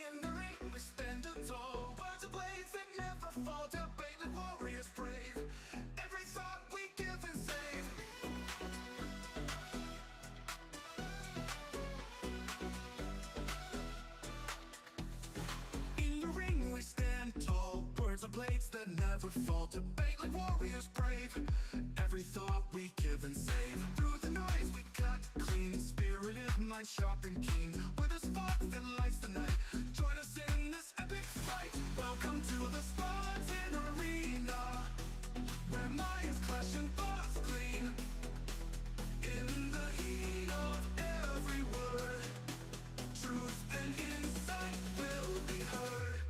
In the ring we stand tall, words of blades that never fall, debate like warriors brave. Every thought we give and save. In the ring we stand tall, words of blades that never fall, debate like warriors brave. Every thought we give and save. Through the noise we cut clean, spirited mind sharp and keen. With a spark that lights the night, join us in this epic fight. Welcome to the Spartan Arena, where minds clash and thoughts gleam. In the heat of every word, truth and insight will be heard.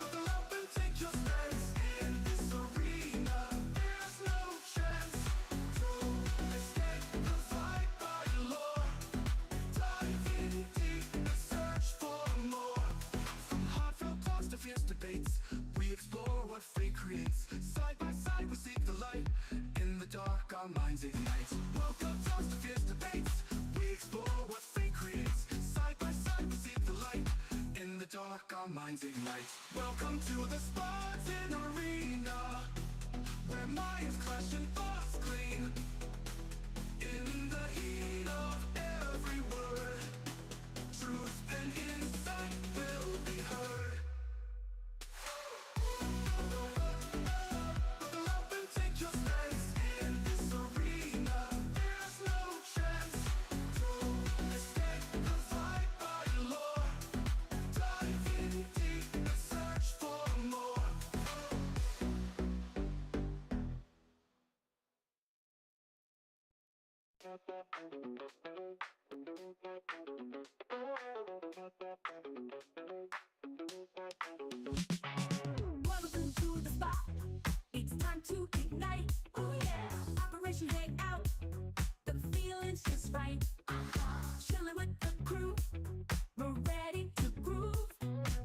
Buckle up and take your stance. In this arena, there's no chance to escape the fight by lore. Dive in deep and search for more. From heartfelt talks to fierce debates, we explore what fate creates. Side by side we seek the light. In the dark our minds ignite. Welcome talks to fierce debates, we explore what fate creates. Side by side we seek the light. In the dark our minds ignite. Welcome to the Spartan Arena, where minds clash and thoughts gleam. In the heat of every word, truth and insight will be heard. Buckle up and take your stance. In this arena, there's no chance to escape the fight by lore. Dive in deep and search for more. Welcome to the spot. It's time to ignite. Oh yeah. Operation Hangout. The feeling's just right. Chilling with the crew. We're ready to groove.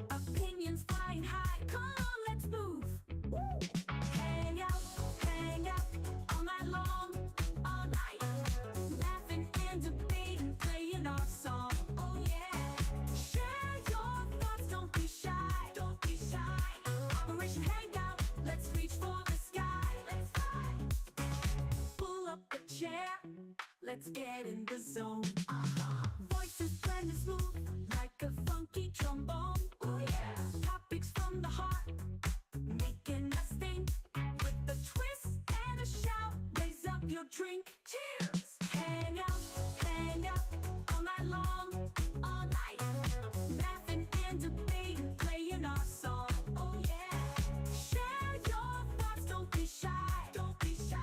Opinions flying high. Come on, let's move. Hang out all night long, all night. Laughing and debating, playing our song. Oh yeah. Share your thoughts, don't be shy. Don't be shy. Operation Hangout, let's reach for the sky. Let's fly. Pull up a chair, let's get in the zone. Voices blending smooth like a funky trombone. Oh yeah. Topics from the heart, making us think. With a twist and a shout, raise up your drink. Cheers! Hang out all night long, all night. Laughing and debating, playing our song. Oh yeah. Share your thoughts, don't be shy. Don't be shy.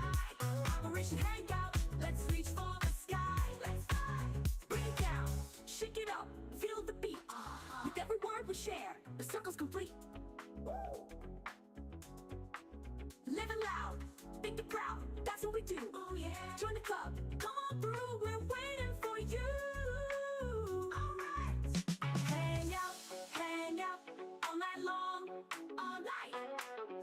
Operation Hangout, let's reach for the sky. Let's fly. Bring it down, shake it up, feel the beat. With every word we share, the circle's complete. Living loud, think it proud, that's what we do. Oh yeah. Join the club, come on through, we're waiting for you. Alright. Hang out all night long, all night.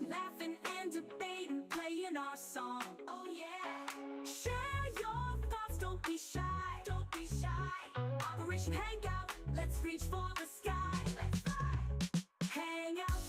Laughing and debating, playing our song. Oh yeah. Share your thoughts, don't be shy. Don't be shy. Operation Hangout, let's reach for the sky. Let's fly. Hang out.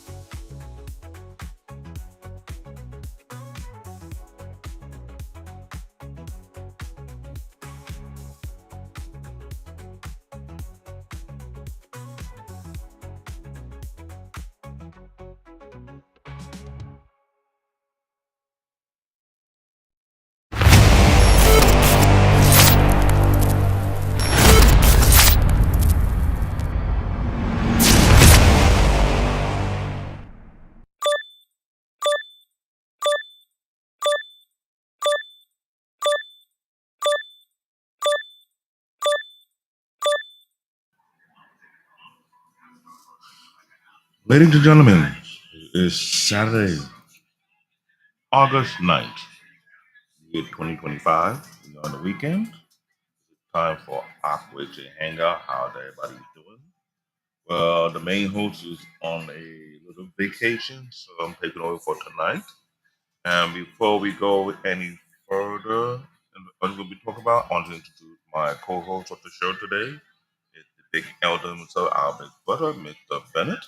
Ladies and gentlemen, it is Saturday, August 9th, year 2025. On the weekend. Time for Aqua to hang out. How's everybody doing? Well, the main host is on a little vacation, so I'm taking over for tonight. And before we go any further, and what we'll be talking about, I want to introduce My co-host of the show today is the big elder himself, our big brother, Mr. Bennett.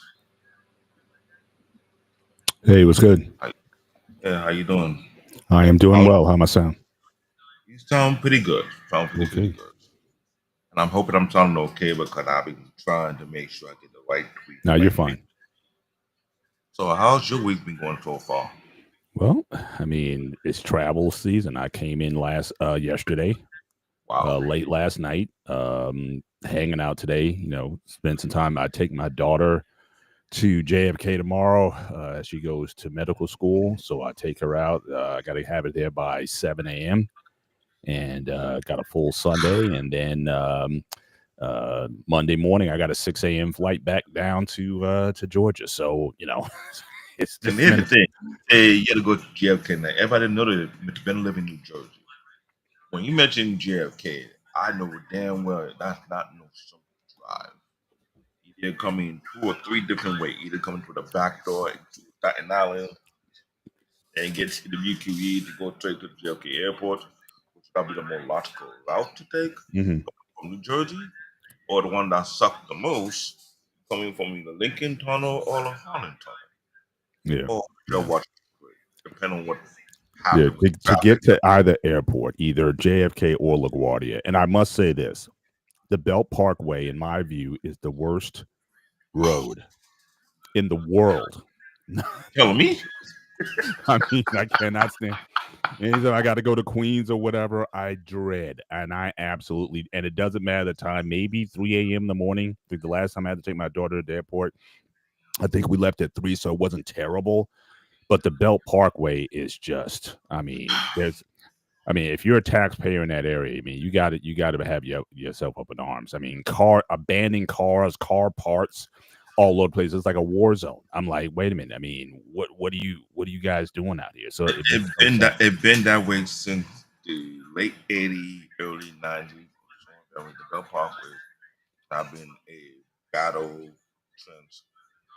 Hey, what's good? How, yeah, how you doing? I am doing How, well. How am I sound? you sound pretty good. Sound pretty, pretty Okay. good. And I'm hoping I'm sounding okay because I've been trying to make sure I get the right tweet, Now you're right tweet. fine. So how's your week been going so far? Well, I mean, it's travel season. I came in yesterday, Wow. late last night, hanging out today. Spend some time. I take my daughter to JFK tomorrow. She goes to medical school, so I take her out. I got to have it there by 7 a.m. and got a full Sunday, and then Monday morning I got a 6 a.m. flight back down to Georgia. So it's And just here's been the thing. Hey, you gotta go to JFK now. Everybody know that Mr. Bennett live in New Jersey. When you mention JFK, I know damn well that's not no simple drive. Either come in two or three different ways. Either coming through the back door into Staten Island and get to the UQE to go straight to the JFK airport, which is probably the more logical route to take hmm from New Jersey, or the one that sucked the most, coming from either Lincoln Tunnel or the Holland Tunnel, yeah, or yeah, whichever watch, depending on what yeah. happened with To traffic. get to either airport, either JFK or LaGuardia, and I must say this: the Belt Parkway, in my view, is the worst road in the world. Telling me, I mean, I cannot stand. Anytime I got to go to Queens or whatever, I dread, and I absolutely, and it doesn't matter the time. Maybe 3 a.m. in the morning. I think the last time I had to take my daughter to the airport, I think we left at 3, so it wasn't terrible. But the Belt Parkway is just, I mean, if you're a taxpayer in that area, I mean, you got to have yourself up in arms. I mean, abandoned cars, car parts, all over the place. It's like a war zone. I'm like, wait a minute. I mean, what are you guys doing out here? So it makes no sense. it been that way since the late '80s, early '90s. That was the Bell Parkway. I've been a battle since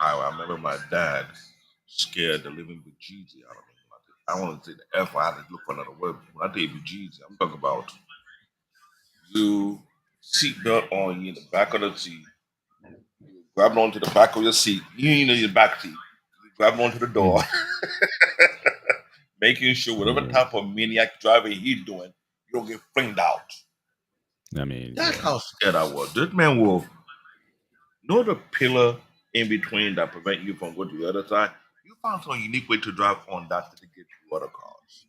I remember my dad scared the living bejesus out of me. I want to say the F. I had to look for another word. When I tell you bejesus, I'm talking about you seatbelt on you in the back of the seat, you grabbing onto the back of your seat, you ain't in your back seat, you grabbing onto the door, Mhm. making sure whatever Yeah. type of maniac driving he's doing, you don't get flinged out. I mean, That's yeah. how scared I was. This man will know the pillar in between that prevent you from going to the other side. You found some unique way to drive on that to get to other cars.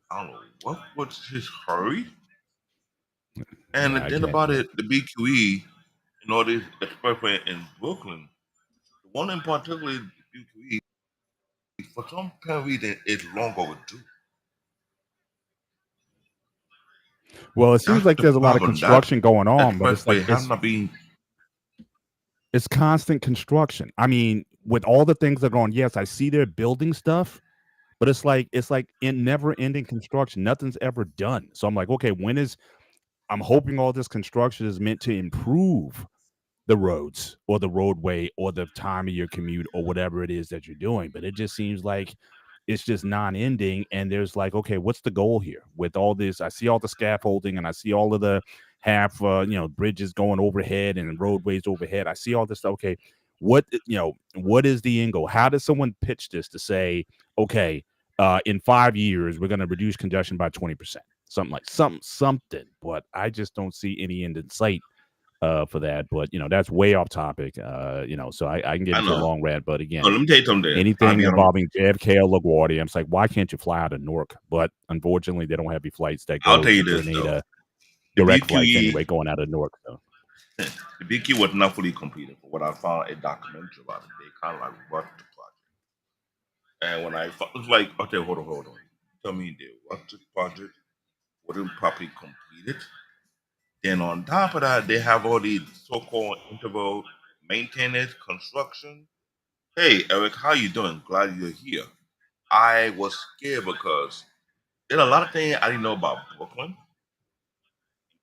I don't know what was his hurry. And the Yeah, I thing can't about do it. it, the BQE, you know, this especially in Brooklyn, the one in particular, the BQE, for some kind of reason, is long overdue. Well, it seems That's like the there's a lot of problem. That construction going on, but it's like expressway has not been. it's constant construction. I mean, with all the things that are going, yes, I see they're building stuff, but it's like in never ending construction. Nothing's ever done. So I'm like, okay, I'm hoping all this construction is meant to improve the roads or the roadway or the time of your commute or whatever it is that you're doing. But it just seems like it's just non-ending. And there's like, okay, what's the goal here with all this? I see all the scaffolding and I see all of the bridges going overhead and roadways overhead. I see all this stuff. Okay, what is the end goal? How does someone pitch this to say, okay, in 5 years we're going to reduce congestion by 20%, something like something, but I just don't see any end in sight for that. But that's way off topic. So I can get I into a know. long rant. But No, again, let me tell you something. I'll anything be on. involving JFK or LaGuardia, I'm just like, why can't you fly out of Newark? But unfortunately, they don't have any flights that I'll go tell to you this though. Grenada, The direct flights BQE, anyway, going out of Newark. So. the BQE was not fully completed. For what I found a documentary about it, they kind of like rushed the project. And when it was like, okay, hold on. Tell me they rushed the project, wasn't properly completed. Then on top of that, they have all these so-called interval maintenance construction. Hey, Eric, how you doing? Glad you're here. I was scared because there's a lot of things I didn't know about Brooklyn.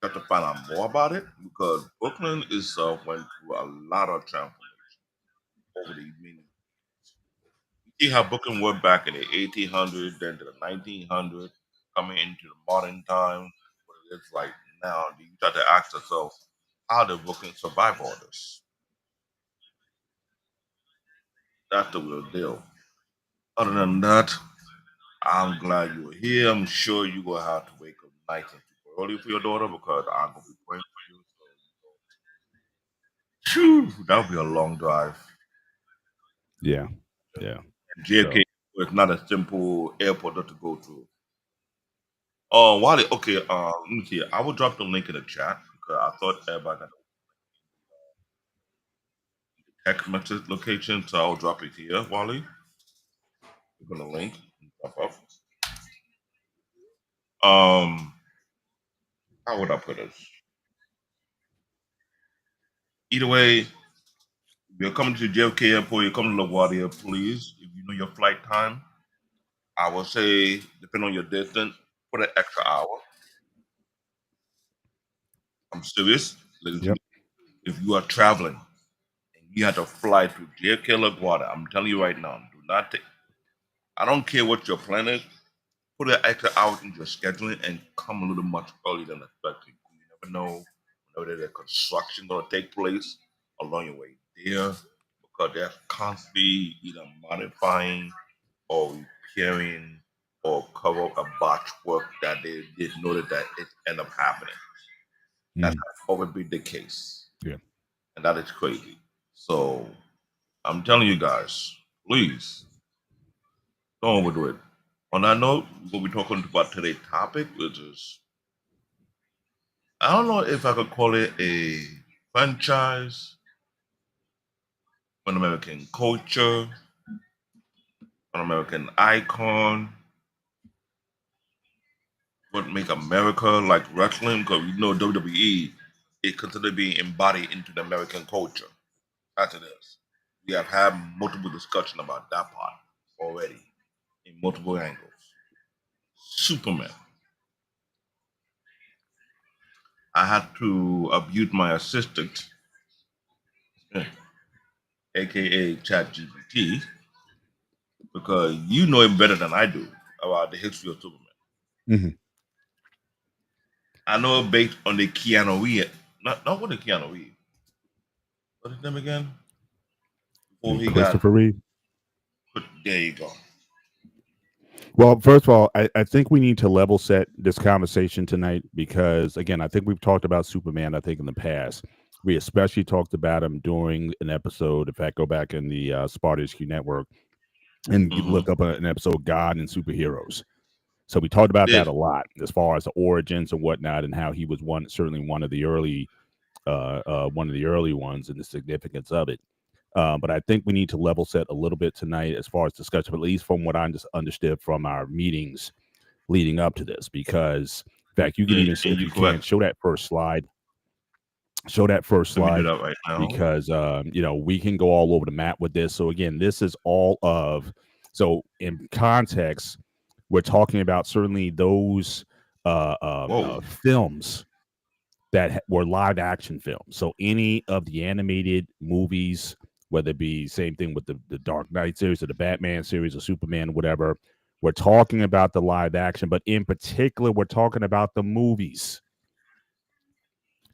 Got to find out more about it because Brooklyn itself went through a lot of transformation over the many. You see how Brooklyn went back in the 1800s, then to the 1900s, coming into the modern time, what it is like Now you start to ask yourself, how the book can survive all this? That's the real deal. Other than that, I'm glad you were here. I'm sure you will have to wake up nice and super early for your daughter because I'm gonna be praying for you. So, phew, that'll be a long drive. Yeah. Yeah. And JFK So is not a simple airport not to go through. Oh, Wally, okay, let me see. I will drop the link in the chat because I thought everybody got the text message location, so I'll drop it here, Wally. Click on the link and drop off. How would I put this? Either way, if you're coming to JFK Airport, you're coming to LaGuardia, please, if you know your flight time, I will say, depending on your distance, put an extra hour. I'm serious. Ladies and yep. gentlemen, if you are traveling and you have to fly to JFK LaGuardia, I'm telling you right now, do not take. I don't care what your plan is. Put an extra hour into your scheduling and come a little much earlier than expected. You never know whenever there's a construction going to take place along your way there because they're constantly either modifying or repairing or cover up a botch work that they did notice that it end up happening. That's Mm, always been the case. yeah. And that is crazy. So I'm telling you guys, please don't overdo it. On that note, we'll be talking about today's topic, which is I don't know if I could call it a franchise, an American culture, an American icon, what make America like wrestling, because we know WWE is considered being embodied into the American culture. As it is. We have had multiple discussion about that part already in multiple angles. Superman. I had to abuse my assistant, aka ChatGPT, because you know him better than I do about the history of Superman. Hmm. I know it based on the Keanu Reeves, not what the Keanu Reeves. What's his name again? Before he got Christopher Reeve. put, there you go. Well, first of all, I think we need to level set this conversation tonight because, again, I think we've talked about Superman, I think, in the past. We especially talked about him during an episode. If I go back in the Spartacus Q Network and you Hmm. look up an episode, God and Superheroes. So we talked about that Did a lot as far as the origins and whatnot and how he was certainly one of the early ones and the significance of it. But I think we need to level set a little bit tonight as far as discussion, at least from what I just understood from our meetings leading up to this. Because, in fact, you can even, and if you you can, correct. show that first slide. Show that first Let me do slide that right now. because, we can go all over the map with this. So, again, this is all of, so in context, we're talking about certainly those Whoa. films that were live action films. So any of the animated movies, whether it be same thing with the Dark Knight series or the Batman series or Superman, whatever, we're talking about the live action, but in particular, we're talking about the movies,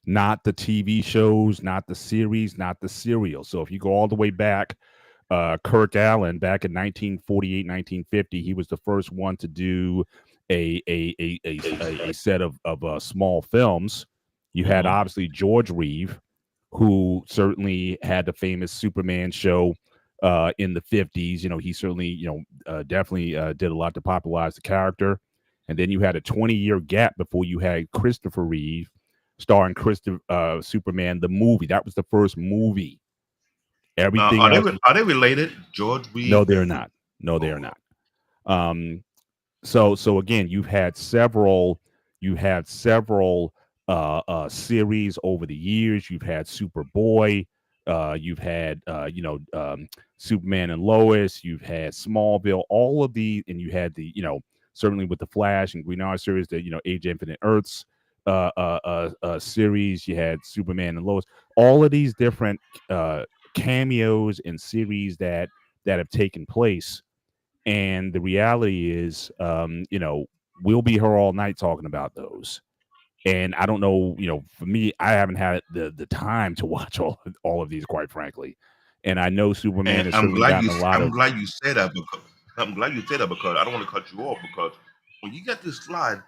not the TV shows, not the series, not the serial. So if you go all the way back, Kirk Allen back in 1948, 1950, he was the first one to do a set of small films. You had Hmm. obviously George Reeve, who certainly had the famous Superman show in the 50s. He certainly, definitely did a lot to popularize the character. And then you had a 20-year gap before you had Christopher Reeve starring Superman, the movie. That was the first movie. Now, Everything else, are they related? George no, Reeve they're and not. No, they're oh, not. Um, so again, you had several series over the years. You've had Superboy, you've had Superman and Lois, you've had Smallville, all of the, and you had the certainly with the Flash and Green Arrow series, the Age of Infinite Earths series. You had Superman and Lois, all of these different cameos and series that have taken place. And the reality is, we'll be here all night talking about those. And I don't know, for me, I haven't had the time to watch all of these, quite frankly. And I know Superman And has certainly gotten a lot I'm of. glad you said that because I don't want to cut you off because when you get this slide,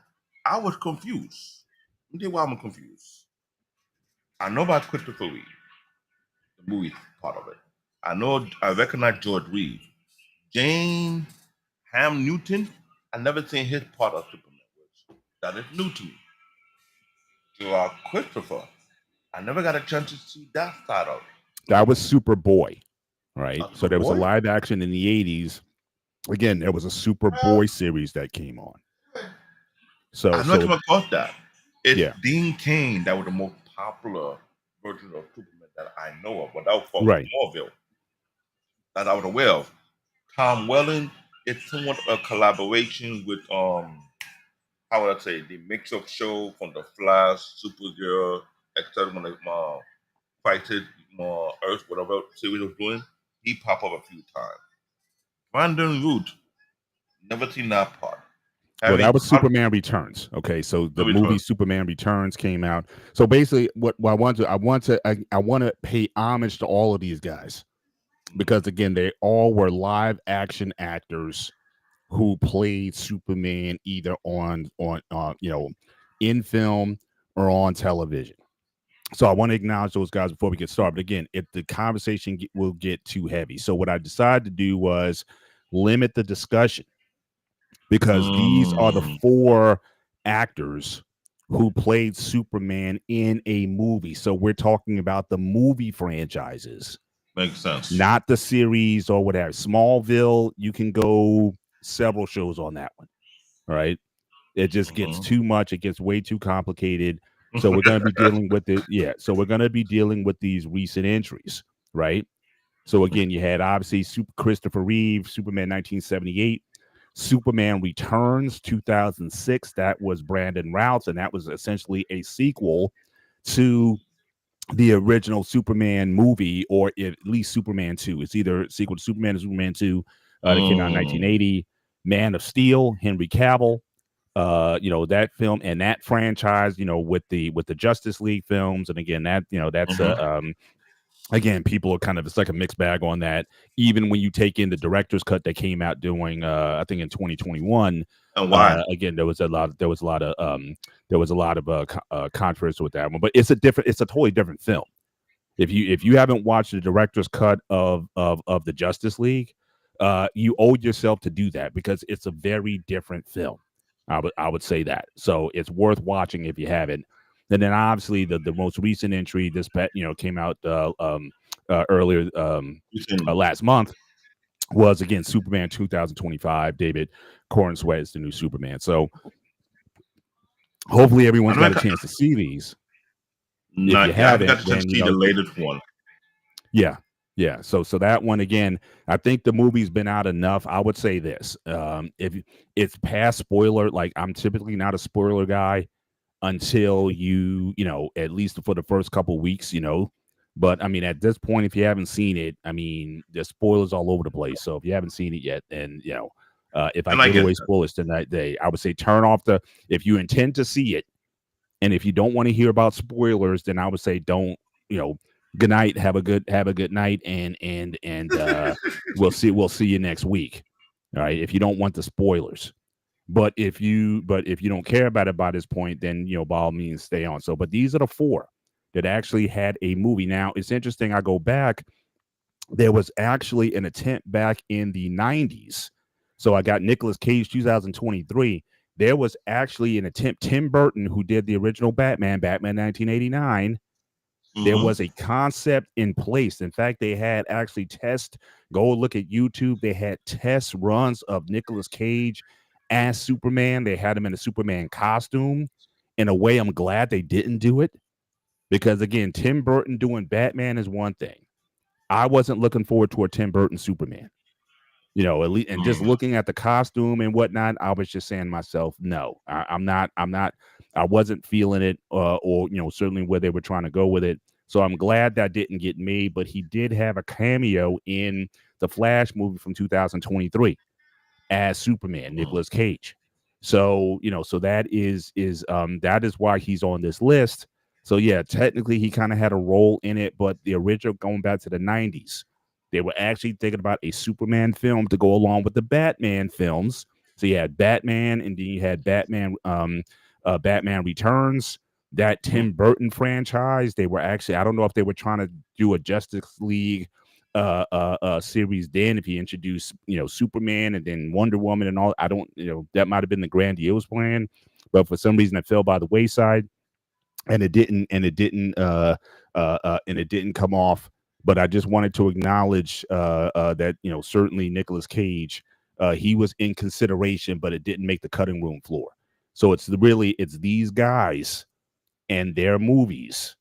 I was confused. Let me tell you why I'm confused. I know about Christopher Reeve, the movie part of it. I recognize George Reeve. Jane Ham Newton, I never seen his part of Superman. That is new to me. So Christopher, I never got a chance to see that side of That was Superboy, right? So there was a Superboy. live action in the 80s. Again, there was a Superboy series that came on. So I know I came so across that. It's yeah, Dean Cain that was the most popular version of Superman that I know of, but that was from right. Smallville that I was aware of. Tom Welling, it's somewhat a collaboration with how would I say the mix of show from the Flash, Supergirl, etc. When they Crisis, Earth, whatever series was doing, he popped up a few times. Brandon Root, never seen that part. Well, Harry that was Con- Superman Returns. Okay, so the movie Return. Superman Returns came out. So basically, what I want to pay homage to all of these guys because again, they all were live action actors who played Superman either on in film or on television. So I want to acknowledge those guys before we get started. But again, if the conversation will get too heavy, so what I decided to do was limit the discussion because these are the Mm, four actors who played Superman in a movie. So we're talking about the movie franchises, makes sense. not the series or whatever. Smallville, you can go several shows on that one. All right. It just gets Mhm. too much. It gets way too complicated. So we're going to be dealing with it. Yeah. So we're going to be dealing with these recent entries, right? So again, you had obviously Christopher Reeve, Superman 1978, Superman Returns 2006. That was Brandon Routh, and that was essentially a sequel to the original Superman movie, or at least Superman 2. It's either a sequel to Superman or Superman 2 that came out in Mm, 1980. Man of Steel, Henry Cavill, that film and that franchise, with the Justice League films, and again, that's mhm. again, people are kind of, it's like a mixed bag on that. Even when you take in the director's cut that came out doing, I think in 2021, And why? again, there was a lot of controversy with that one, but it's a totally different film. If you haven't watched the director's cut of the Justice League, you owe yourself to do that because it's a very different film. I would say that. So it's worth watching if you haven't. And then obviously the most recent entry came out earlier You can, last month was again Superman 2025. David Cornsweat is the new Superman. So hopefully everyone's I got a never, chance to see these. If you not, I haven't got haven't, the chance then to see the latest one. yeah. Yeah. So that one again, I think the movie's been out enough. I would say this. If it's past spoiler, like I'm typically not a spoiler guy until at least for the first couple weeks. But I mean, at this point, if you haven't seen it, I mean, there's spoilers all over the place. So if you haven't seen it yet, then if I And I give get away that. spoilers tonight, I would say turn off if you intend to see it, and if you don't want to hear about spoilers, then I would say don't, good night, have a good night, and we'll see you next week. All right. If you don't want the spoilers. But if you don't care about it by this point, then by all means stay on. So, but these are the four that actually had a movie. Now it's interesting. I go back. There was actually an attempt back in the 90s. So I got Nicolas Cage 2023. There was actually an attempt. Tim Burton, who did the original Batman 1989. There Hmm. was a concept in place. In fact, they had actually go look at YouTube. They had test runs of Nicolas Cage as Superman. They had him in a Superman costume. In a way, I'm glad they didn't do it because, again, Tim Burton doing Batman is one thing. I wasn't looking forward to a Tim Burton Superman. At least, and just looking at the costume and whatnot, I was just saying to myself, no, I'm not. I wasn't feeling it, or certainly where they were trying to go with it. So I'm glad that didn't get made. But he did have a cameo in the Flash movie from 2023 as Superman, Nicolas Cage. So so that is why he's on this list. So yeah, technically he kind of had a role in it, but the original, going back to the 90s, they were actually thinking about a Superman film to go along with the Batman films. So you had Batman, and then you had Batman Returns, that Mhm. Tim Burton franchise. They were actually, I don't know if they were trying to do a Justice League series then, if he introduced Superman and then Wonder Woman and all. I don't, that might have been the grandiose plan, but for some reason it fell by the wayside, and it didn't come off. But I just wanted to acknowledge that certainly Nicolas Cage, he was in consideration, but it didn't make the cutting room floor. So it's these guys and their movies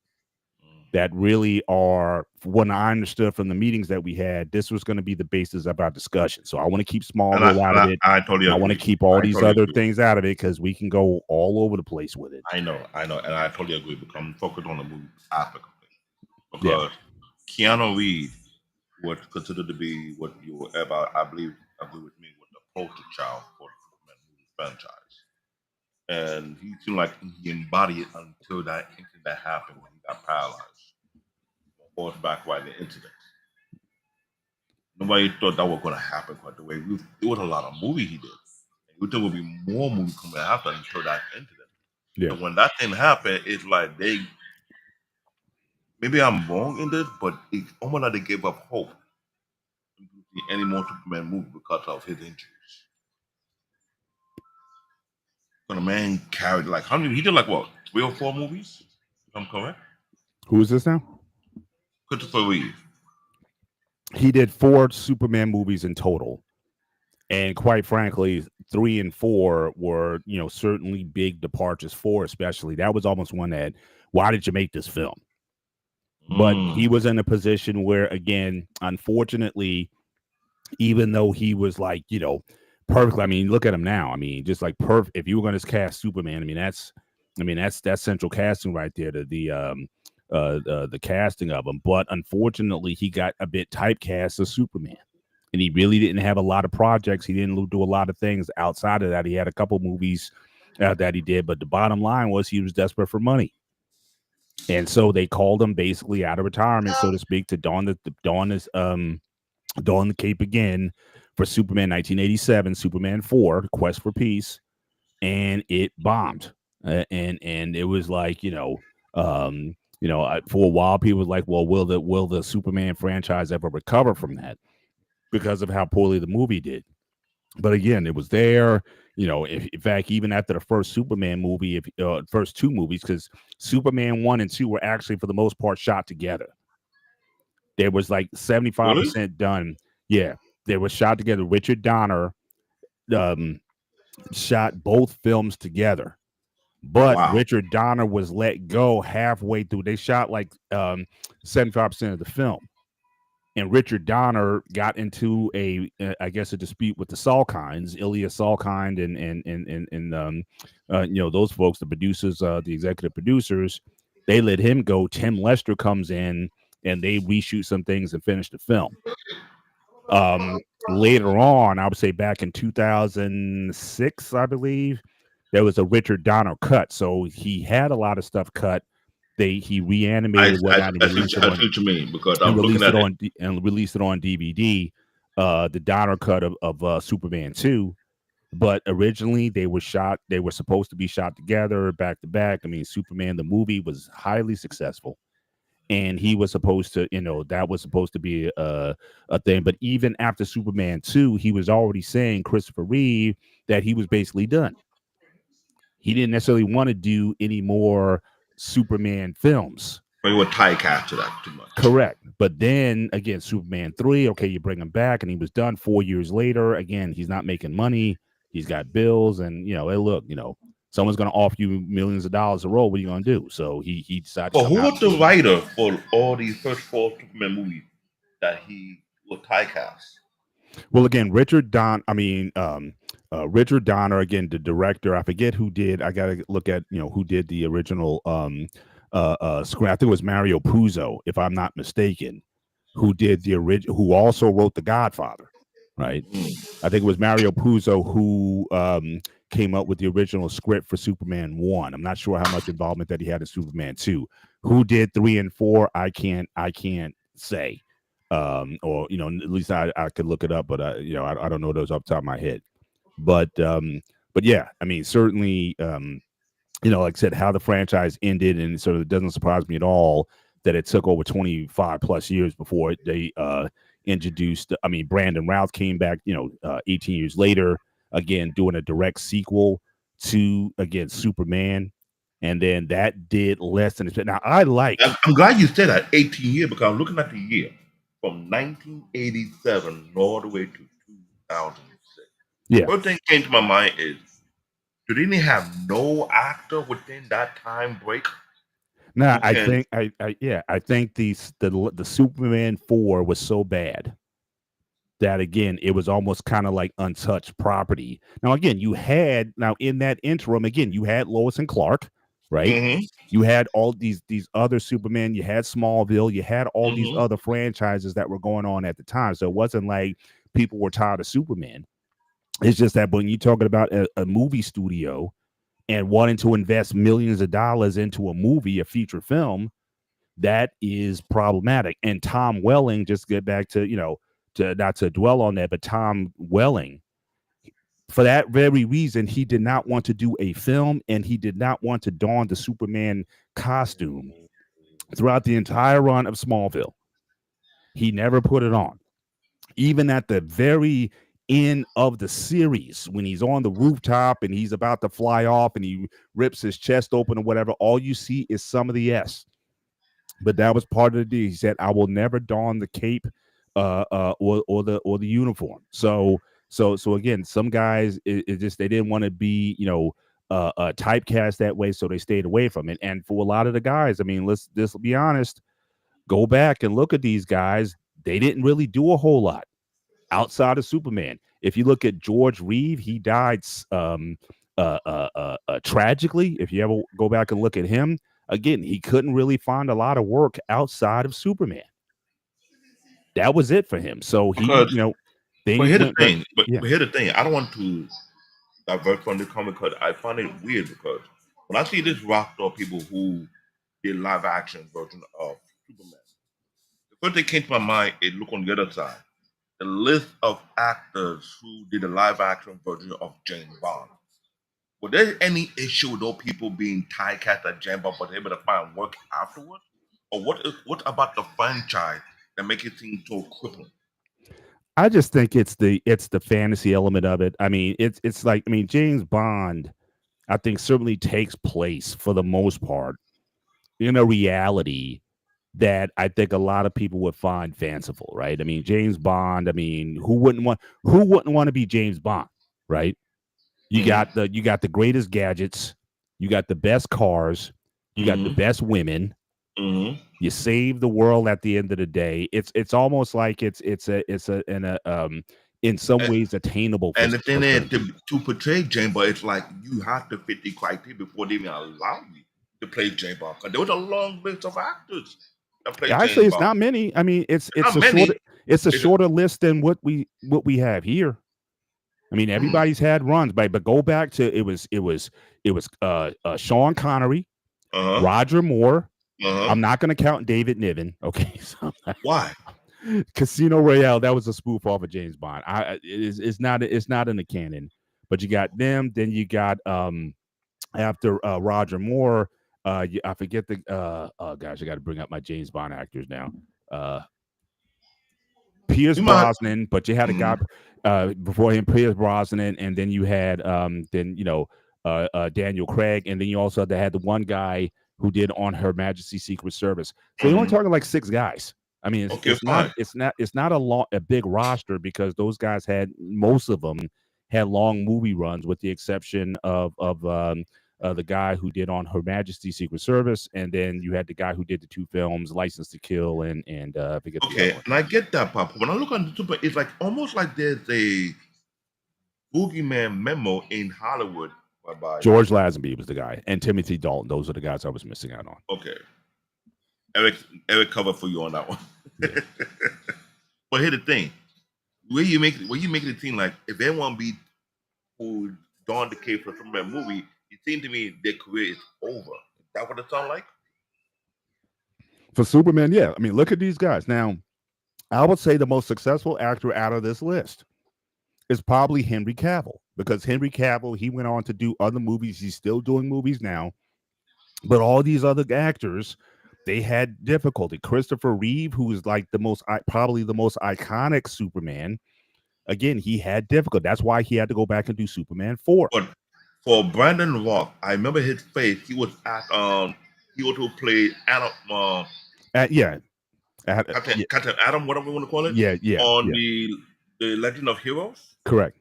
that really are, when I understood from the meetings that we had, this was going to be the basis of our discussion. So I want to keep And I, Smallville out and of I, it. I totally And I want to agree. keep all I these totally other agree. things out of it, because we can go all over the place with it. I know, and I totally agree. Because I'm focused on the movie aspect of it. Yeah. Because Keanu Reeves was considered to be what you will ever, I believe, agree with me, with the poster child for the Superman movie franchise. And he seemed like he embodied it until that incident that happened when he got paralyzed. On horseback riding incident. Nobody thought that was going to happen quite the way. There was a lot of movie he did. And we thought there would be more movies coming after until that incident. Yeah. And when that thing happened, it's like maybe I'm wrong in this, but it's almost like they gave up hope to see any more Superman movie because of his injuries. So the man carried like how many? He did like what, 3 or 4 movies? If I'm correct. Who is this now? Christopher Reeve. He did 4 Superman movies in total. And quite frankly, 3 and 4 were, certainly big departures. 4, especially, that was almost one that, why did you make this film? But he was in a position where, again, unfortunately, even though he was like, perfect. I mean, look at him now. I mean, just like perfect. If you were going to cast Superman, that's central casting right there. The casting of him. But unfortunately, he got a bit typecast as Superman, and he really didn't have a lot of projects. He didn't do a lot of things outside of that. He had a couple movies that he did, but the bottom line was he was desperate for money. And so they called him basically out of retirement, so to speak, to don the cape again for Superman 1987, Superman 4, Quest for Peace, and it bombed. And it was like, for a while people were like, well, will the Superman franchise ever recover from that, because of how poorly the movie did? But again, it was there. In fact, even after the first Superman movie, first 2 movies, because Superman 1 and 2 were actually for the most part shot together. There was like Really? 75% done. Yeah, they were shot together. Richard Donner shot both films together, but Wow. Richard Donner was let go halfway through. They shot like 75% of the film, and Richard Donner got into I guess, a dispute with the Salkinds, Ilya Salkind, and those folks, the producers, the executive producers. They let him go. Tim Lester comes in, and they reshoot some things and finish the film. Later on, I would say back in 2006, I believe, there was a Richard Donner cut. So he had a lot of stuff cut. He reanimated whatnot and released it I on see what you mean because I'm looking at it. released it on DVD. The Donner cut of Superman 2. But originally they were supposed to be shot together back to back. I mean, Superman the movie was highly successful, and he was supposed to, that was supposed to be a thing. But even after Superman 2, he was already saying, Christopher Reeve, that he was basically done. He didn't necessarily want to do any more Superman films. But you were typecast to that too much. Correct. But then again, Superman 3, okay, you bring him back, and he was done 4 years later. Again, he's not making money. He's got bills, and hey, look, someone's going to offer you millions of dollars a role. What are you going to do? So he decided. But who was the writer for all these first 4 Superman movies that he was typecast? Well, again, Richard Donner, again, the director. I forget who did. I got to look at who did the original script. I think it was Mario Puzo, if I'm not mistaken, who did the original. Who also wrote The Godfather, right? I think it was Mario Puzo who came up with the original script for Superman 1. I'm not sure how much involvement that he had in Superman 2. Who did 3 and 4? I can't say. Or at least I could look it up, but I don't know those off the top of my head. But yeah, I mean, certainly, like I said, how the franchise ended, and sort of it doesn't surprise me at all that it took over 25 plus years before they introduced. I mean, Brandon Routh came back, 18 years later, again doing a direct sequel to Superman, and then that did less than expected. Now I like. I'm glad you said that 18 years because I'm looking at the year from 1987 all the way to 2006. Yeah. First thing came to my mind is, do they didn't have no actor within that time break? Now who I can- think I think the Superman 4 was so bad that again it was almost kind of like untouched property. Now again, in that interim again you had Lois and Clark, right? Mhm, You had all these other Superman, you had Smallville, you had all these mhm. other franchises that were going on at the time. So it wasn't like people were tired of Superman. It's just that when you're talking about a movie studio and wanting to invest millions of dollars into a movie, a feature film, that is problematic. And Tom Welling, just get back to, to not to dwell on that, but Tom Welling, for that very reason, he did not want to do a film and he did not want to don the Superman costume throughout the entire run of Smallville. He never put it on. Even at the very end of the series, when he's on the rooftop and he's about to fly off and he rips his chest open or whatever, all you see is some of the S. But that was part of the deal. He said, "I will never don the cape, or the uniform." So again, some guys it just they didn't want to be typecast that way, so they stayed away from it. And for a lot of the guys, I mean, let's be honest. Go back and look at these guys. They didn't really do a whole lot outside of Superman. If you look at George Reeve, he died tragically. If you ever go back and look at him, again, he couldn't really find a lot of work outside of Superman. That was it for him. So he, Because, but things here's the went. thing. Yeah, But here's the thing. I don't want to divert from the comic because I find it weird because when I see this roster of people who did live action version of Superman, the first thing came to my mind is look on the other side. The list of actors who did a live action version of James Bond. Was there any issue with those people being typecast as James Bond but able to find work afterwards? Or what about the franchise that make it seem so crippling? I just think it's the fantasy element of it. I mean, it's like James Bond. I think certainly takes place for the most part in a reality that I think a lot of people would find fanciful, right? I mean, James Bond. I mean, who wouldn't want to be James Bond, right? You Mm-hmm. got the greatest gadgets, you got the best cars, you got the Mm-hmm. best women. Mm-hmm. You save the world at the end of the day. It's almost like it's in some ways attainable And the for thing is, certain people. to portray James Bond, it's like you have to fit the criteria before they even allow you to play James Bond. Because there was a long list of actors that played Actually, James it's Bond. not many. I mean, it's a Not many. shorter list than what we have here. I mean, everybody's had runs, but go back to it was Sean Connery, Uh-huh. Roger Moore. Uh-huh. I'm not going to count David Niven. Okay, so Why? Casino Royale, that was a spoof off of James Bond. It's not in the canon, but you got them. Then you got after Roger Moore. I forget the oh gosh, I got to bring up my James Bond actors now. Pierce You might. Brosnan, but you had a guy before him, Pierce Brosnan, and then you had Daniel Craig, and then you also had the one guy who did On Her Majesty's Secret Service. So you're only talking like 6 guys. I mean, Okay, fine. it's not a big roster because those guys most of them had long movie runs, with the exception of the guy who did On Her Majesty's Secret Service, and then you had the guy who did the 2 films, License to Kill, and I forget the other Okay, one. and I get that part. When I look on the super, it's like almost like there's a boogeyman memo in Hollywood by George Lazenby was the guy, and Timothy Dalton. Those are the guys I was missing out on. okay. Eric covered for you on that one. Yeah. But here's the thing. Where you make it seem like if anyone be who during the case of Superman movie, it seemed to me their career is over. Is that what it sounds like? For Superman, yeah. I mean, look at these guys. Now, I would say the most successful actor out of this list is probably Henry Cavill, because Henry Cavill, he went on to do other movies. He's still doing movies now, but all these other actors, they had difficulty. Christopher Reeve, who is like probably the most iconic Superman, again, he had difficulty. That's why he had to go back and do Superman 4. But for Brandon Rock, I remember his face. He was who played Adam, Yeah, Captain, yeah, Captain Adam, whatever we want to call it, yeah, on yeah, the Legend of Heroes. correct.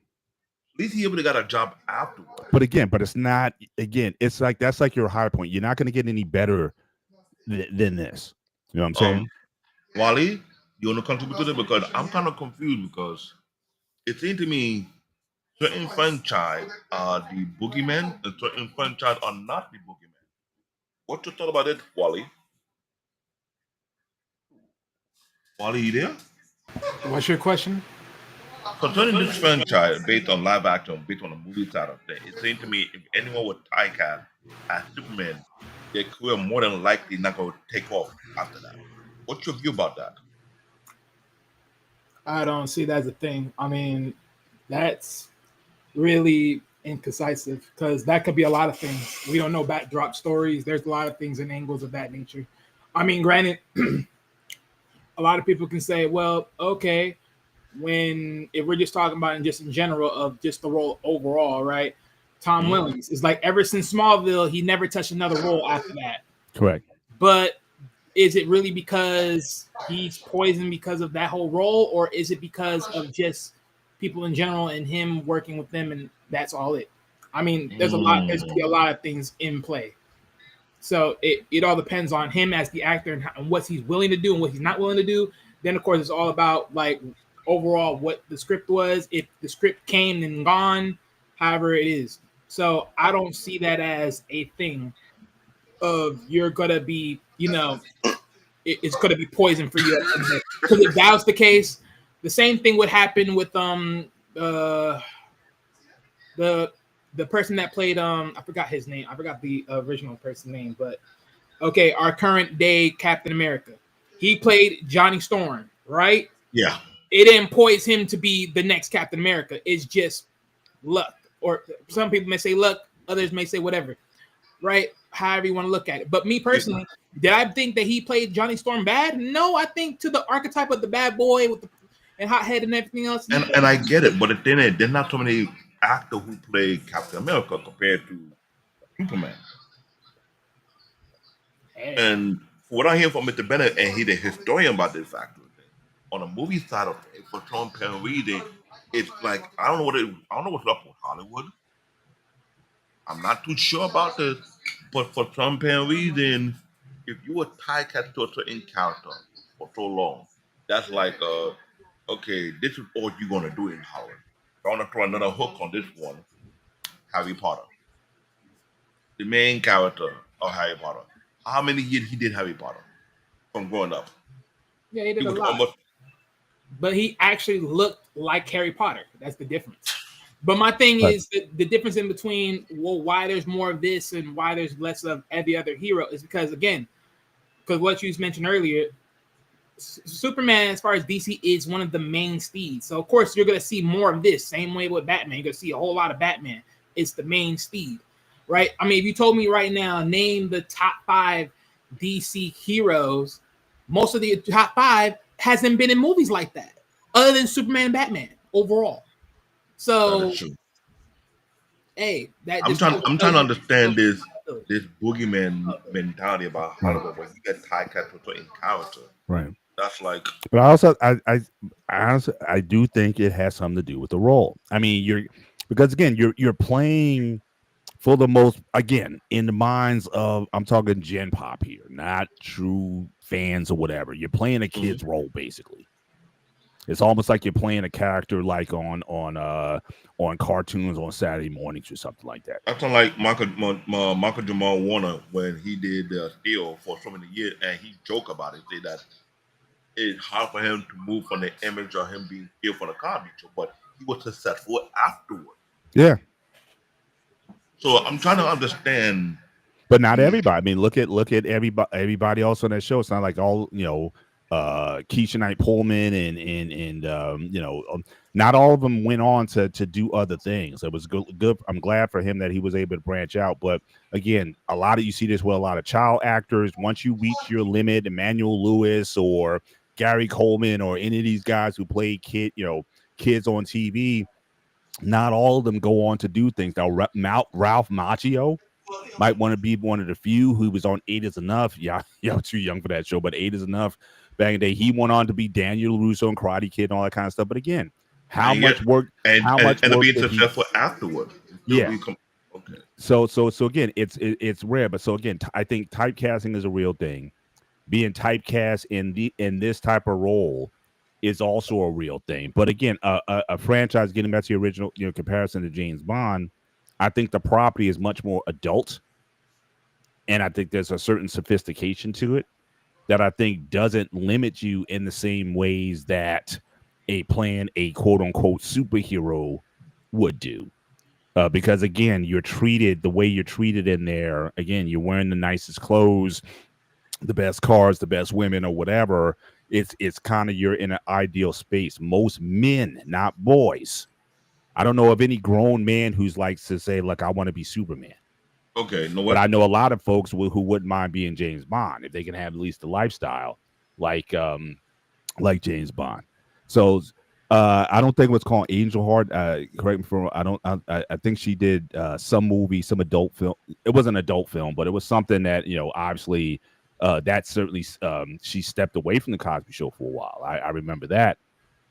At least he able to got a job afterwards. But it's not. Again, it's like that's like your high point. You're not going to get any better than this. You know what I'm saying? Wally, you want to contribute to this because I'm kind of confused because it seems to me certain franchise are the boogeyman and certain franchise are not the boogeyman. What you thought about it, Wally? Wally, you there? What's your question? Concerning this franchise based on live action, based on the movie side of things, it seems to me if anyone would typecast as Superman, their career more than likely not going to take off after that. What's your view about that? I don't see that as a thing. I mean, that's really incisive because that could be a lot of things. We don't know backdrop stories. There's a lot of things and angles of that nature. I mean, granted, a lot of people can say, well, okay, if we're just talking about just in general of just the role overall, right? Tom Williams is like ever since Smallville, he never touched another role after that. Correct. But is it really because he's poisoned because of that whole role, or is it because of just people in general and him working with them, and that's all it? I mean, there's could be a lot of things in play. So it all depends on him as the actor and what he's willing to do and what he's not willing to do. Then, of course, it's all about like overall what the script was, if the script came and gone, however it is. So I don't see that as a thing of you're gonna be, it's gonna be poison for you. Because if that was the case, the same thing would happen with the person that played I forgot his name. I forgot the original person's name, but okay, our current day Captain America. He played Johnny Storm, right? Yeah. It didn't poise him to be the next Captain America. It's just luck. Or some people may say luck, others may say whatever, right? However you want to look at it. But me personally, did I think that he played Johnny Storm bad? No, I think to the archetype of the bad boy with and hot head and everything else. And I get it, but at the end, there's not so many actors who play Captain America compared to Superman. Hey. And what I hear from Mr. Bennett, and he's a historian about this factor, on the movie side of it, for Tom Perry, it's like I don't know what's up with Hollywood. I'm not too sure about this, but for some apparent reason, if you were typecast to a certain character for so long, that's like, okay, this is all you're gonna do in Hollywood. I want to throw another hook on this one. Harry Potter, the main character of Harry Potter. How many years he did Harry Potter from growing up? Yeah, he did He a was lot. almost But he actually looked like Harry Potter. That's the difference. But my thing is the difference in between why there's more of this and why there's less of every other hero is because what you mentioned earlier, Superman, as far as DC, is one of the main steeds. So of course you're gonna see more of this. Same way with Batman, you're gonna see a whole lot of Batman. It's the main steed, right? I mean, if you told me right now, name the top 5 DC heroes, most of the top 5 hasn't been in movies like that, other than Superman and Batman overall. So, hey, I'm trying to understand this boogeyman mentality about Hollywood when you get typecast to a certain character. Right. That's like. But I honestly I do think it has something to do with the role. I mean, because again you're playing for the most, again, in the minds of, I'm talking Gen Pop here, not true fans or whatever. You're playing a kid's role basically. It's almost like you're playing a character like on cartoons on Saturday mornings or something like that. That's like Michael Jamal Warner when he did Steel for so many years, and he joked about it, say that it's hard for him to move from the image of him being Steel for the comedy show, but he was successful afterwards. Yeah. So I'm trying to understand. But not everybody. I mean, look at everybody else on that show. It's not like all Keisha Knight Pullman and not all of them went on to do other things. It was good. I'm glad for him that he was able to branch out. But again, you see this with a lot of child actors. Once you reach your limit, Emmanuel Lewis or Gary Coleman or any of these guys who play kids on TV, not all of them go on to do things. Now, Ralph Macchio might want to be one of the few who was on 8 is Enough. Yeah, y'all too young for that show, but 8 is Enough. Back in the day, he went on to be Daniel LaRusso and Karate Kid and all that kind of stuff. But again, how much work being did successful afterwards? Yeah. Okay. So again, it's rare. But so again, I think typecasting is a real thing. Being typecast in this type of role is also a real thing. But again, a franchise, getting back to the original comparison to James Bond, I think the property is much more adult. And I think there's a certain sophistication to it that I think doesn't limit you in the same ways that a quote unquote superhero would do. Because again, the way you're treated in there. Again, you're wearing the nicest clothes, the best cars, the best women, or whatever. It's kind of, you're in an ideal space. Most men, not boys. I don't know of any grown man who's likes to say, like, I want to be Superman. Okay, but I know a lot of folks who wouldn't mind being James Bond if they can have at least the lifestyle like James Bond. So I don't think what's called Angel Heart. Correct me from I think she did some movie, some adult film. It wasn't an adult film, but it was something that obviously that certainly she stepped away from the Cosby Show for a while. I remember that,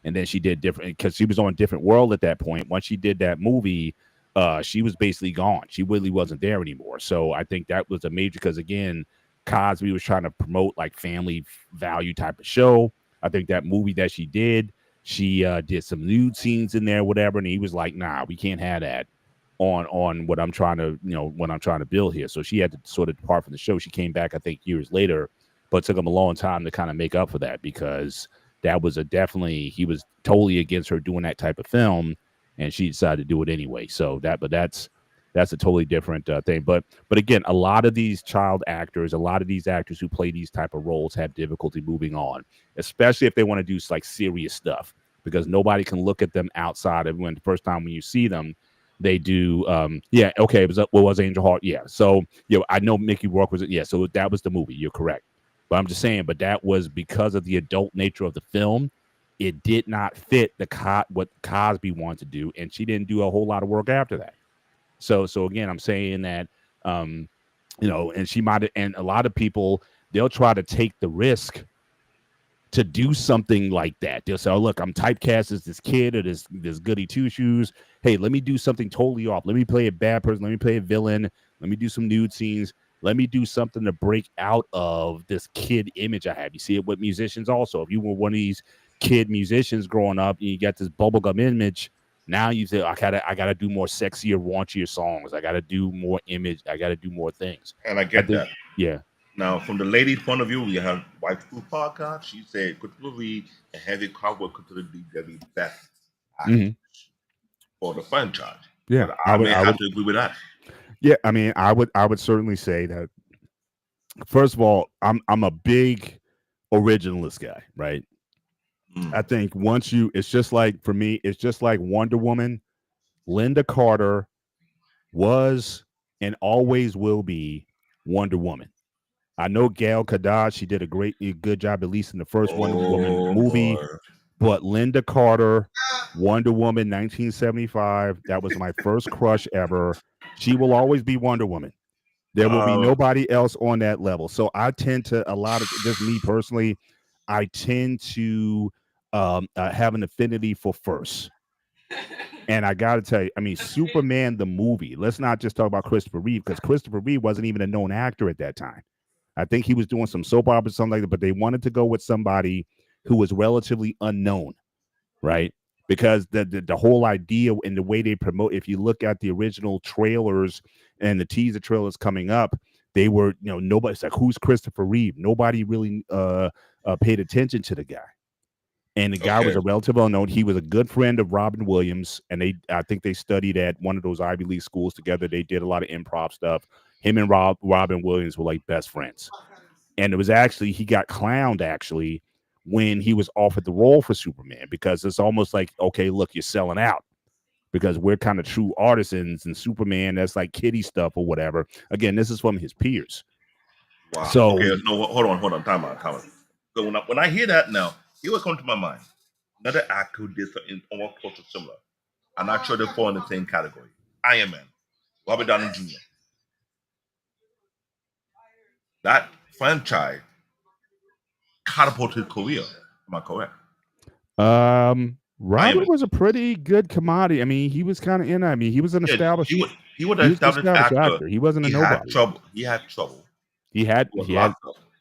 and then she did different because she was on a different world at that point. Once she did that movie. She was basically gone. She really wasn't there anymore. So I think that was a major, because again, Cosby was trying to promote like family value type of show. I think that movie that she did some nude scenes in there, whatever, and he was like, "Nah, we can't have that on what I'm trying to build here." So she had to sort of depart from the show. She came back, I think, years later, but it took him a long time to kind of make up for that, because that was he was totally against her doing that type of film. And she decided to do it anyway. So that's a totally different thing. But again, a lot of these child actors, a lot of these actors who play these type of roles have difficulty moving on, especially if they want to do like serious stuff, because nobody can look at them outside of when the first time when you see them, they do. Okay. What was Angel Heart? Yeah. So I know Mickey Rourke was it. Yeah. So that was the movie. You're correct. But I'm just saying. But that was because of the adult nature of the film. It did not fit what Cosby wanted to do, and she didn't do a whole lot of work after that. So again, I'm saying that, and she might, and a lot of people, they'll try to take the risk to do something like that. They'll say, "Oh, look, I'm typecast as this kid or this goody two shoes. Hey, let me do something totally off. Let me play a bad person. Let me play a villain. Let me do some nude scenes. Let me do something to break out of this kid image I have." You see it with musicians also. If you were one of these kid musicians growing up and you got this bubblegum image, now you say, I gotta do more sexier, raunchier songs. I gotta do more image. I gotta do more things. And I get that. Yeah. Now, from the lady's point of view, we have White Food Podcast. She said Christopher Reeve and Henry Cavill were considered the best actors for the franchise. Yeah, but I would have to agree with that. Yeah, I mean, I would certainly say that. First of all, I'm a big originalist guy, right? I think it's just like, for me, it's just like Wonder Woman. Linda Carter was and always will be Wonder Woman. I know Gal Gadot, she did a good job, at least in the first Wonder Woman movie. Boy. But Linda Carter, Wonder Woman 1975, that was my first crush ever. She will always be Wonder Woman. There will be nobody else on that level. So I tend to, just me personally, I tend to have an affinity for first. And I got to tell you, I mean, Superman, the movie, let's not just talk about Christopher Reeve, because Christopher Reeve wasn't even a known actor at that time. I think he was doing some soap opera or something like that, but they wanted to go with somebody who was relatively unknown, right? Because the whole idea and the way they promote, if you look at the original trailers and the teaser trailers coming up, they were, nobody's like, who's Christopher Reeve? Nobody really paid attention to the guy. And the guy was a relative unknown. He was a good friend of Robin Williams, and I think they studied at one of those Ivy League schools together. They did a lot of improv stuff. Him and Robin Williams were like best friends. And it was actually, he got clowned actually when he was offered the role for Superman, because it's almost like, okay, look, you're selling out, because we're kind of true artisans, and Superman, that's like kiddie stuff or whatever. Again, this is from his peers. Wow. So Okay, no, hold on, time out. So when I hear that now, here what comes to my mind. Another actor who did something almost close to similar. I'm not sure they fall in the same category. Iron Man, Robert Downey Jr. That franchise catapulted his career. Am I correct? Robert was a pretty good commodity. I mean, he was kind of in. I mean, he was an established. He was an established actor. He wasn't a nobody. He had trouble.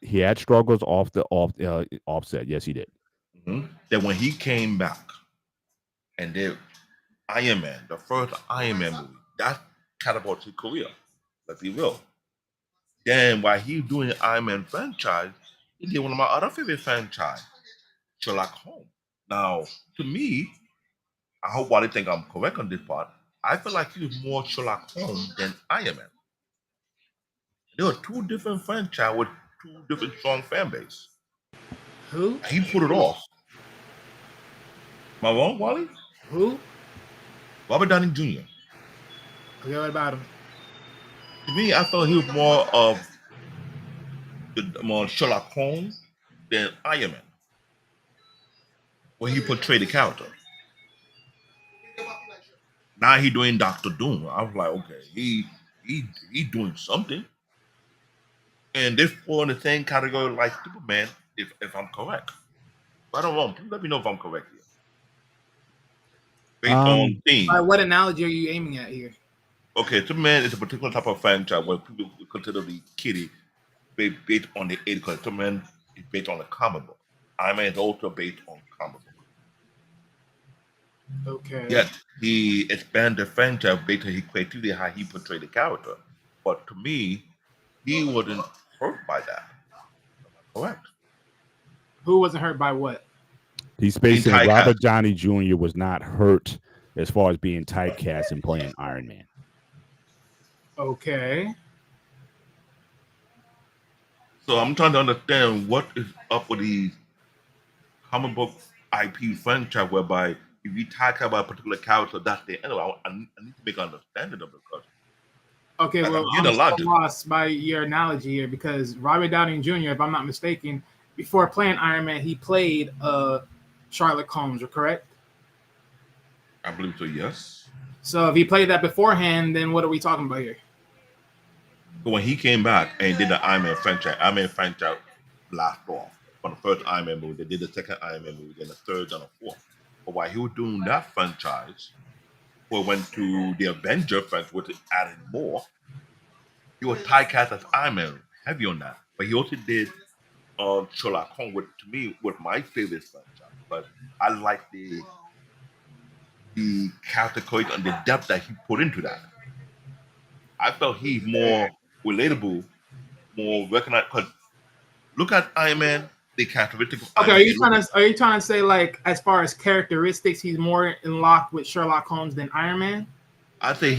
He had struggles offset. Yes, he did. Mm-hmm. Then when he came back, and did Iron Man, the first Iron Man movie, that catapulted his career. Let's be real. Then while he was doing the Iron Man franchise, he did one of my other favorite franchise, Sherlock Holmes. Now, to me, I hope while they think I'm correct on this part, I feel like he was more Sherlock Holmes than Iron Man. There were two different franchises with two different strong fan base. Who? He put it off. Am I wrong, Wally? Who? Robert Downey Jr. Okay, what about him? To me, I felt he was more of more Sherlock Holmes than Iron Man, where he portrayed the character. Now he doing Doctor Doom. I was like, okay, he doing something. And this fall in the same category like Superman, if I'm correct. But I don't know. Please let me know if I'm correct here. Based on theme. What analogy are you aiming at here? Okay, Superman is a particular type of franchise where people consider the kiddie based on the age, because Superman is based on the comic book. Iron Man is also based on comic book. Okay. Yet he expanded the franchise based on his creativity, how he portrayed the character. But to me, he wasn't hurt by that. Correct. Who wasn't hurt by what? He's basically Robert Downey Jr. was not hurt as far as being typecast and playing Iron Man. Okay. So I'm trying to understand what is up with these comic book IP franchise whereby if you talk about a particular character, that's the end. I need to make an understanding of the culture. Okay, well, I'm so lost by your analogy here, because Robert Downey Jr., if I'm not mistaken, before playing Iron Man, he played Sherlock Holmes, correct? I believe so, yes. So if he played that beforehand, then what are we talking about here? But when he came back and did the Iron Man franchise blast off. For the first Iron Man movie, they did the second Iron Man movie, then the third and the fourth. But while he was doing that franchise, we went to the Avenger franchise, which added more. He was typecast as Iron Man, heavy on that. But he also did Sherlock Holmes, which to me was my favorite franchise. But I like the character creation and the depth that he put into that. I felt he's more relatable, more recognized. Because look at Iron Man, the characteristics of Iron Man. Are you trying to say, like, as far as characteristics, he's more in lock with Sherlock Holmes than Iron Man? I'd say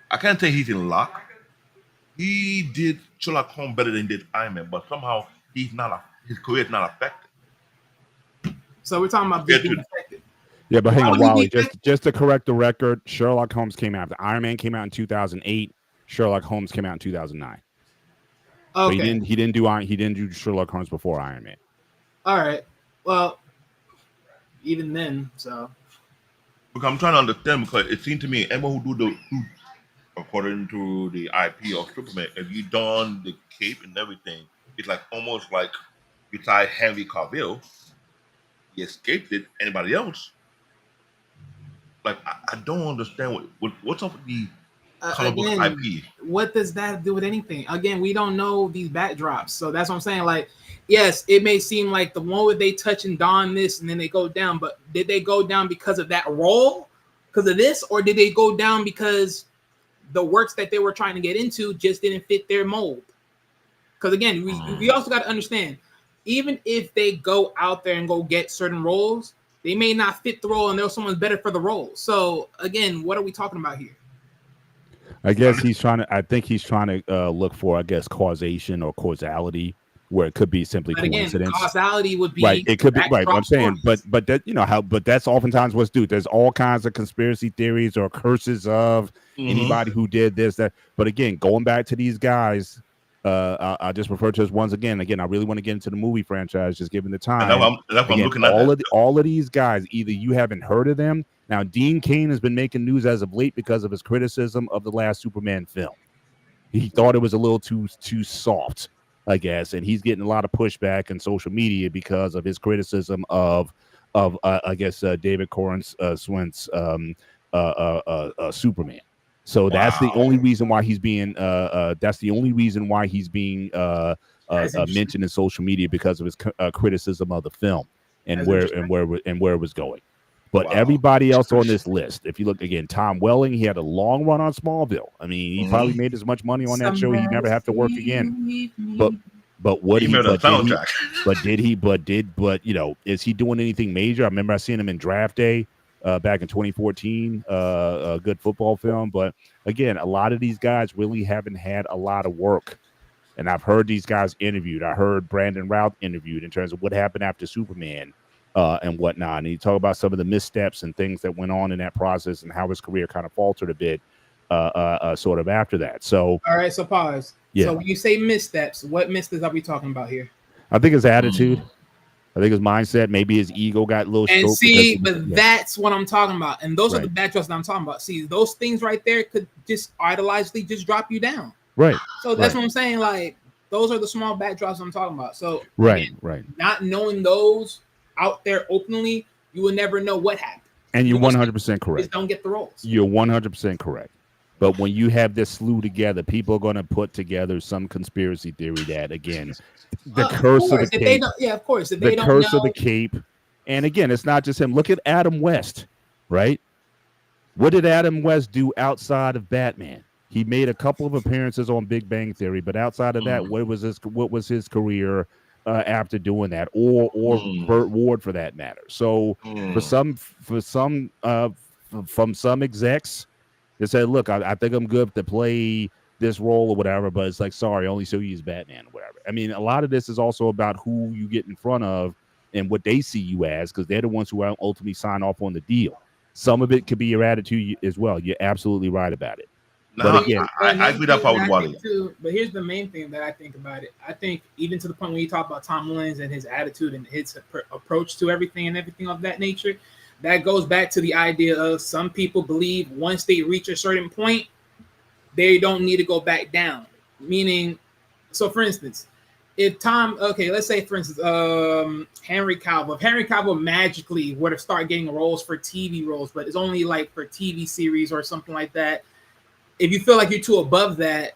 I can't say he's in lock. He did Sherlock Holmes better than he did Iron Man, but somehow his career is not affected. So we're talking about being affected. Yeah, but hang on, Wally. Just to correct the record, Sherlock Holmes came out. Iron Man came out in 2008. Sherlock Holmes came out in 2009. Okay. So he didn't do Sherlock Holmes before Iron Man. All right. Well, even then, so. Because I'm trying to understand, because it seemed to me anyone who do according to the IP of Superman, if you don the cape and everything, it's like almost like besides Henry Cavill, he escaped it. Anybody else? Like I don't understand what's up with the comic book IP. What does that do with anything? Again, we don't know these backdrops, so that's what I'm saying. Like, yes, it may seem like the one where they touch and don this, and then they go down. But did they go down because of that role, because of this, or did they go down because the works that they were trying to get into just didn't fit their mold? Because again, we also got to understand, even if they go out there and go get certain roles, they may not fit the role, and there's someone better for the role. So again, what are we talking about here? I guess he's trying to. I think he's trying to look for, I guess, causation or causality, where it could be simply But again, coincidence. causality would be Right, it could be right. I'm saying, stories. but that but that's oftentimes what's due. There's all kinds of conspiracy theories or curses of anybody who did this, that. But again, going back to these guys, I just refer to as once again. Again, I really want to get into the movie franchise, just given the time. That's what I'm looking at. All of these guys, either you haven't heard of them. Now, Dean Cain has been making news as of late because of his criticism of the last Superman film. He thought it was a little too soft, I guess, and he's getting a lot of pushback in social media because of his criticism of I guess David Correns Swint's Superman. So that's the only reason why he's being mentioned in social media, because of his criticism of the film and where it was going. But everybody else on this list, if you look again, Tom Welling, he had a long run on Smallville. I mean, he probably made as much money on that show, he never have to work again. But what he but you know, is he doing anything major? I remember I seen him in Draft Day back in 2014, a good football film. But again, a lot of these guys really haven't had a lot of work. And I've heard these guys interviewed. I heard Brandon Routh interviewed in terms of what happened after Superman and whatnot. And he talked about some of the missteps and things that went on in that process and how his career kind of faltered a bit sort of after that. So, all right, so pause. Yeah. So when you say missteps, what missteps are we talking about here? I think his attitude. I think his mindset, maybe his ego got a little stroked. That's what I'm talking about. And those are the bad drugs that I'm talking about. See, those things right there could just idolizedly just drop you down. Right. So that's what I'm saying. Like, those are the small backdrops I'm talking about. So right. Not knowing those out there openly, you will never know what happened. And you're 100% correct. Just don't get the roles. You're 100% correct. But when you have this slew together, people are going to put together some conspiracy theory that, again, the curse of the cape. Of course. The curse of the cape. And again, it's not just him. Look at Adam West, right? What did Adam West do outside of Batman? He made a couple of appearances on Big Bang Theory, but outside of that, what was his career after doing that, or Burt Ward for that matter? So from some execs, they said, look, I think I'm good to play this role or whatever, but it's like, sorry, only so you as Batman or whatever. I mean, a lot of this is also about who you get in front of and what they see you as, because they're the ones who ultimately sign off on the deal. Some of it could be your attitude as well. You're absolutely right about it. No, but again, I agree that part with Wally. But here's the main thing that I think about it. I think even to the point when you talk about Tom Williams and his attitude and his approach to everything and everything of that nature, that goes back to the idea of some people believe once they reach a certain point, they don't need to go back down. Meaning, so for instance, let's say for instance, Henry Cavill. If Henry Cavill magically were to start getting roles for TV roles, but it's only like for TV series or something like that, if you feel like you're too above that,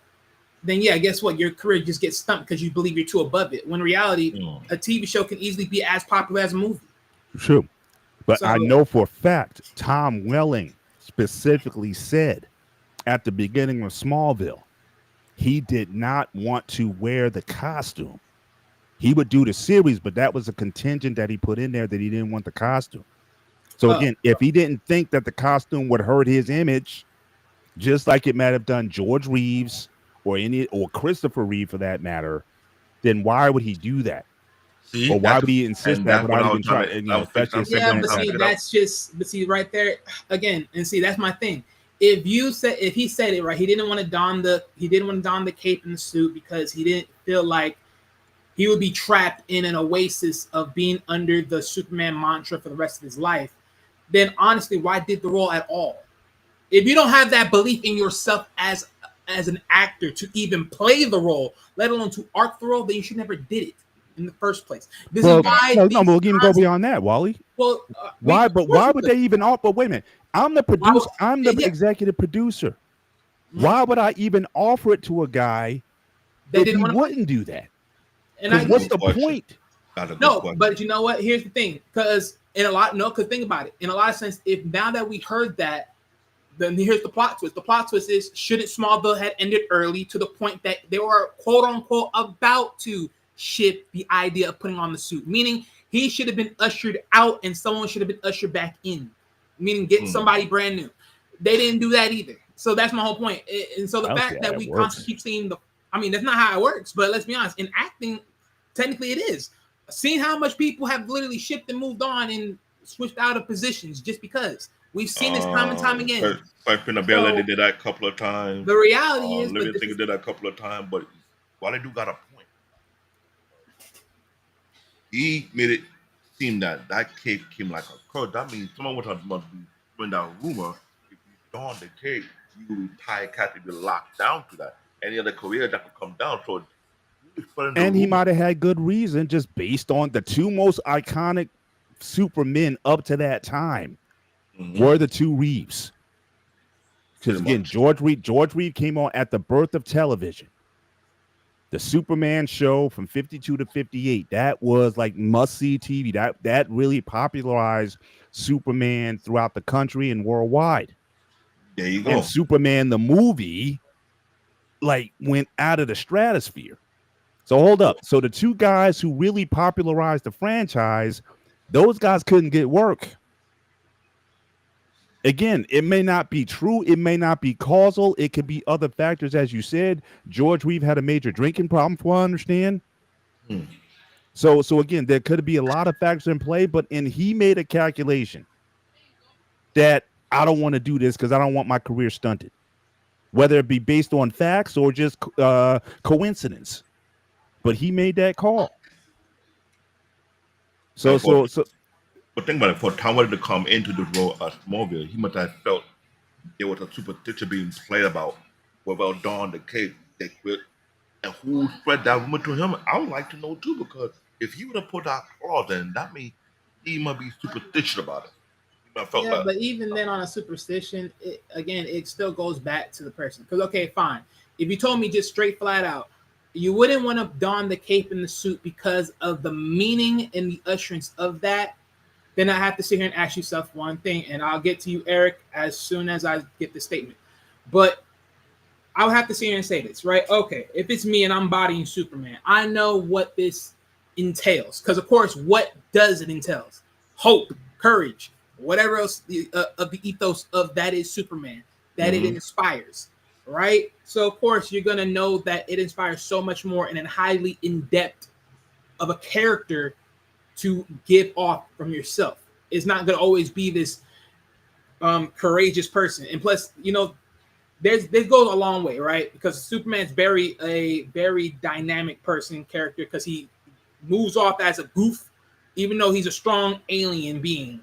then yeah, guess what? Your career just gets stumped because you believe you're too above it. When in reality, a TV show can easily be as popular as a movie. True. But I know for a fact, Tom Welling specifically said at the beginning of Smallville, he did not want to wear the costume. He would do the series, but that was a contingent that he put in there that he didn't want the costume. So again, if he didn't think that the costume would hurt his image, just like it might have done George Reeves or Christopher Reeve for that matter, then why would he do that? See, or why would he insist that without even trying? But see, right there again, and see, that's my thing. If he said it right, he didn't want to don the cape and the suit because he didn't feel like he would be trapped in an oasis of being under the Superman mantra for the rest of his life. Then honestly, why did the role at all? If you don't have that belief in yourself as an actor to even play the role, let alone to arc the role, then you should never did it in the first place. We'll even go beyond that, Wally. Well, why would they even offer? But wait a minute, I'm the producer. I'm the executive producer. Why would I even offer it to a guy that wouldn't do that? And what's the point? But you know what? Here's the thing, because think about it. In a lot of sense, if now that we heard that, then here's the plot twist. The plot twist is, shouldn't Smallville had ended early to the point that they were quote unquote about to ship the idea of putting on the suit. Meaning he should have been ushered out and someone should have been ushered back in. Meaning get somebody brand new. They didn't do that either. So that's my whole point. And so the fact that we constantly keep seeing that's not how it works. But let's be honest, in acting, technically it is. Seeing how much people have literally shipped and moved on and switched out of positions just because. We've seen this time and time again. Like Pinabella did that a couple of times. The reality is, Living Thing did that a couple of times, but while they do got a point, he made it seem that cape came like a curse. That means someone must be doing that rumor. If you don the cape, you tie a cat to be locked down to that. Any other career that could come down. So, and he might have had good reason just based on the two most iconic Supermen up to that time. Were the two Reeves. Because again, George Reeve came on at the birth of television. The Superman show from 52 to 58, that was like must-see TV. That really popularized Superman throughout the country and worldwide. There you go. And Superman the movie like went out of the stratosphere. So hold up. So the two guys who really popularized the franchise, those guys couldn't get work. Again, it may not be true. It may not be causal. It could be other factors. As you said, George Reeve had a major drinking problem, from what I understand. So again, there could be a lot of factors in play, but he made a calculation that I don't want to do this because I don't want my career stunted, whether it be based on facts or just coincidence. But he made that call. But think about it, for Tom Welling to come into the role as Smallville, he must have felt there was a superstition being played about without Dawn the Cape. And who spread that rumor to him? I would like to know too, because if he would have put that clause in, that means he must be superstitious about it. But even then on a superstition, it still goes back to the person. Because, okay, fine. If you told me just straight flat out, you wouldn't want to don the cape and the suit because of the meaning and the usherance of that, then I have to sit here and ask yourself one thing, and I'll get to you, Eric, as soon as I get the statement. But I'll have to sit here and say this, right? Okay, if it's me and I'm bodying Superman, I know what this entails. Because, of course, what does it entail? Hope, courage, whatever else of the ethos of that is Superman, that it inspires, right? So, of course, you're going to know that it inspires so much more in a highly in-depth of a character to give off from yourself. It's not going to always be this courageous person. And plus, this goes a long way, right? Because Superman's a very dynamic character, because he moves off as a goof, even though he's a strong alien being.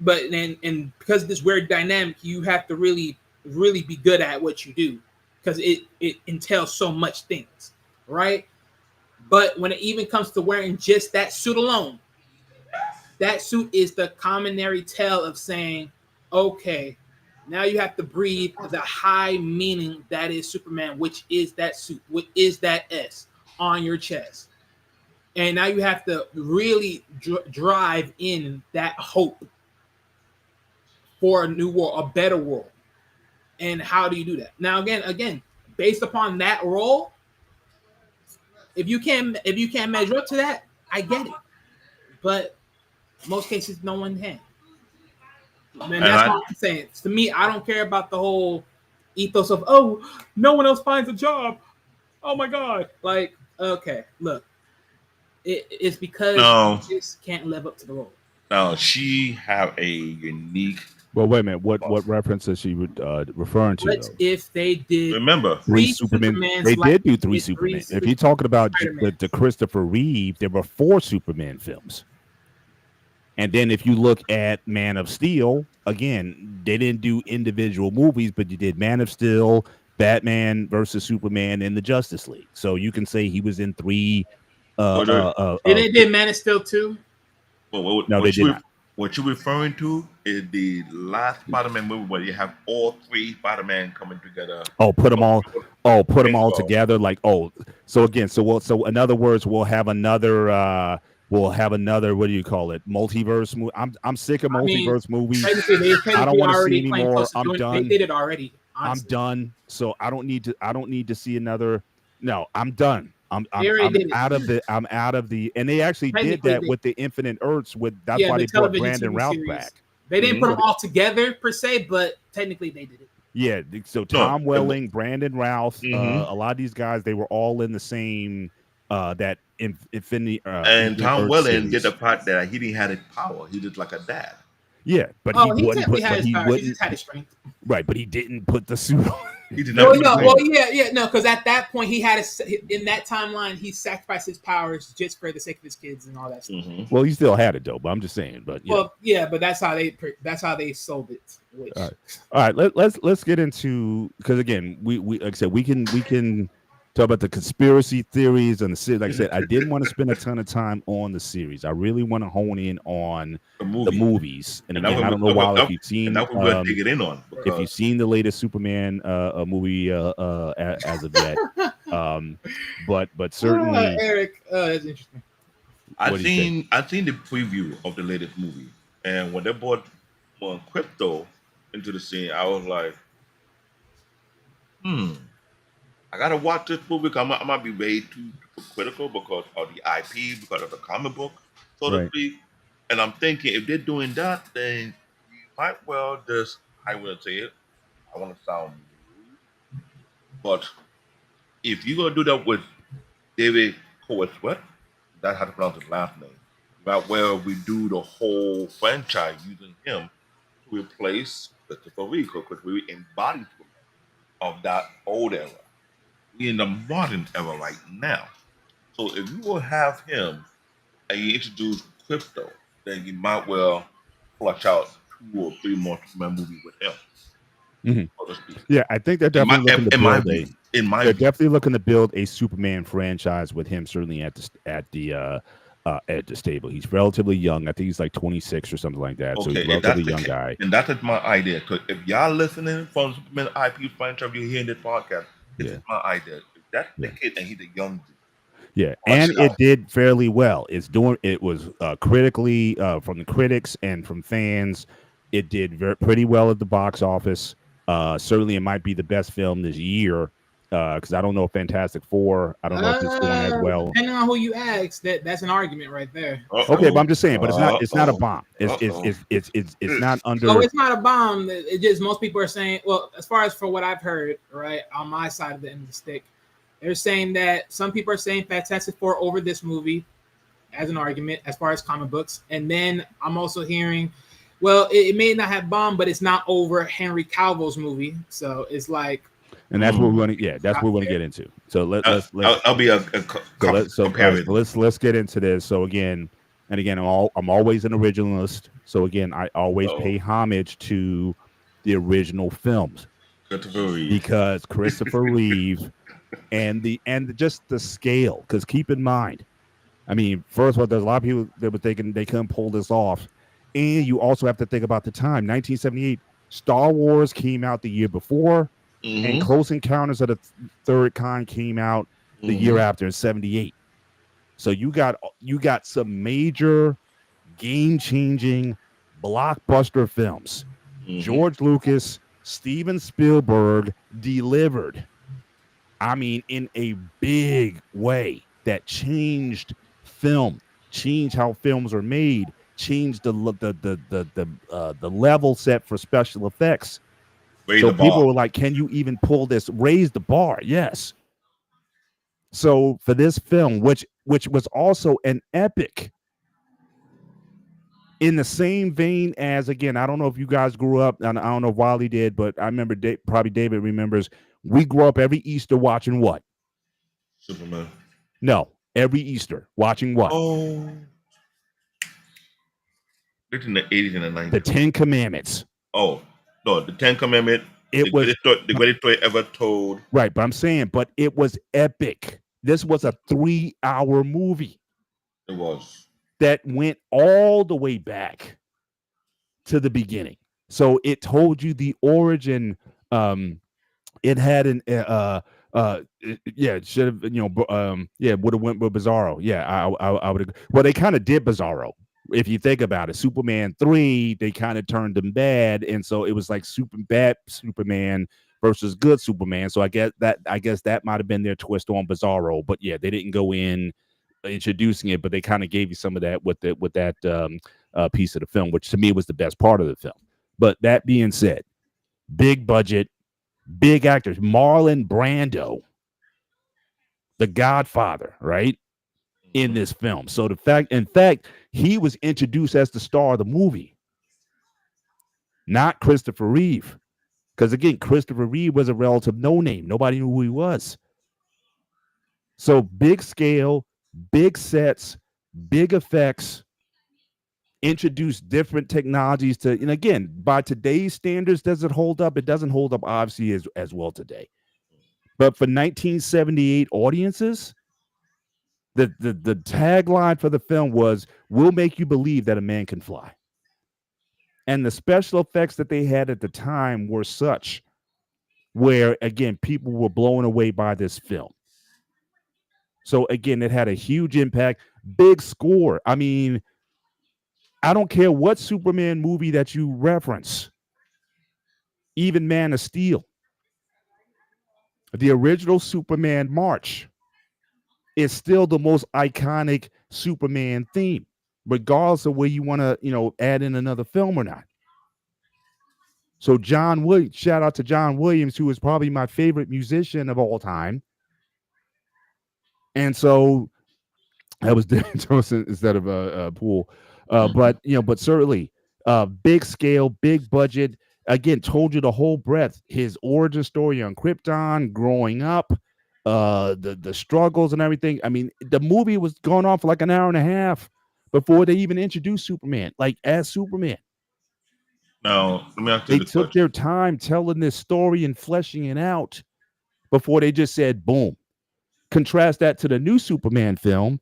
But then, and because of this weird dynamic, you have to really, really be good at what you do, because it entails so much things, right? But when it even comes to wearing just that suit alone, that suit is the commonary tale of saying, okay, now you have to breathe the high meaning that is Superman, which is that suit, which is that S on your chest. And now you have to really drive in that hope for a new world, a better world. And how do you do that? Now, again, based upon that role, if you can't measure up to that, I get it. But most cases, no one can. And that's what I'm saying. To me, I don't care about the whole ethos of, no one else finds a job. Oh my God. Like, okay, look. It's because you just can't live up to the role. Now, she have a unique... Well, wait a minute. What reference is she referring to? What if they did... Remember, three Supermen. They did do three Supermen. If you're talking about the Christopher Reeve, there were 4 Superman films. And then if you look at Man of Steel, again, they didn't do individual movies, but you did Man of Steel, Batman versus Superman, and the Justice League. So you can say he was in 3. And they did Man of Steel too? No, they did not. What you're referring to is the last Spider-Man movie where you have all 3 Spider-Man coming together. Put them all together. Like, so again, so in other words, we'll have another. What do you call it? Multiverse movie. I'm sick of multiverse movies. I don't want to see anymore. I'm done. They did it already. Honestly. I'm done. So I don't need to see another. No, I'm done. They already did it. I'm out of the, and they actually did Technically, that with the Infinite Earths. That's yeah, why the they brought television Brandon TV Routh series. back. They didn't Mhm. put them all together per se, but technically they did it. Yeah, so Tom No, Welling, Brandon Routh, Mhm. a lot of these guys, they were all in the same that Infinity And Infinite Tom Earth Welling did series. the part that he didn't have his power. He did like a dad. Yeah, but Oh, he he wouldn't technically put, had but his he power. He wouldn't, just had his strength. right? But he didn't put the suit on. He did No, not. no, do well, that. no, because at that point he had in that timeline he sacrificed his powers just for the sake of his kids and all that stuff. Mhm. Well, he still had it though. But I'm just saying. But yeah. Well, yeah, but that's how they sold it. Which, All right. Let's get into, because again, we like I said, we can talk about the conspiracy theories and the series. Like I said, I didn't want to spend a ton of time on the series. I really want to hone in on The the movie. movies. And And again, I don't know, Wild, if you've seen and that's what we're digging in on. if Because you've seen the latest Superman movie as of yet. But certainly, Eric, that's interesting. What do you I seen the preview of the latest movie, and when they brought more crypto into the scene, I was like, I gotta watch this movie. 'Cause I might be way too critical because of the IP, because of the comic book, so to Right. speak. And I'm thinking, if they're doing that, then you might well just, I will say it, I want to sound rude, but if you're gonna do that with David Coates, that's how to pronounce his last name. About where we do the whole franchise using him to replace Christopher Reeve, because Christopher Reeve embodies of that old era. We in the modern era right now. So if you will have him and you introduce crypto, then you might well flush out 2 or 3 more Superman movies with him. Mhm. So to speak. Yeah, I think they're definitely looking to build a. They're definitely looking to build a Superman franchise with him. Certainly at the stable. He's relatively young. I think he's like 26 or something like that. So he's a relatively young guy. And that is my idea. Because if y'all listening from Superman IP franchise, you're hearing this podcast, this is my idea. If that's the kid and he's a young dude. Yeah, and it did fairly well. It was critically from the critics and from fans. It did pretty well at the box office. Certainly, it might be the best film this year. Because I don't know Fantastic Four. I don't know if it's doing as well. Depending on who you ask, that's an argument right there. Okay, but I'm just saying. But it's not a bomb. It's not under. So it's not a bomb. It just, most people are saying. Well, as far as for what I've heard, right on my side of the end of the stick, they're saying that some people are saying Fantastic Four over this movie as an argument as far as comic books, and then I'm also hearing, well, it may not have bombed, but it's not over Henry Cavill's movie. So it's like. And that's what we want to. Yeah, that's what we want to get into. So let's. I'll be let's get into this. So again, I'm always an originalist. So again, I always pay homage to the original films because Christopher Reeve and just the scale. Because keep in mind, I mean, first of all, there's a lot of people that were thinking they couldn't pull this off, and you also have to think about the time. 1978, Star Wars came out the year before. And Close Encounters of the Third Kind came out the year after in 78. So you got some major game-changing blockbuster films. George Lucas, Steven Spielberg delivered. I mean, in a big way that changed film, changed how films are made, changed the level set for special effects. So people were like, can you even pull this? Raise the bar. Yes. So for this film, which was also an epic in the same vein as, again, I don't know if you guys grew up, and I don't know if Wiley did, but I remember probably David remembers, we grew up every Easter watching what? Superman. No, every Easter watching what? Oh. It's in the 80s and the 90s. The 10 Commandments. Oh. No, the 10 Commandments. The greatest story ever told. Right, but I'm saying, but it was epic. This was a 3-hour movie. It was. That went all the way back to the beginning. So it told you the origin. It had an it should have, would have went with Bizarro. Yeah, I would. Well, they kind of did Bizarro. If you think about it, Superman 3, they kind of turned him bad, and so it was like super bad Superman versus good Superman. So I guess that might have been their twist on Bizarro. But yeah, they didn't go in introducing it, but they kind of gave you some of that with that piece of the film, which to me was the best part of the film. But that being said, big budget, big actors, Marlon Brando, the Godfather, right, in this film. So in fact, he was introduced as the star of the movie, not Christopher Reeve. Because again, Christopher Reeve was a relative no name. Nobody knew who he was. So big scale, big sets, big effects, introduce different technologies to, and again, by today's standards, does it hold up? It doesn't hold up obviously as well today. But for 1978 audiences, the tagline for the film was, "We'll make you believe that a man can fly." And the special effects that they had at the time were such where, again, people were blown away by this film. So, again, it had a huge impact, big score. I mean, I don't care what Superman movie that you reference, even Man of Steel, the original Superman March is still the most iconic Superman theme, regardless of where you want to, add in another film or not. So shout out to John Williams, who is probably my favorite musician of all time. And so that was Darren Johnson instead of a Poole. But certainly big scale, big budget. Again, told you the whole breadth. His origin story on Krypton, growing up, the struggles and everything. I mean, the movie was going on for like an hour and a half before they even introduced Superman, like as Superman. Now, let me ask you They this took question. their time telling this story and fleshing it out before they just said, boom. Contrast that to the new Superman film.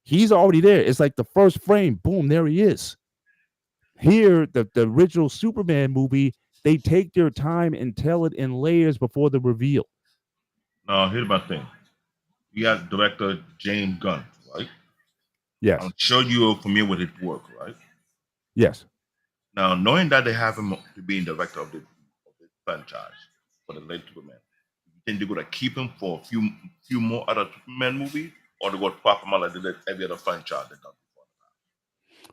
He's already there. It's like the first frame, boom, there he is. Here, the original Superman movie, they take their time and tell it in layers before the reveal. Now, here's my thing. You got director James Gunn, right? Yes. I'm sure you're familiar with his work, right? Yes. Now, knowing that they have him to be director of the franchise for the late Superman, you think they're going to keep him for a few more other Superman movies, or they're going to swap him out like they did every other franchise they've done before?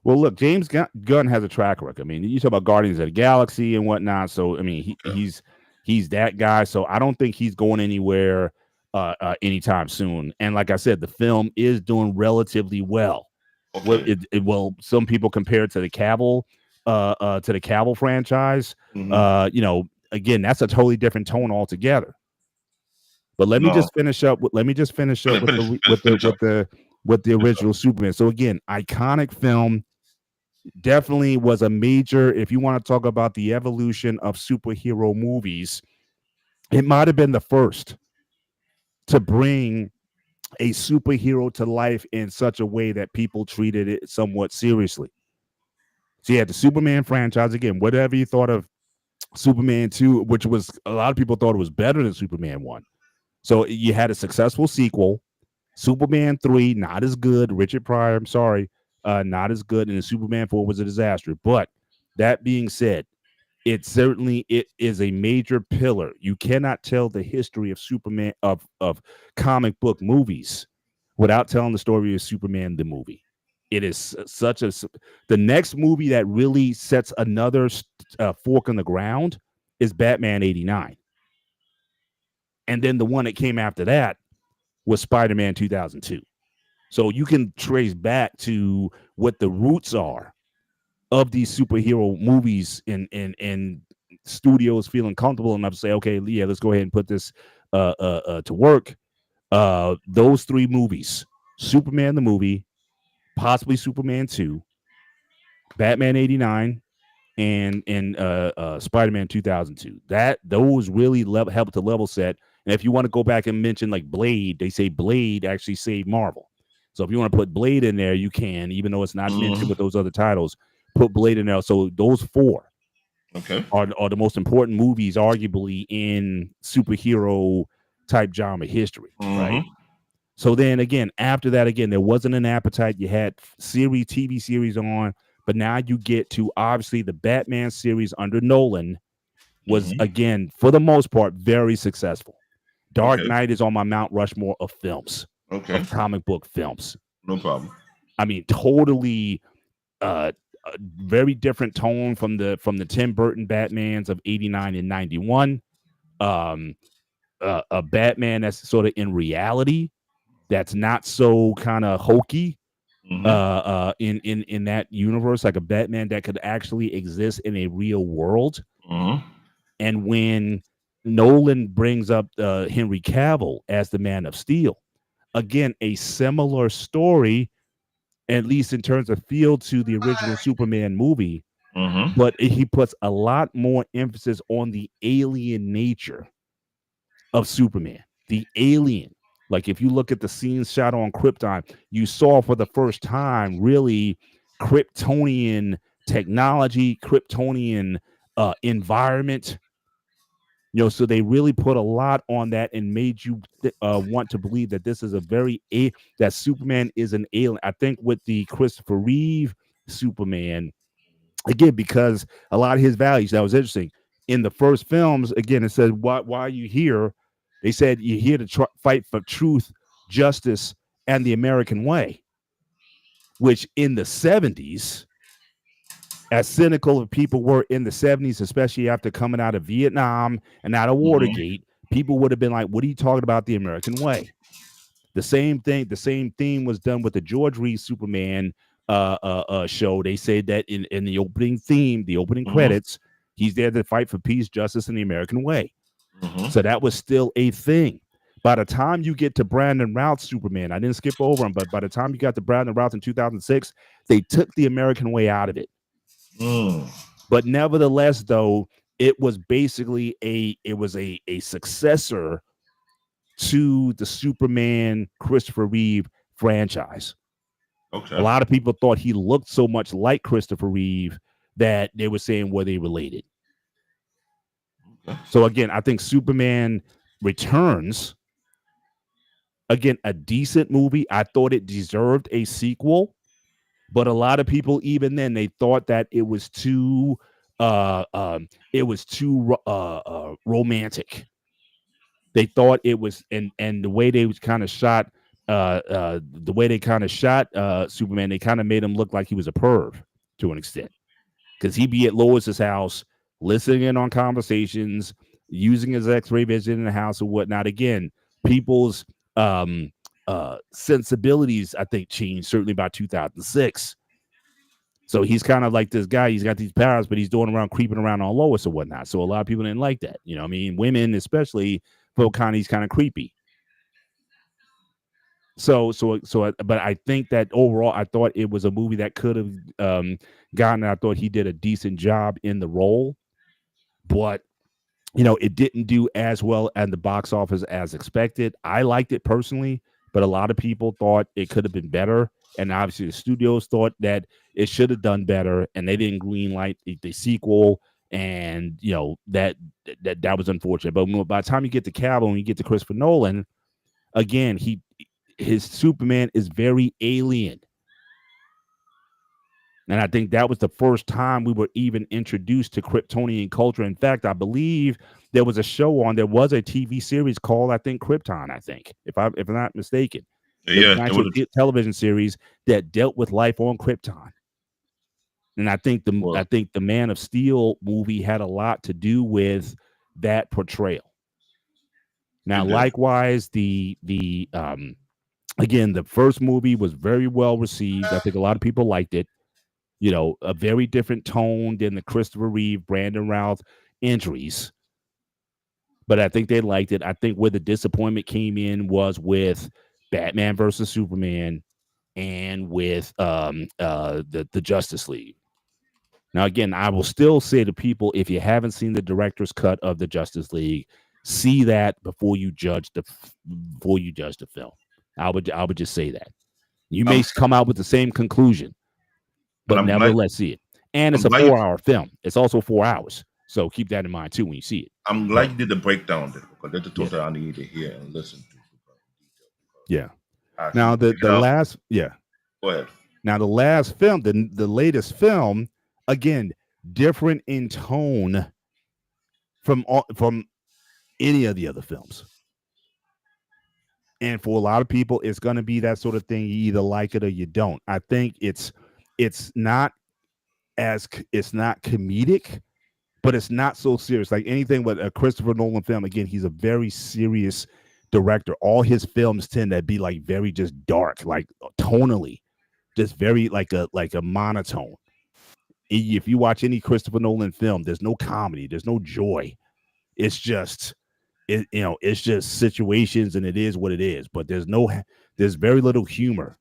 Well, look, James Gunn has a track record. I mean, you talk about Guardians of the Galaxy and whatnot. So, I mean, he's that guy. So I don't think he's going anywhere anytime soon. And like I said, the film is doing relatively well. Okay. Well, some people compare it to the Cavill franchise. Mhm. Again, that's a totally different tone altogether. But let me just finish up with the original Superman. So again, iconic film, definitely was a major. If you want to talk about the evolution of superhero movies, it might have been the first to bring a superhero to life in such a way that people treated it somewhat seriously. So you had the Superman franchise. Again, whatever you thought of Superman 2, which was a lot of people thought it was better than Superman 1. So you had a successful sequel. Superman 3, not as good. Richard Pryor, I'm sorry, not as good. And the Superman 4 was a disaster. But that being said, it is a major pillar. You cannot tell the history of Superman, of comic book movies, without telling the story of Superman the movie. It is the next movie that really sets another fork in the ground is Batman 89. And then the one that came after that was Spider-Man 2002. So you can trace back to what the roots are of these superhero movies and studios feeling comfortable enough to say, okay, yeah, let's go ahead and put this to work. Those three movies, Superman the movie, possibly Superman 2, Batman 89, and Spider-Man 2002. Those really help to level set. And if you want to go back and mention like Blade, they say Blade actually saved Marvel. So if you want to put Blade in there, you can, even though it's not mentioned with those other titles. Put Blade in there. So those four are the most important movies, arguably, in superhero type genre history, right? So then again, after that, again, there wasn't an appetite. You had TV series on, but now you get to obviously the Batman series under Nolan, was, Mm-hmm. again, for the most part, very successful. Dark Okay. Knight is on my Mount Rushmore of films, Okay. of comic book films. No problem. I mean, totally a very different tone from the Tim Burton Batmans of 89 and 91. A Batman that's sort of in reality, that's not so kind of hokey Mm-hmm. in that universe, like a Batman that could actually exist in a real world. Mm-hmm. And when Nolan brings up Henry Cavill as the Man of Steel, again, a similar story, at least in terms of feel, to the original Superman movie, Mm-hmm. but he puts a lot more emphasis on the alien nature of Superman. The alien. Like if you look at the scenes shot on Krypton, you saw for the first time really Kryptonian technology, Kryptonian environment. So they really put a lot on that and made you want to believe that this is that Superman is an alien. I think with the Christopher Reeve Superman, again, because a lot of his values, that was interesting. In the first films, again, it said, why are you here? They said, you're here to fight for truth, justice, and the American way, which in the 70s, as cynical as people were in the 70s, especially after coming out of Vietnam and out of Mm-hmm. Watergate, people would have been like, what are you talking about, the American way? The same theme was done with the George Reeves Superman show. They say that in the opening theme, the opening Mm-hmm. credits, he's there to fight for peace, justice, and the American way. Mm-hmm. So that was still a thing. By the time you get to Brandon Routh's Superman, I didn't skip over him, but by the time you got to Brandon Routh in 2006, they took the American way out of it. Mm. But nevertheless, though, it was basically a successor to the Superman Christopher Reeve franchise. Okay. A lot of people thought he looked so much like Christopher Reeve that they were saying, were they related? Okay. So again, I think Superman Returns, again, a decent movie. I thought it deserved a sequel, but a lot of people, even then, they thought that it was too romantic. They thought it was, and the way they was kind of shot, Superman, they kind of made him look like he was a perv to an extent, because he'd be at Lois's house listening in on conversations, using his X-ray vision in the house or whatnot. Again, people's sensibilities, I think, changed certainly by 2006. So he's kind of like this guy. He's got these powers, but he's creeping around on Lois or whatnot. So a lot of people didn't like that. I mean, women especially felt he's kind of creepy. But I think that overall, I thought it was a movie that could have gotten. I thought he did a decent job in the role, but it didn't do as well at the box office as expected. I liked it personally, but a lot of people thought it could have been better, and obviously the studios thought that it should have done better, and they didn't greenlight the sequel. And that was unfortunate. But by the time you get to Cavill and you get to Christopher Nolan, again, his Superman is very alien. And I think that was the first time we were even introduced to Kryptonian culture. In fact, I believe there was a TV series called, I think, Krypton, I think, if I'm not mistaken. There was an actual television series that dealt with life on Krypton. And I think the Man of Steel movie had a lot to do with that portrayal. Now, likewise, again, the first movie was very well received. I think a lot of people liked it. A very different tone than the Christopher Reeve, Brandon Routh entries. But I think they liked it. I think where the disappointment came in was with Batman versus Superman and with the Justice League. Now, again, I will still say to people, if you haven't seen the director's cut of the Justice League, see that before you judge the film. I would just say that. You may come out with the same conclusion, but nevertheless see it. And it's a 4-hour film. It's also 4 hours. So keep that in mind too when you see it. I'm glad you did the breakdown there, because that's the talk that I need to hear and listen to. Yeah. Now the last, yeah. Go ahead. Now the last film, the latest film, again, different in tone from any of the other films. And for a lot of people, it's going to be that sort of thing. You either like it or you don't. I think it's not it's not comedic, but it's not so serious. Like anything with a Christopher Nolan film, again, he's a very serious director. All his films tend to be like very just dark, like tonally, just very like a monotone. If you watch any Christopher Nolan film, there's no comedy, there's no joy. It's just it's just situations, and it is what it is. But there's very little humor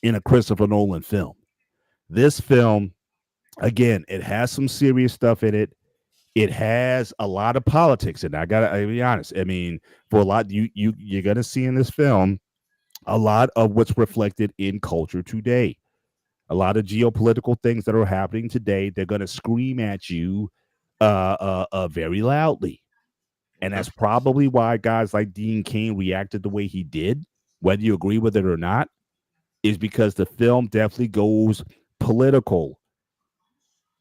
in a Christopher Nolan film. This film, again, it has some serious stuff in it. It has a lot of politics, and I gotta be honest. I mean, for a lot, you're gonna see in this film a lot of what's reflected in culture today. A lot of geopolitical things that are happening today. They're gonna scream at you very loudly. And that's probably why guys like Dean Cain reacted the way he did, whether you agree with it or not, is because the film definitely goes political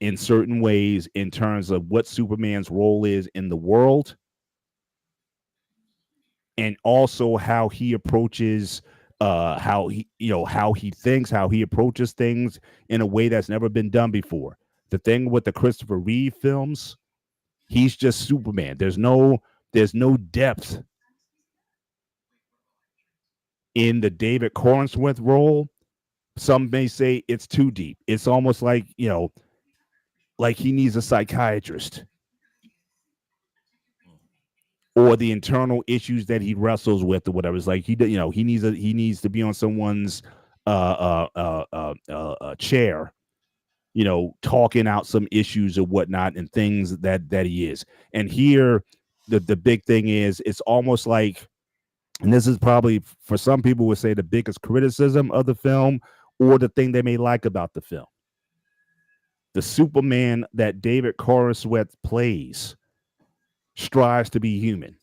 in certain ways in terms of what Superman's role is in the world, and also how he approaches how he thinks, how he approaches things in a way that's never been done before. The thing with the Christopher Reeve films, he's just Superman. There's no depth in the David Cornsworth role. Some may say it's too deep. It's almost like, like he needs a psychiatrist, or the internal issues that he wrestles with, or whatever. It's like he needs to be on someone's chair, talking out some issues or whatnot, and things that he is. And here, the big thing is, it's almost like, and this is probably, for some people would say, the biggest criticism of the film, or the thing they may like about the film. The Superman that David Corenswet plays strives to be human.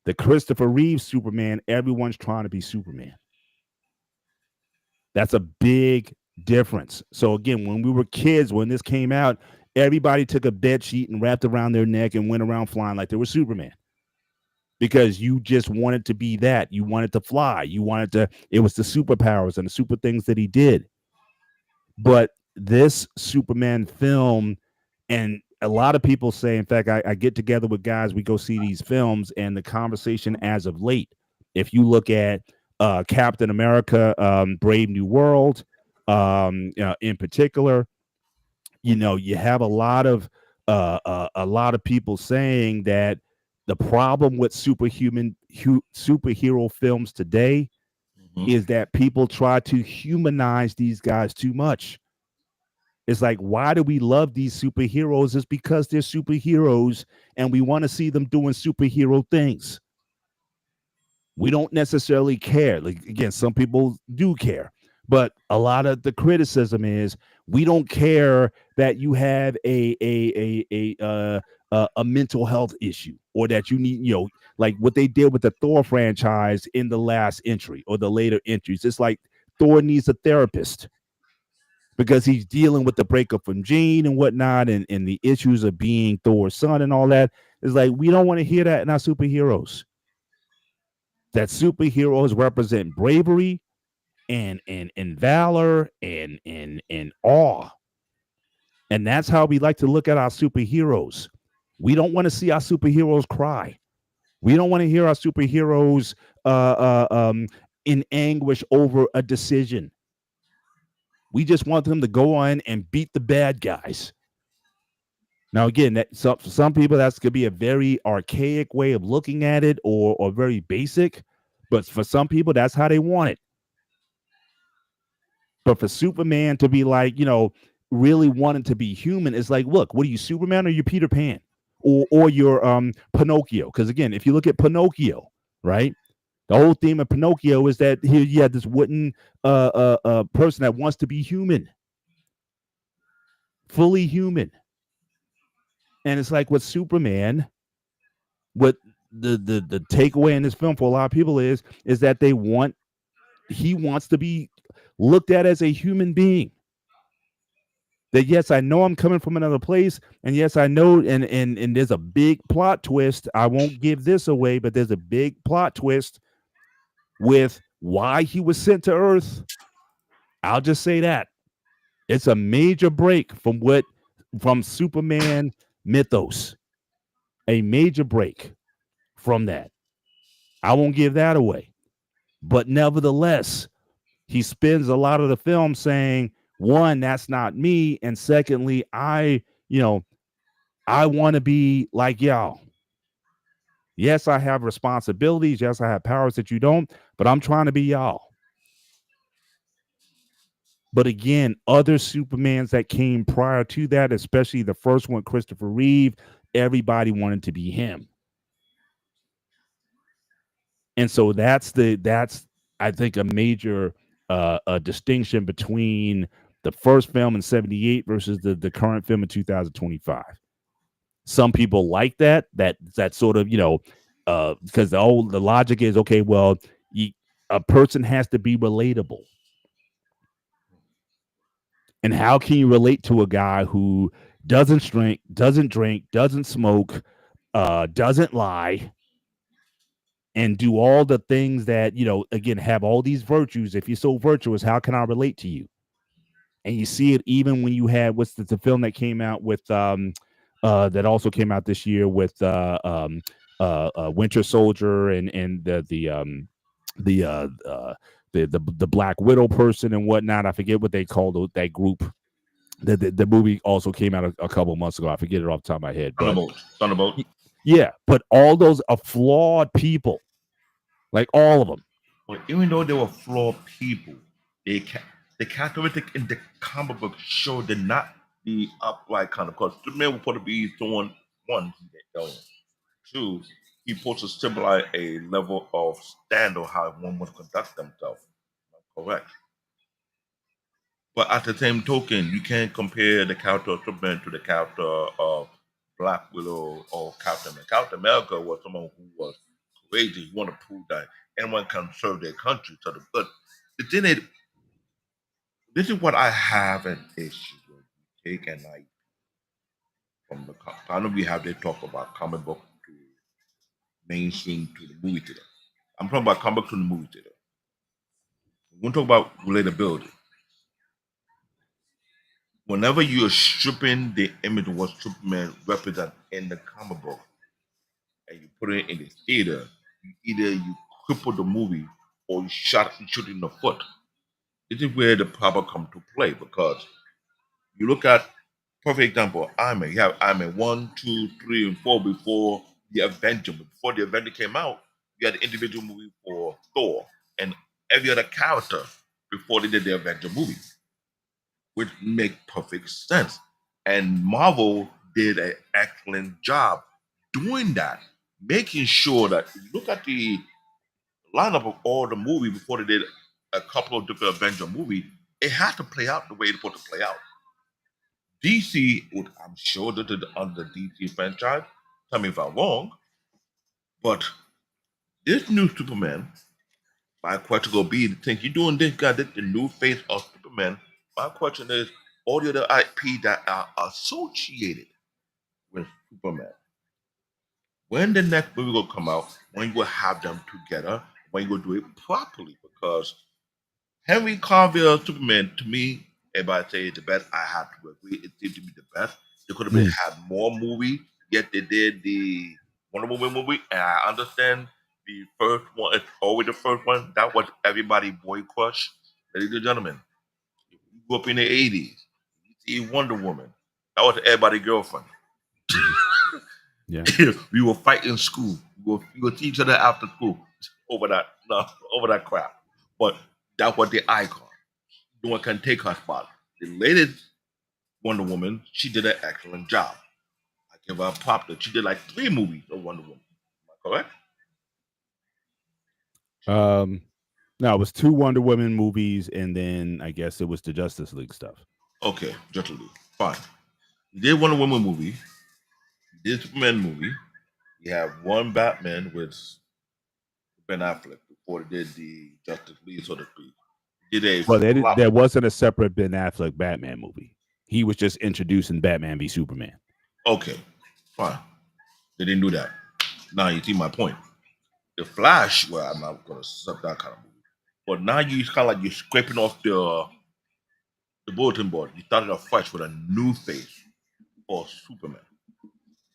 The Christopher Reeve Superman, everyone's trying to be Superman. That's a big difference. So again, when we were kids, when this came out, everybody took a bed sheet and wrapped around their neck and went around flying like they were Superman. Because you just wanted to be that. You wanted to fly. It was the superpowers and the super things that he did. But this Superman film, and a lot of people say, in fact, I get together with guys, we go see these films, and the conversation as of late, if you look at Captain America, Brave New World, in particular, you have a lot of people saying that the problem with superhero films today is that people try to humanize these guys too much. It's like, why do we love these superheroes? It's because they're superheroes and we want to see them doing superhero things. We don't necessarily care. Like, again, some people do care, but a lot of the criticism is we don't care that you have a mental health issue, or that you need, like what they did with the Thor franchise in the last entry or the later entries. It's like Thor needs a therapist because he's dealing with the breakup from Jane and whatnot, and the issues of being Thor's son and all that. It's like, we don't want to hear that in our superheroes. That superheroes represent bravery and valor and awe. And that's how we like to look at our superheroes. We don't want to see our superheroes cry. We don't want to hear our superheroes in anguish over a decision. We just want them to go on and beat the bad guys. Now, again, for some people, that's going to be a very archaic way of looking at it, or very basic. But for some people, that's how they want it. But for Superman to be like, really wanting to be human, is like, look, what are you, Superman, or you Peter Pan? Or you're Pinocchio? Because again, if you look at Pinocchio, right? The whole theme of Pinocchio is that here you have this wooden person that wants to be human, fully human. And it's like with Superman, what the takeaway in this film for a lot of people is that he wants to be looked at as a human being. that yes, I know I'm coming from another place, and yes, I know, and there's a big plot twist. I won't give this away, but there's a big plot twist with why he was sent to Earth. I'll just say that it's a major break from Superman mythos. A major break from that. I won't give that away. But nevertheless, he spends a lot of the film saying, one, that's not me. And secondly, I want to be like y'all. Yes, I have responsibilities. Yes, I have powers that you don't, but I'm trying to be y'all. But again, other Supermans that came prior to that, especially the first one, Christopher Reeve, everybody wanted to be him. And so that's I think a major a distinction between the first film in 78 versus the current film in 2025. Some people like that sort of, because the logic is, okay, well, a person has to be relatable. And how can you relate to a guy who doesn't drink, doesn't smoke, doesn't lie, and do all the things that, again, have all these virtues? If you're so virtuous, how can I relate to you? And you see it even when you had what's the film that came out with that also came out this year with Winter Soldier and the Black Widow person and whatnot. I forget what they called that group. The movie also came out a couple months ago. I forget it off the top of my head. But Thunderbolt. yeah, but all those are flawed people, like all of them. But even though they were flawed people, the characteristic in the comic book show did not the upright kind of. Because Superman was supposed to be someone, one, two, he's supposed to symbolize a level of standard how one must conduct themselves. Correct. But at the same token, you can't compare the character of Superman to the character of Black Widow or Captain America. Captain America was someone who was crazy. You want to prove that anyone can serve their country. But the thing is, this is what I have an issue with. Take and I from the I know we have they talk about comic book to mainstream to the movie theater. I'm talking about comic book to the movie theater. We're talk about relatability. Whenever you're stripping the image of what Superman represents in the comic book and you put it in the theater, either you cripple the movie or you shoot it in the foot. This is where the problem comes to play because you look at perfect example, Iron Man. You have Iron Man 1, 2, 3, and 4 before the Avenger. Before the Avenger came out, you had the individual movie for Thor and every other character before they did the Avenger movie, which make perfect sense. And Marvel did an excellent job doing that, making sure that if you look at the lineup of all the movies before they did a couple of different Avenger movies, it had to play out the way it's supposed to play out. DC, I'm sure that under the DC franchise, tell me if I'm wrong, but this new Superman, my question will be, think you're doing this guy, this the new face of Superman. My question is, all the other IP that are associated with Superman, when the next movie will come out, when you will have them together, when you will do it properly, because Henry Cavill Superman, to me, everybody say it's the best. I have to agree. It seems to be the best. They could have been had more movie, yet they did the Wonder Woman movie, and I understand the first one. It's always the first one. That was everybody boy crush. Ladies and gentlemen, if you grew up in the '80s, you see Wonder Woman. That was everybody's girlfriend. Yeah. We were fighting in school. We would see each other after school over that over that crap. But that was the icon. No one can take her spot. The latest Wonder Woman, she did an excellent job. I give her a prop that she did like 3 movies of Wonder Woman. Am I correct? No, it was 2 Wonder Woman movies, and then I guess it was the Justice League stuff. Okay, Justice League. Fine. You did Wonder Woman movie. You did Superman movie. You have one Batman with Ben Affleck before they did the Justice League, so to speak. You did a Well, flop. there wasn't a separate Ben Affleck Batman movie. He was just introducing Batman v Superman. Okay, fine. They didn't do that. Now you see my point. The Flash, well, I'm not gonna accept that kind of movie. But now you kind of like you're scraping off the bulletin board. You started off fresh with a new face for Superman.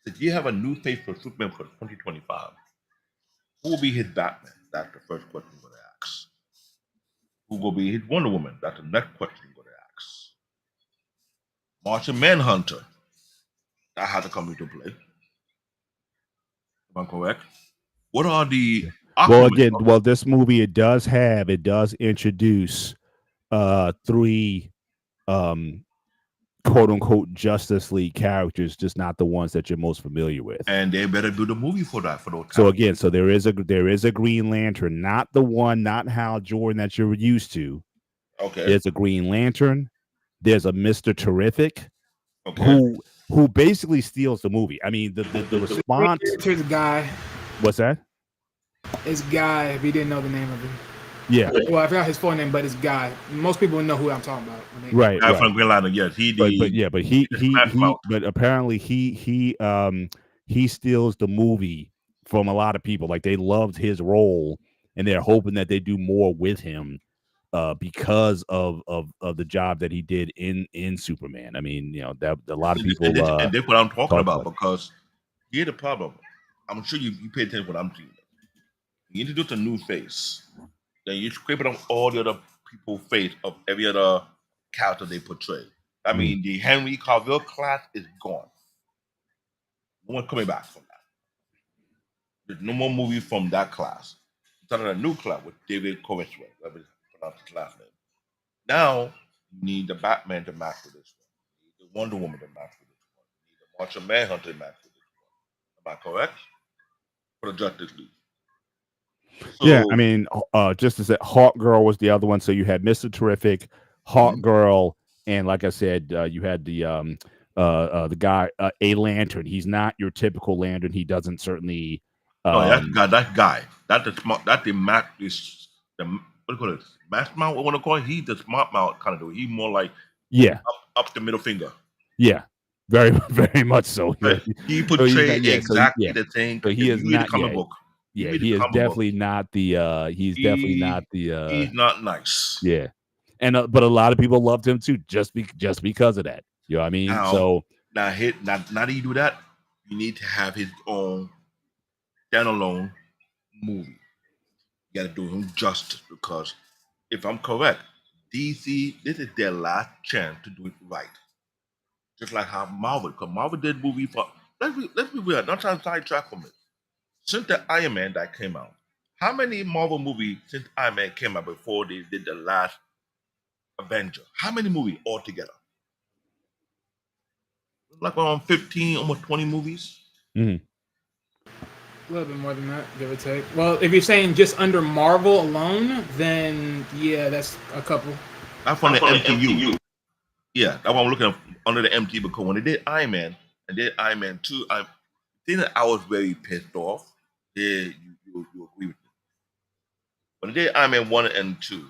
If you have a new face for Superman for 2025, who will be his Batman? That's the first question you're gonna ask. Who will be his Wonder Woman? That's the next question you're gonna ask. Martian Manhunter. That had to come into play. Am I correct? What are the Well, Aquaman? again, this movie it does introduce 3 quote unquote Justice League characters, just not the ones that you're most familiar with. And they better do the movie for that for those. So again, there is a Green Lantern, not Hal Jordan that you're used to. Okay. There's a Green Lantern. There's a Mr. Terrific, Okay. who basically steals the movie. I mean, the response. Here's a guy. What's that? It's Guy. If you didn't know the name of him. Yeah. Well, I forgot his full name, but it's Guy. Most people know who I'm talking about. Right. Guy from Green Lantern, yes, he did. But apparently he steals the movie from a lot of people. Like they loved his role, and they're hoping that they do more with him because of the job that he did in Superman. I mean, that a lot of people. And that's what I'm talking about because here's the problem. I'm sure you pay attention to what I'm doing. You introduce a new face, then you scrape it on all the other people's face of every other character they portray. I mean, the Henry Cavill class is gone. No one's coming back from that. There's no more movies from that class. Started a new class with David Corensway, whatever you pronounce his last name. Now you need the Batman to match with this one. You need the Wonder Woman to match with this one. You need the Martian Manhunter to match with this one. Am I correct? For the Justice League. So, yeah, I mean, just as that, Hawk Girl was the other one. So you had Mr. Terrific, Hawk Girl, and like I said, you had the guy, a Lantern. He's not your typical Lantern. He doesn't certainly. That guy. That's the smart. That's the Mac. Is the what do you call it? Mask mount. What I want to call it? He's the smart mount kind of dude. He's more like up the middle finger. Yeah, very very much so. He portrayed exactly the same. So he is not comic book. Yeah, he is definitely not the. He's definitely not the. He's not nice. Yeah, and but a lot of people loved him too, just because of that. You know what I mean? Now that you do that, you need to have his own standalone movie. You got to do him justice because, if I'm correct, DC this is their last chance to do it right. Just like how Marvel, because Marvel did movie for. Let's be real. Not trying to sidetrack from it. Since the Iron Man that came out, how many Marvel movies since Iron Man came out before they did the last Avenger? How many movies altogether? Like around 15, almost 20 movies. Mm-hmm. A little bit more than that, give or take. Well, if you're saying just under Marvel alone, then yeah, that's a couple. That's from the MCU. Yeah, that's what I'm looking at under the MCU because when they did Iron Man and did Iron Man 2, I was very pissed off. Yeah, you agree with me. When they did Iron Man 1 and 2,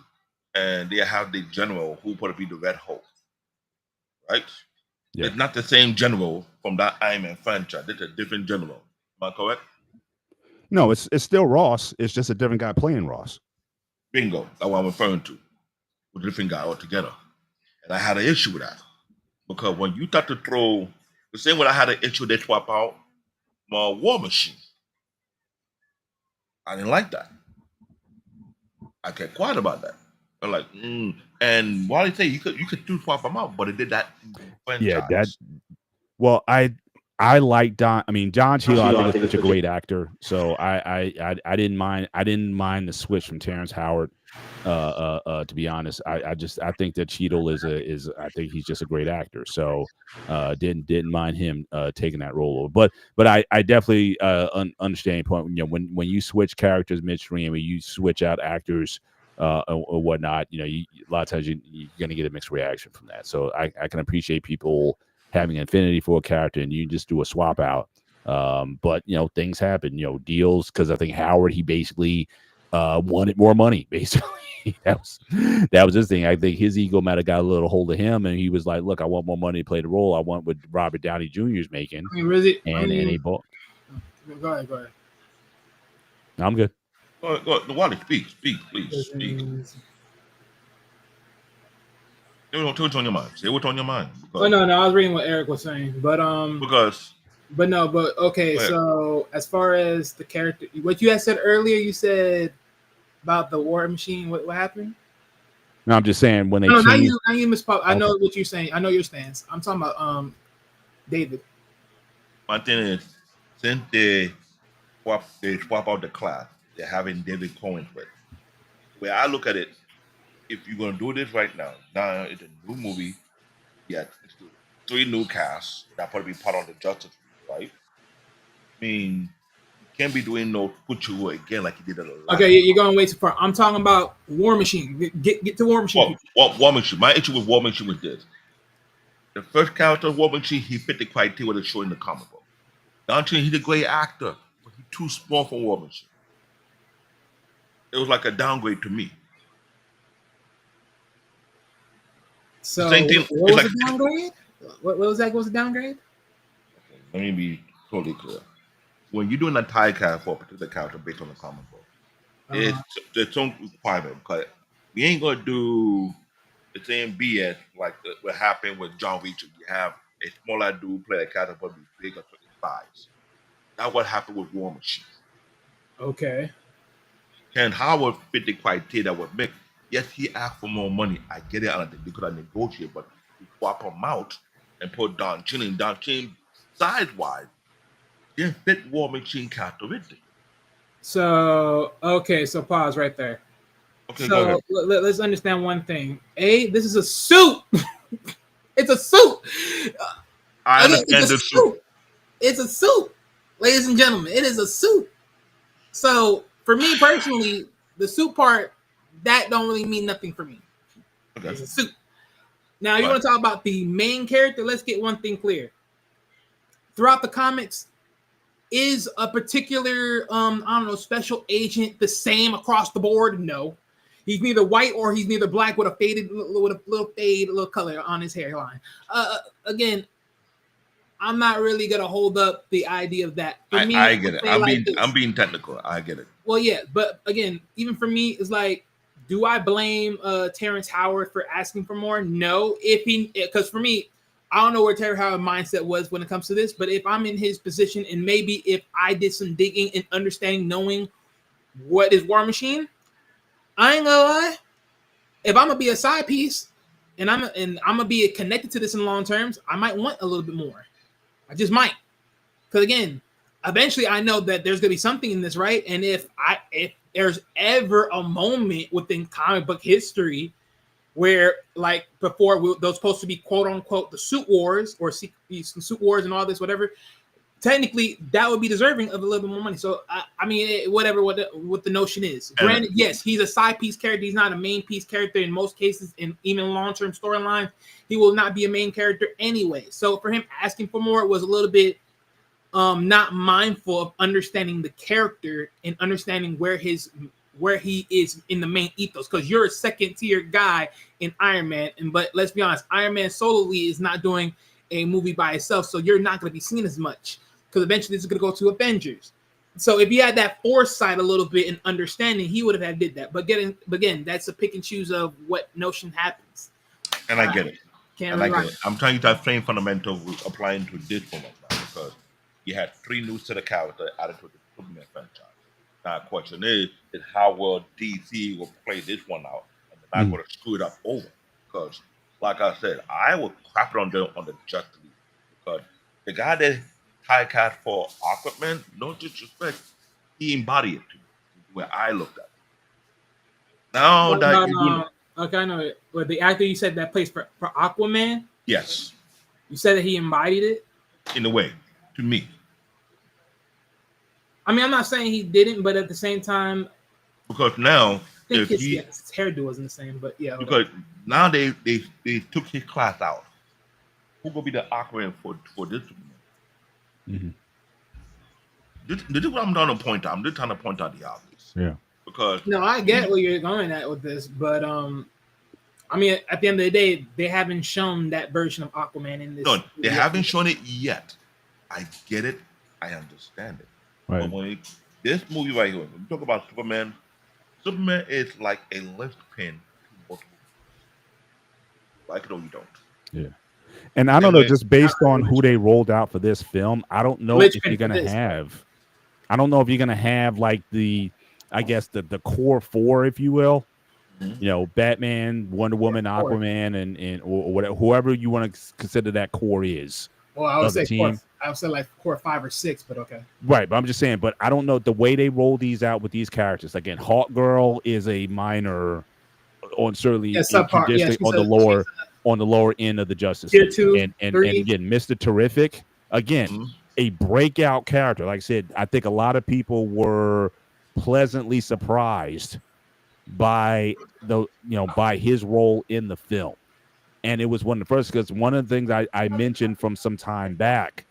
and they have the general who put to be the Red Hulk, right? Yeah. It's not the same general from that Iron Man franchise. It's a different general. Am I correct? No, it's still Ross. It's just a different guy playing Ross. Bingo. That's what I'm referring to. With a different guy altogether. And I had an issue with that. Because when you start to throw, the same way I had an issue, they swap out my War Machine. I didn't like that. I kept quiet about that. I'm like, and while they say you could do swap them out, but it did that. Yeah, well, I like Don. I mean, Don Cheadle, I think is such a great actor. So I didn't mind. I didn't mind the switch from Terrence Howard. To be honest, I think that Cheadle is I think he's just a great actor. So didn't mind him taking that role over. But I definitely understand your point. You know, when you switch characters midstream, when you switch out actors or whatnot, you know, a lot of times you're going to get a mixed reaction from that. So I can appreciate people having an affinity for a character and you just do a swap out. But, you know, things happen, you know, deals, because I think Howard, he basically wanted more money, basically. that was his thing. I think his ego might have got a little hold of him, and he was like, "Look, I want more money to play the role. I want what Robert Downey Jr. is making." I mean, really, And he bought. Go ahead. I'm good. Go ahead. Wally, speak, please, speak. Say what's on your mind. Say what's on your mind. Oh no, I was reading what Eric was saying, but okay. So as far as the character, what you had said earlier, you said about the War Machine. What happened? No, I'm just saying when they no, changed. Not you, Miss Pop. I know what you're saying. I know your stance. I'm talking about David. My thing is, since they swap out the class, they're having David Cohen with. The way I look at it, if you're gonna do this right now it's a new movie. Yeah, it's 3 new casts that probably be part of the Justice League, right? I mean, you can't be doing no put you again like you did it. Okay, you're going way too far. I'm talking about War Machine. Get to War Machine. War Machine. My issue with War Machine was this: the first character of War Machine, he fit the criteria that's shown in the comic book. Dante, he's a great actor, but he's too small for War Machine. It was like a downgrade to me. So what was the downgrade? What was that? What was the downgrade? Okay, let me be totally clear. When you're doing a tie cast for a particular character based on the comic book, it's its own requirement. Because we ain't gonna do the same BS like what happened with John Reacher. You have a smaller dude play a character but be bigger for his size. That's what happened with War Machine. Okay. Ken Howard fit the criteria that would make. Yes, he asked for more money. I get it. They could have negotiated, but we swap him out and put Don Chin in. Don Chin, size-wise, didn't fit War Machine characteristic. So, okay, so pause right there. Okay, so let's understand one thing. This is a suit. It's a suit. I understand the suit. It's a suit, ladies and gentlemen. It is a suit. So, for me personally, the suit part, that don't really mean nothing for me. Okay. It's a suit. Now, you want to talk about the main character? Let's get one thing clear. Throughout the comics, is a particular, special agent the same across the board? No. He's neither white or he's neither black with a little color on his hairline. Again, I'm not really gonna hold up the idea of that. For me, I get it. I'm being technical. I get it. Well, yeah, but again, even for me, it's like, do I blame Terrence Howard for asking for more? No, because for me, I don't know where Terrence Howard's mindset was when it comes to this, but if I'm in his position and maybe if I did some digging and understanding, knowing what is War Machine, I ain't gonna lie. If I'm gonna be a side piece and I'm gonna be connected to this in long terms, I might want a little bit more. I just might, because again, eventually I know that there's gonna be something in this, right? And if there's ever a moment within comic book history where, like before, those supposed to be quote unquote the suit wars or suit wars and all this, whatever. Technically, that would be deserving of a little bit more money. So I mean, whatever what the notion is. Granted, yes, he's a side piece character. He's not a main piece character in most cases, and even long-term storylines, he will not be a main character anyway. So for him asking for more was a little bit not mindful of understanding the character and understanding where he is in the main ethos. Because you're a second-tier guy in Iron Man, but let's be honest, Iron Man solely is not doing a movie by itself, so you're not going to be seen as much. Because eventually this is going to go to Avengers. So if he had that foresight a little bit and understanding, he would have did that. But again, that's a pick and choose of what notion happens. And I get it. And I get it. I'm telling you that same fundamental applying to this one now, because you had 3 new set of characters added to the Superman franchise. Now the question is how well DC will play this one out, and they're not going to screw it up over. Because, like I said, I will crap it on the Justice League, because the guy that typecast for Aquaman, no disrespect, he embodied it to me, where I looked at it. Now okay, I know it. But the actor you said that plays for Aquaman? Yes. You said that he embodied it? In a way, to me. I mean, I'm not saying he didn't, but at the same time, because now I think his hairdo wasn't the same, but yeah. Because now they took his class out. Who gonna be the Aquaman for this? Mm-hmm. This is what I'm trying to point out. I'm just trying to point out the obvious. Yeah. because No, I get where you're going at with this, but I mean, at the end of the day, they haven't shown that version of Aquaman in this. no, they yet. haven't shown it yet. I get it. I understand it. Right. But when this movie right here, when we talk about Superman, Superman is like a linchpin to multiple. Like it or you don't. Yeah. And I don't know, just based on who they rolled out for this film, I don't know if you're gonna have. I don't know if you're gonna have like I guess the core four, if you will. You know, Batman, Wonder Woman, Aquaman, and or whatever, whoever you want to consider that core is. Well, I would say like core 5 or 6, but okay. Right, but I'm just saying. But I don't know the way they roll these out with these characters. Again, Hawk Girl is a minor, on certainly on the lower end of the Justice League. Tier 2, and 3. again, Mr. Terrific, again, a breakout character. Like I said, I think a lot of people were pleasantly surprised by by his role in the film. And it was one of the first, because one of the things I mentioned from some time back,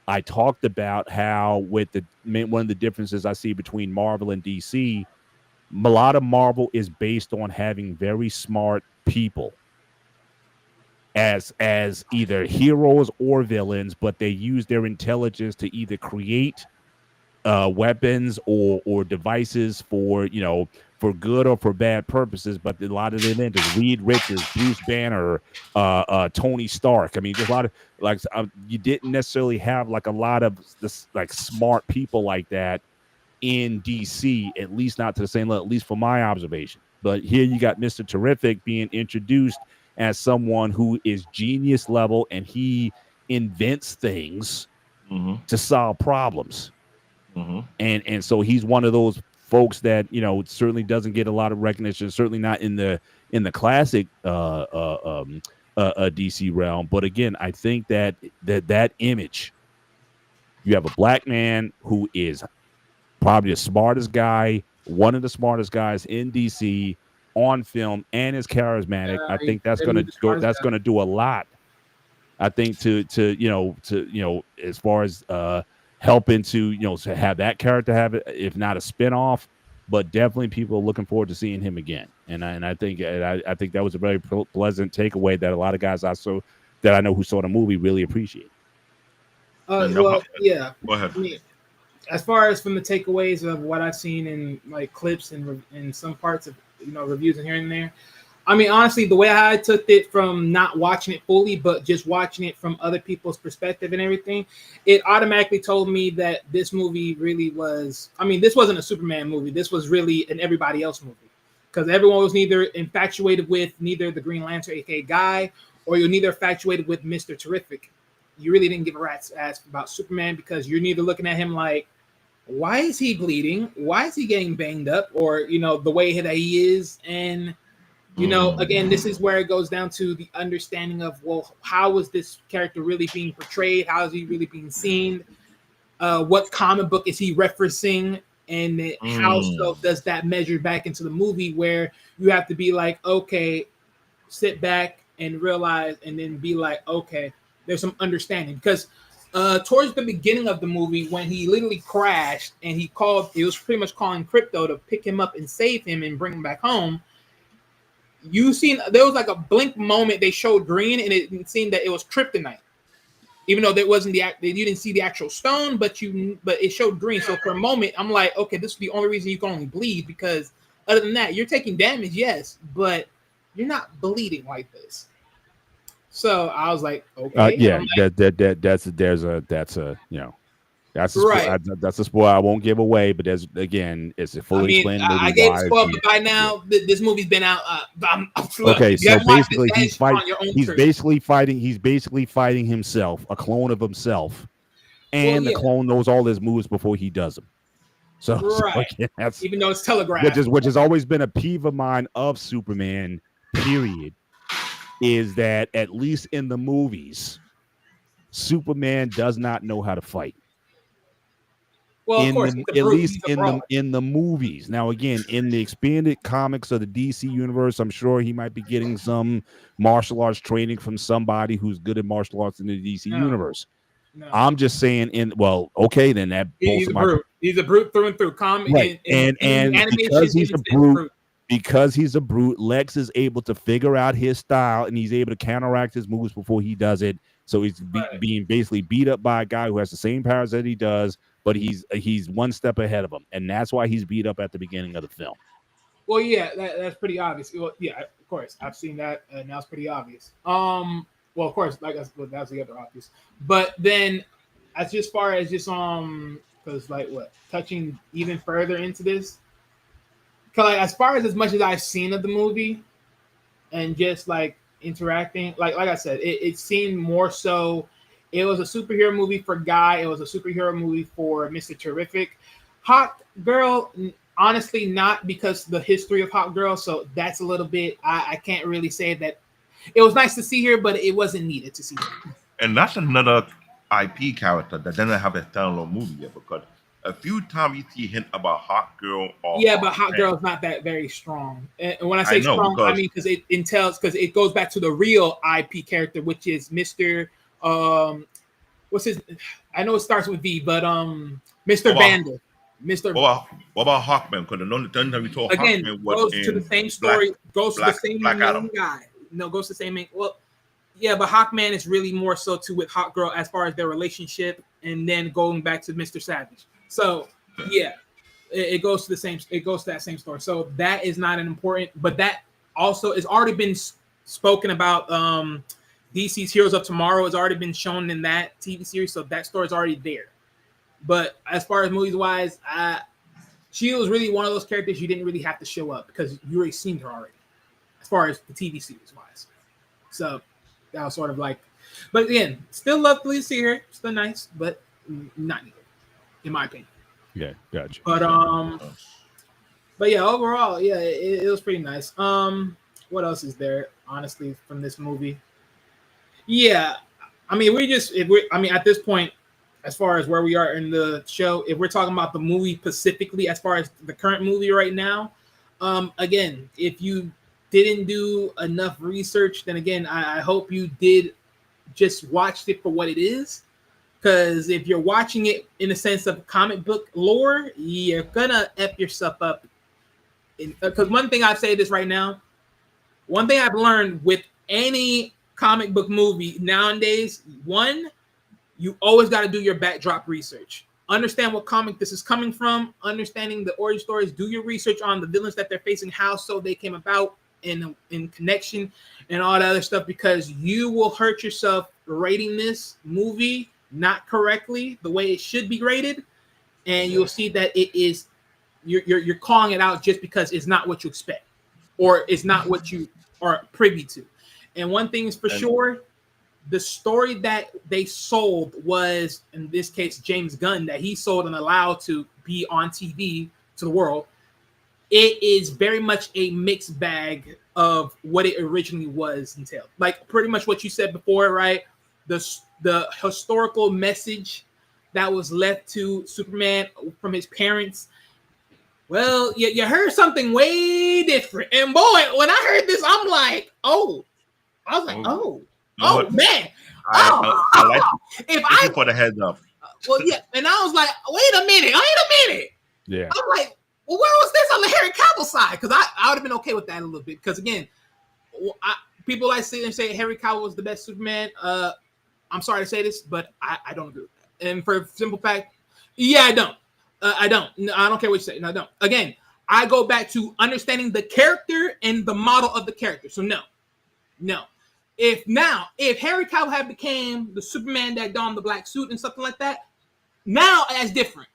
I talked about how one of the differences I see between Marvel and DC, a lot of Marvel is based on having very smart people as either heroes or villains, but they use their intelligence to either create weapons or devices for good or for bad purposes. But a lot of the inventors, Reed Richards, Bruce Banner, Tony Stark. I mean, just a lot of you didn't necessarily have like a lot of this like smart people like that in DC, at least not to the same level, at least from my observation. But here you got Mr. Terrific being introduced as someone who is genius level, and he invents things to solve problems. And so he's one of those folks that certainly doesn't get a lot of recognition, certainly not in the classic DC realm. But again, I think that image, you have a black man who is probably the smartest guy, one of the smartest guys in DC on film, and is charismatic. I think that's gonna do a lot. I think to as far as helping to have that character have it, if not a spinoff, but definitely people are looking forward to seeing him again. And I think that was a very pleasant takeaway that a lot of guys that I know who saw the movie really appreciate. Well, yeah. Go ahead. I mean, as far as from the takeaways of what I've seen in like clips and in some parts of reviews and here and there, I mean, honestly, the way I took it from not watching it fully, but just watching it from other people's perspective and everything, it automatically told me that this movie really was. I mean, this wasn't a Superman movie. This was really an everybody else movie, because everyone was neither infatuated with the Green Lantern, aka Guy, or you're neither infatuated with Mr. Terrific. You really didn't give a rat's ass about Superman, because you're neither looking at him like, why is he bleeding? Why is he getting banged up? Or, the way that he is. And, again, this is where it goes down to the understanding of, well, how is this character really being portrayed? How is he really being seen? What comic book is he referencing? And how so does that measure back into the movie, where you have to be like, okay, sit back and realize, and then be like, okay, there's some understanding. Because towards the beginning of the movie, when he literally crashed and he was pretty much calling Crypto to pick him up and save him and bring him back home. There was like a blink moment they showed green, and it seemed that it was kryptonite, even though there wasn't you didn't see the actual stone, but it showed green. So for a moment, I'm like, okay, this is the only reason you can only bleed, because other than that, you're taking damage, yes, but you're not bleeding like this. So I was like, okay, that's a spoiler I won't give away, but it's a fully explained movie. I gave a spoiler, but by now this movie's been out. Okay, so basically he's basically fighting himself, a clone of himself, and the clone knows all his moves before he does them. So again, even though it's telegraphed, which has always been a peeve of mine of Superman, period, is that at least in the movies, Superman does not know how to fight. Well, of course, at least in the movies. Now, again, in the expanded comics of the DC universe, I'm sure he might be getting some martial arts training from somebody who's good at martial arts in the DC universe. No. I'm just saying, then that He's a brute through and through. Right. And because he's a brute, Lex is able to figure out his style, and he's able to counteract his moves before he does it. So he's being basically beat up by a guy who has the same powers that he does, but he's one step ahead of him, and that's why he's beat up at the beginning of the film. Well, yeah, that's pretty obvious. Well, yeah, of course, I've seen that, and that's pretty obvious. Well, of course, like that's the other obvious. But then, as far as just because like touching even further into this, because like as far as much as I've seen of the movie, and just like interacting, like I said, it seemed more so. It was a superhero movie for Guy. It was a superhero movie for Mr. Terrific. Hawk Girl, honestly, not because the history of Hawk Girl. So that's a little bit. I can't really say that. It was nice to see her, but it wasn't needed to see her. And that's another IP character that doesn't have a standalone movie yet, because a few times you see hint about Hawk Girl. But Hawk Girl is not that very strong. And when I say strong, I mean because it goes back to the real IP character, which is Mr. What's his? I know it starts with V, but Mr. Vander. Mr. What about Hawkman? Because the only time we talk again Hawkman goes to the same story. Goes to the same main guy. No, goes to the same main. Well, yeah, but Hawkman is really more so with Hawk Girl as far as their relationship, and then going back to Mr. Savage. So yeah, it goes to the same. It goes to that same story. So that is not an important, but that also has already been spoken about. DC's Heroes of Tomorrow has already been shown in that TV series, so that story is already there. But as far as movies wise, she was really one of those characters you didn't really have to show up because you already seen her already. As far as the TV series wise, so that was sort of like. But again, still lovely to see her. Still nice, but not needed, in my opinion. Yeah, gotcha. But yeah, overall, yeah, it was pretty nice. What else is there, honestly, from this movie? Yeah, I mean, at this point, as far as where we are in the show, if we're talking about the movie specifically, as far as the current movie right now, again, if you didn't do enough research, then again, I hope you did just watch it for what it is. Because if you're watching it in the sense of comic book lore, you're gonna F yourself up. Because one thing I say this right now, one thing I've learned with any comic book movie nowadays, one, you always got to do your backdrop research. Understand what comic this is coming from, understanding the origin stories, do your research on the villains that they're facing, how so they came about in connection and all that other stuff, because you will hurt yourself rating this movie not correctly, the way it should be rated, and you'll see that it is you're calling it out just because it's not what you expect or it's not what you are privy to. And one thing is for sure, the story that they sold was, in this case, James Gunn, that he sold and allowed to be on TV to the world. It is very much a mixed bag of what it originally was entailed. Like pretty much what you said before, right? The historical message that was left to Superman from his parents. Well, you heard something way different. And boy, when I heard this, I'm like, oh. I was like, man. I like if for the heads up. Well, yeah. And I was like, wait a minute. Yeah. I'm like, well, where was this on the Henry Cavill side? Because I would have been okay with that a little bit. Because again, people like sit and say Henry Cavill was the best Superman. I'm sorry to say this, but I don't agree with that. And for a simple fact, yeah, I don't. I don't. No, I don't care what you say. No, I don't. Again, I go back to understanding the character and the model of the character. So no. If Henry Cavill had became the Superman that donned the black suit and something like that, now that's different.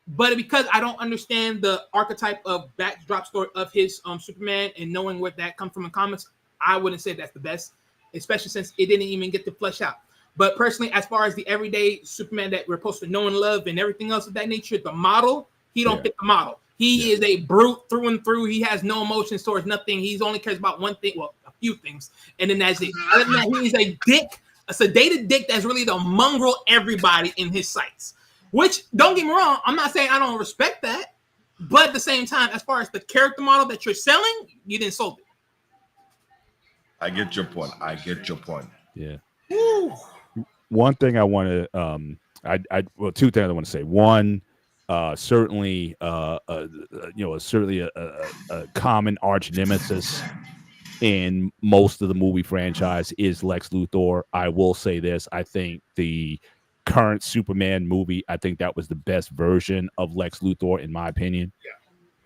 But because I don't understand the archetype of backdrop story of his Superman and knowing where that comes from in comics, I wouldn't say that's the best, especially since it didn't even get to flesh out. But personally, as far as the everyday Superman that we're supposed to know and love and everything else of that nature, the model, he don't fit the model. He is a brute through and through. He has no emotions towards nothing. He only cares about one thing. Well, a few things. And then that's it. Other than that, he's a dick, a sedated dick that's really to mongrel everybody in his sights. Which, don't get me wrong, I'm not saying I don't respect that. But at the same time, as far as the character model that you're selling, you didn't sold it. I get your point. Yeah. Woo. One thing I want to, well, two things I want to say. One, certainly certainly a common arch nemesis in most of the movie franchise is Lex Luthor. I will say this: I think the current Superman movie, I think that was the best version of Lex Luthor, in my opinion.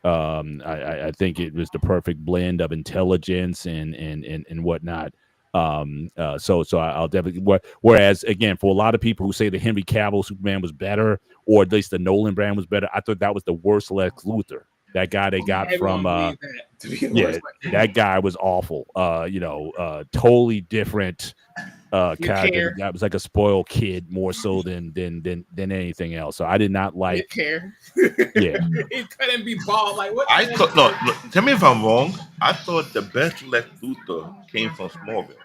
I think it was the perfect blend of intelligence and whatnot. So I'll definitely. Whereas again, for a lot of people who say the Henry Cavill Superman was better, or at least the Nolan brand was better, I thought that was the worst Lex Luthor. That guy they got Everyone from believes that to be the yeah, worst Lex Luthor. that guy was awful. Totally different Didn't character. care. That was like a spoiled kid more so than anything else. So I did not Didn't like. care. Yeah, It couldn't be bald. Like what? I thought no. Tell me if I'm wrong. I thought the best Lex Luthor came from Smallville.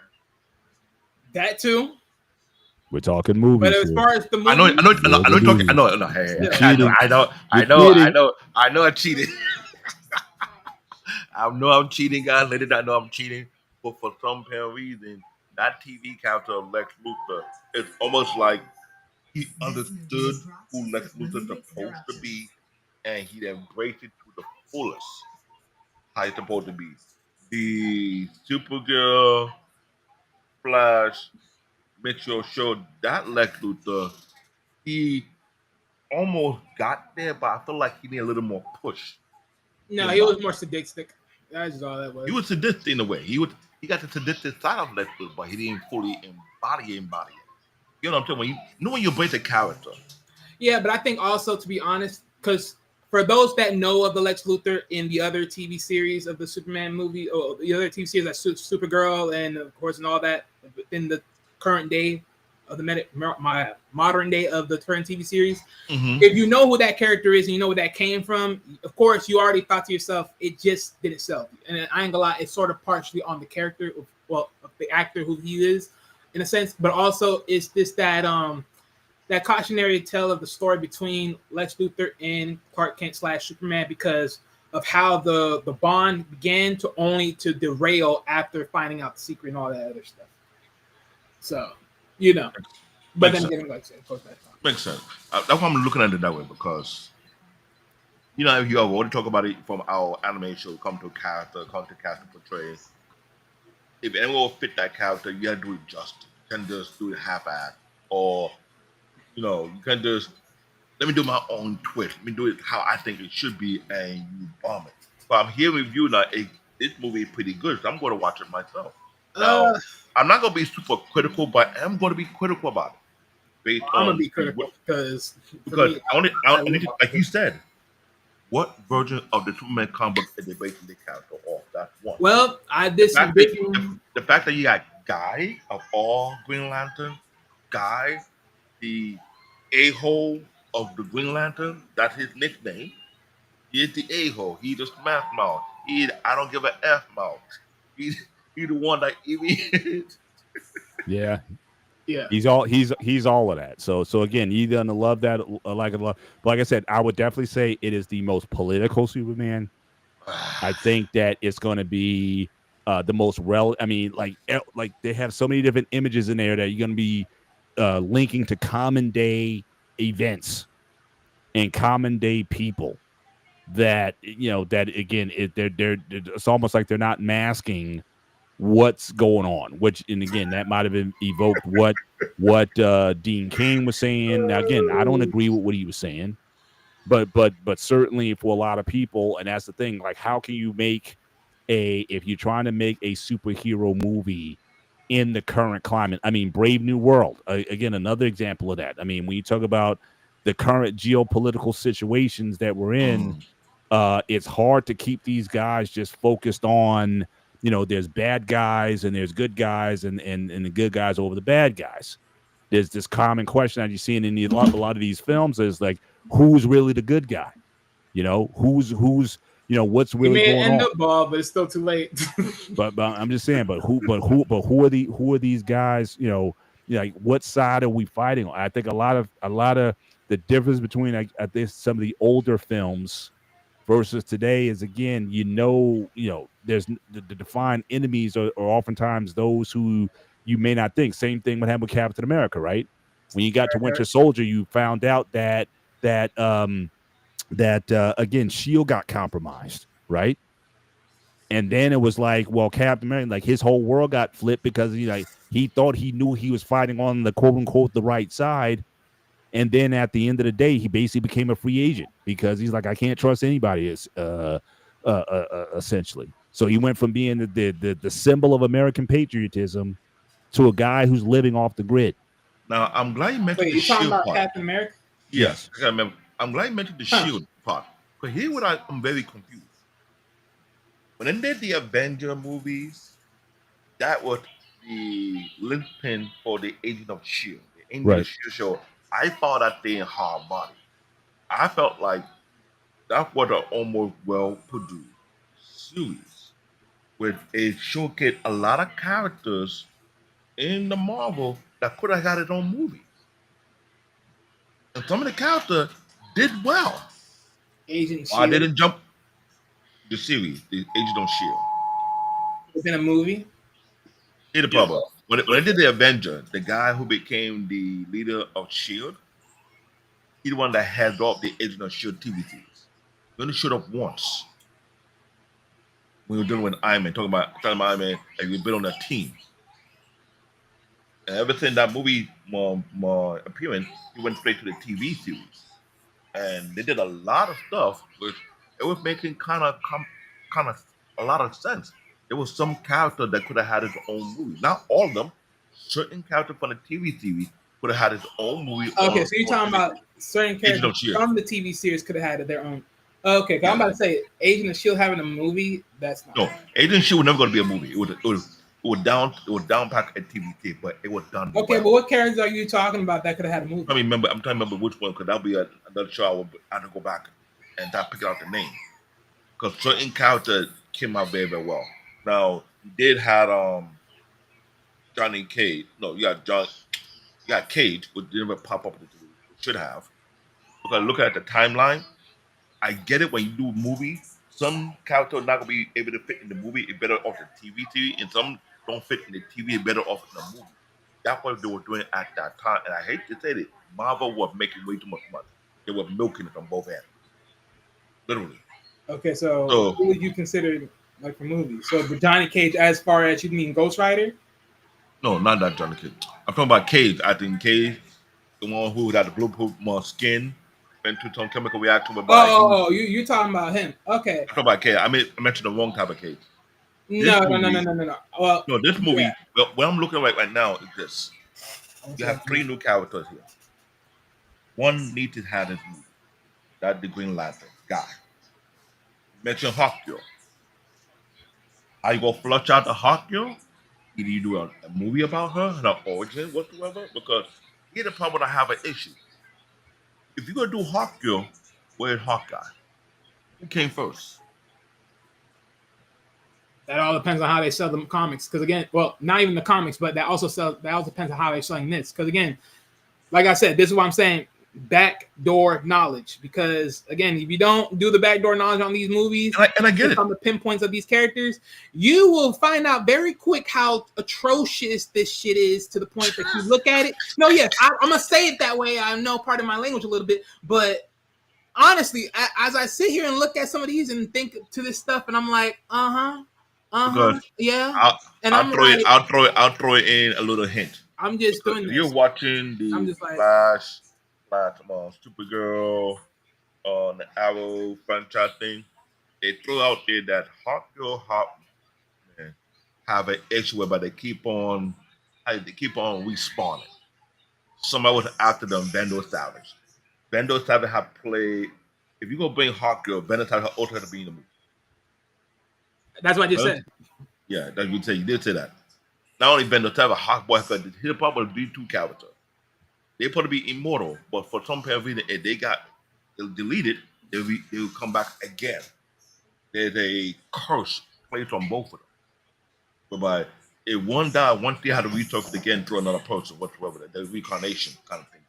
That too. we're talking movies But as here. far as the movie, I know. You're talking. You're Hey, cheating. I know. You're cheating. I know. I cheated. I know I'm cheating, guys. Let it I know I'm cheating. But for some apparent reason, that TV character of Lex Luthor is almost like he understood who Lex Luthor's supposed to be, and he embraced it to the fullest. How it's supposed to be. The Supergirl, Flash, Mitchell showed that Lex Luthor, he almost got there, but I feel like he needed a little more push. no, he was more sadistic. That's just all that was. He was sadistic in a way. He got the sadistic side of Lex Luthor, but he didn't fully embody it. You know what I'm saying? When you embrace a character. Yeah, but I think also, to be honest, because for those that know of the Lex Luthor in the other TV series of the Superman movie, or the other TV series like Supergirl, and of course, and all that in the current day of the modern day of the current TV series, if you know who that character is and you know where that came from, of course, you already thought to yourself, it just did itself. And I ain't gonna lie, it's sort of partially on the character, of the actor who he is, in a sense, but also it's this that cautionary tale of the story between Lex Luthor and Clark Kent / Superman, because of how the bond began to derail after finding out the secret and all that other stuff. So, but then again, like I said, of course, that's fine. Makes sense. That's why I'm looking at it that way, because if you have already talk about it from our anime show, come to character portray. If anyone will fit that character, you gotta do it justice. You can't just do it half-assed, or you can't just let me do my own twist. Let me do it how I think it should be, and you bomb it. But I'm here with you now. This movie is pretty good, so I'm going to watch it myself. Now, I'm not going to be super critical, but I'm going to be critical about it. I'm going to be critical because I need to, like you said, what version of the Superman comic book is they basing the character off? That's one. Well, the fact that you got Guy of all Green Lantern, Guy, the a-hole of the Green Lantern, that's his nickname. He is the a-hole. He's the smash mouth. I don't give a F mouth. He's the one that even Yeah. Yeah. He's all of that. So again, you gonna love that, like it. But like I said, I would definitely say it is the most political Superman. I think that it's going to be the most relevant. I mean, like they have so many different images in there that you're going to be linking to common day events and common day people. That that again, it's almost like they're not masking what's going on. Which, and again, that might have been evoked what Dean King was saying. Now, again, I don't agree with what he was saying. But certainly for a lot of people, and that's the thing, like how can you make if you're trying to make a superhero movie in the current climate? I mean, Brave New World, again, another example of that. I mean, when you talk about the current geopolitical situations that we're in, it's hard to keep these guys just focused on, there's bad guys and there's good guys and the good guys over the bad guys. There's this common question that you're seeing in a lot of these films is like, who's really the good guy? Who's what's really going on? End up ball, but it's still too late. but I'm just saying, who are these guys? Like what side are we fighting on? I think a lot of the difference between I think some of the older films versus today is, again, there's the defined enemies are oftentimes those who you may not think. Same thing would happen with Captain America, right? When you got to Winter Soldier, you found out that that again, Shield got compromised, right? And then it was like, well, Captain America, like his whole world got flipped because he thought he knew he was fighting on the quote unquote the right side. And then at the end of the day, he basically became a free agent because he's like, I can't trust anybody. Essentially. So he went from being the symbol of American patriotism to a guy who's living off the grid. Now, I'm glad you mentioned Wait, the you talking shield about part. Captain America? Yes, I remember. I'm glad you mentioned the shield part. But here, what I'm very confused. When they did the Avenger movies, that was the linchpin for the Agent of Shield. The Agent Right. of Shield show. I thought that thing hard body. I felt like that was an almost well-produced series, with it showcased a lot of characters in the Marvel that could have had its own movie. And some of the characters did well. Agent I Shield didn't jump the series, the Agent of Shield. within a movie. Here's the problem. When they did the Avenger, the guy who became the leader of Shield, he's the one that heads off the Agent of Shield TV series. He only showed up once. We were doing with Iron Man, talking about Iron Man, like we've been on a team. And ever since that movie appearance, he went straight to the TV series. And they did a lot of stuff, which it was making kind of a lot of sense. There was some character that could have had his own movie. Not all of them. Certain character from the TV series could have had his own movie. Okay, so you're talking about certain Agent of characters Shield. from the TV series could have had their own. Okay, 'cause I'm about to say Agent of Shield having a movie. That's not. No, Agent of Shield was never going to be a movie. It was down pack at TVT, but it was done. Okay, well. but what characters are you talking about that could have had a movie? I'm trying to remember which one, because that'll be another show. I have to go back and start picking out the name, because certain characters came out very, very well. Now you did have Johnny Cage. No, you got Cage, which didn't ever pop up in the TV. Should have, because look at the timeline. I get it when you do a movie. Some characters not gonna be able to fit in the movie. It's better off the TV, and some don't fit in the TV. It's better off in the movie. That's what they were doing at that time. And I hate to say it, Marvel was making way too much money. They were milking it from both ends. Literally. Okay, so who would you consider like for movies? So the Johnny Cage, as far as you mean Ghost Rider? No, not that Johnny Cage. I'm talking about Cage. I think Cage, the one who had the blue more skin, went through some chemical reaction with body. Oh, you're talking about him. Okay. I'm talking about Cage. I mentioned the wrong type of Cage. No. Well, no, this movie, yeah. what I'm looking at right now is this. You have 3 new characters here. One needs to have his movie. That's the Green Lantern guy. Mention Hawkgirl. How you gonna flush out the Hawkgirl? Either you do a movie about her, her origin whatsoever, because here's the problem I have an issue. If you're gonna do Hawkgirl, where's Hawkeye? Who came first? That all depends on how they sell the comics. Because again, well, not even the comics, but that also depends on how they're selling this. Because again, like I said, this is what I'm saying: backdoor knowledge. Because again, if you don't do the backdoor knowledge on these movies, and I get it on the pinpoints of these characters, you will find out very quick how atrocious this shit is. To the point that you look at it. No, yes, I'm gonna say it that way. I know part of my language a little bit, but honestly, as I sit here and look at some of these and think to this stuff, and I'm like, yeah. I'll throw it in a little hint. I'm just doing this. You're watching the Flash, Supergirl, the Arrow franchise thing. They throw out there that Hawkgirl man have an issue whereby they keep on respawning. Somebody was after them, Vando Savage. Vando Savage have played. If you go bring Hawkgirl, Vando Savage also had to be in the movie. That's what I just said. Yeah, that you say. You did say that. Not only Vando Savage, Hawkboy, but the problem with these 2 characters. They're supposed to be immortal, but for some reason, if they'll delete it, they'll come back again. There's a curse placed on both of them. Whereby if one died, once they had to resurface again through another person, whatsoever, the reincarnation kind of thing.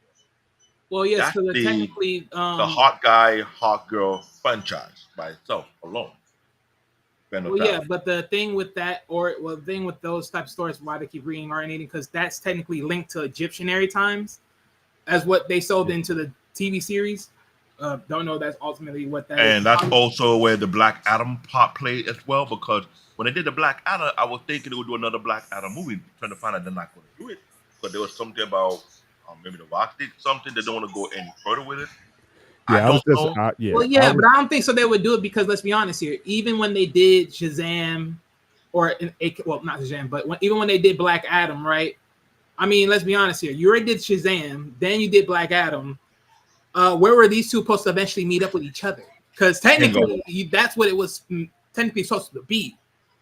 Well, yes, because technically the Hawkeye, Hawkgirl franchise by itself alone. Well, yeah, but the thing with that, the thing with those type of stories, why they keep reincarnating, because that's technically linked to Egyptian time, as what they sold into the TV series. Don't know that's ultimately what that And is. that's also where the Black Adam part played as well, because when they did the Black Adam, I was thinking they would do another Black Adam movie, trying to find out they're not going to do it. But there was something about maybe the Rock did something, they don't want to go any further with it. Yeah, I don't know. Well, yeah, but I don't think so. They would do it because let's be honest here. Even when they did Shazam, or well, not Shazam, but even when they did Black Adam, right? I mean, let's be honest here. You already did Shazam, then you did Black Adam. Where were these two supposed to eventually meet up with each other? Because technically, that's what it was technically supposed to be.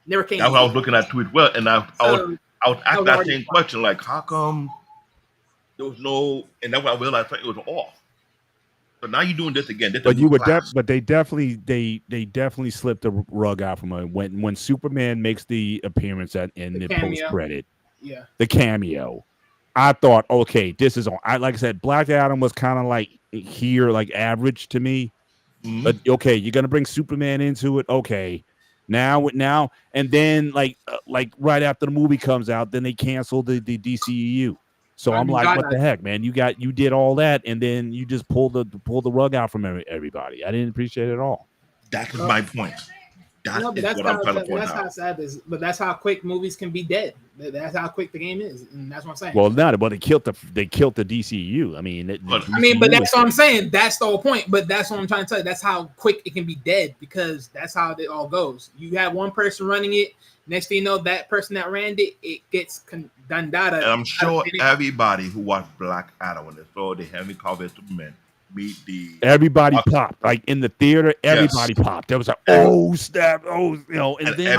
Never came. That's what I was looking at too as well, and I was asking that same fun. question, like, how come there was no? And that's when I realized it was off. So now you're doing this again. This but you would, but they definitely slipped the rug out from her when Superman makes the appearance in the post credit. Yeah, the cameo. I thought, okay, this is on. Like I said, Black Adam was kind of like here, like average to me. Mm-hmm. But okay, you're gonna bring Superman into it. Okay, now, and then like right after the movie comes out, then they canceled the DCEU. So I'm like, what the heck, man? You did all that, and then you just pulled the rug out from everybody. I didn't appreciate it at all. That was my point. That's how sad this is. But that's how quick movies can be dead. That's how quick the game is, and that's what I'm saying. Well, not, but they killed the DCU. I mean, but that's what I'm saying. That's the whole point. But that's what I'm trying to tell you. That's how quick it can be dead, because that's how it all goes. You have one person running it. Next thing you know, that person that ran it gets done. And I'm sure everybody who watched Black Adam, when they saw the Henry Cavill Superman, everybody popped, like in the theater. Everybody popped. There was like, oh snap, oh, you know, and then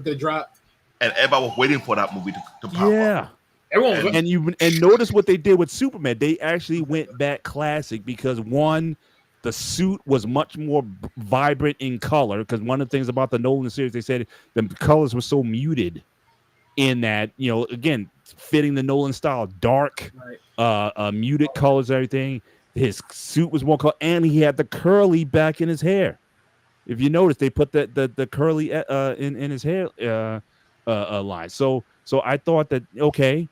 the drop, and everybody was waiting for that movie to pop up. Everyone and notice what they did with Superman. They actually went back classic, because one, the suit was much more vibrant in color, because one of the things about the Nolan series, they said the colors were so muted in that, you know, again, fitting the Nolan style, dark, muted colors, everything. His suit was more color, and he had the curly back in his hair. If you notice, they put the curly in his hair line. So I thought that, okay,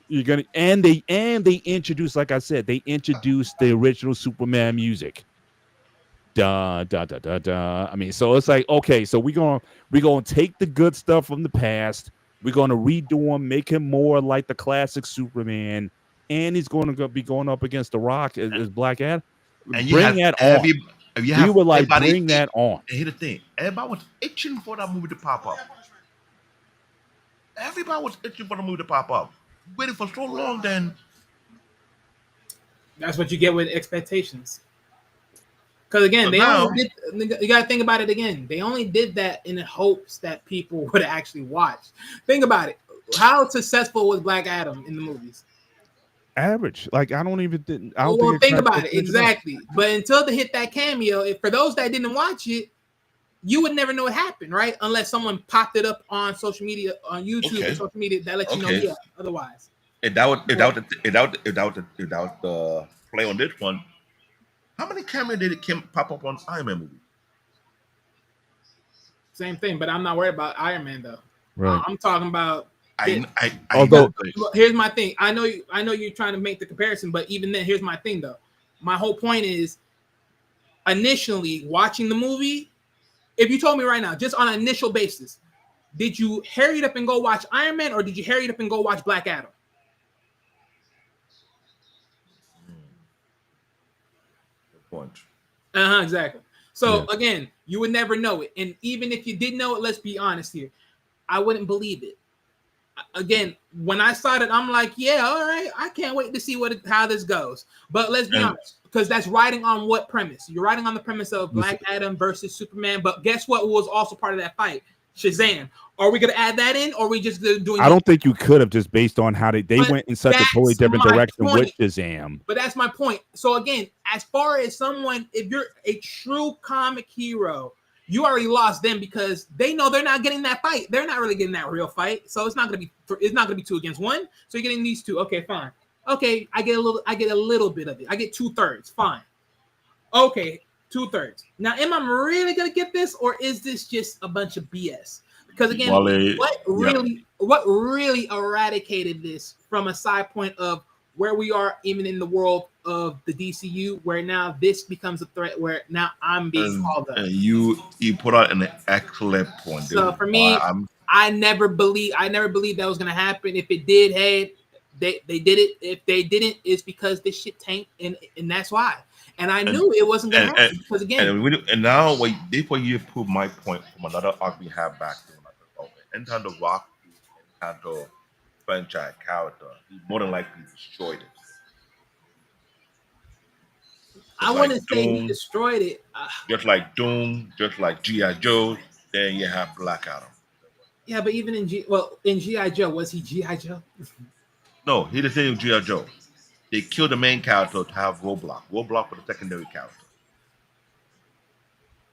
you're gonna, and they introduced, like I said, they introduced the original Superman music. Da da da da da. I mean, so it's like, okay, so we're gonna take the good stuff from the past. We're gonna redo him, make him more like the classic Superman. And he's going to be going up against The Rock as Black Adam. And bring that on. You were like, bring that on. And here's the thing: everybody was itching for that movie to pop up. Everybody was itching for the movie to pop up. Waiting for so long, then. That's what you get with expectations. Because again, you got to think about it again. They only did that in the hopes that people would actually watch. Think about it. How successful was Black Adam in the movies? Average. Like, I don't think about it exactly. But until they hit that cameo, for those that didn't watch it, you would never know what happened, right? Unless someone popped it up on social media, on YouTube, or social media, that let you know. Yeah. Otherwise, if that was the play on this one, how many cameos did it pop up on Iron Man movie? Same thing, but I'm not worried about Iron Man though. Right. I'm talking about. Although here's my thing, I know you're trying to make the comparison, but even then, here's my thing though. My whole point is, initially watching the movie, if you told me right now, just on an initial basis, did you hurry it up and go watch Iron Man, or did you hurry it up and go watch Black Adam? Good point. Exactly. So again, you would never know it, and even if you did know it, let's be honest here, I wouldn't believe it. Again, when I saw it, I'm like, yeah, all right, I can't wait to see how this goes. But let's be honest, because that's riding on what premise? You're riding on the premise of Black Adam versus Superman. But guess what was also part of that fight? Shazam. Are we going to add that in, or are we just doing? I don't think you could have, just based on how they went in such a totally different direction with Shazam. But that's my point. So again, as far as someone, if you're a true comic hero, you already lost them, because they know they're not getting that fight. They're not really getting that real fight. So it's not gonna be 2 against 1. So you're getting these 2. Okay, fine. Okay, I get a little bit of it. I get 2/3. Fine. Okay, 2/3. Now, am I really gonna get this, or is this just a bunch of BS? Because again, what really eradicated this from a side point of where we are even in the world of the DCU, where now this becomes a threat, where now I'm being called up. And you put out an excellent point. So for me, I never believed that was gonna happen. If it did, hey, they did it. If they didn't, it's because this shit tanked, and that's why. And I knew it wasn't gonna happen because again. And now, wait, before you prove my point from another arc we have back to anytime the Rock had the franchise character, he more than likely destroyed it. I wouldn't say he destroyed it. Just like Doom, just like G.I. Joe, then you have Black Adam. Yeah, but even in G.I. Joe, was he G.I. Joe? No, he the same G.I. Joe. They killed the main character to have Roadblock. Roadblock was the secondary character.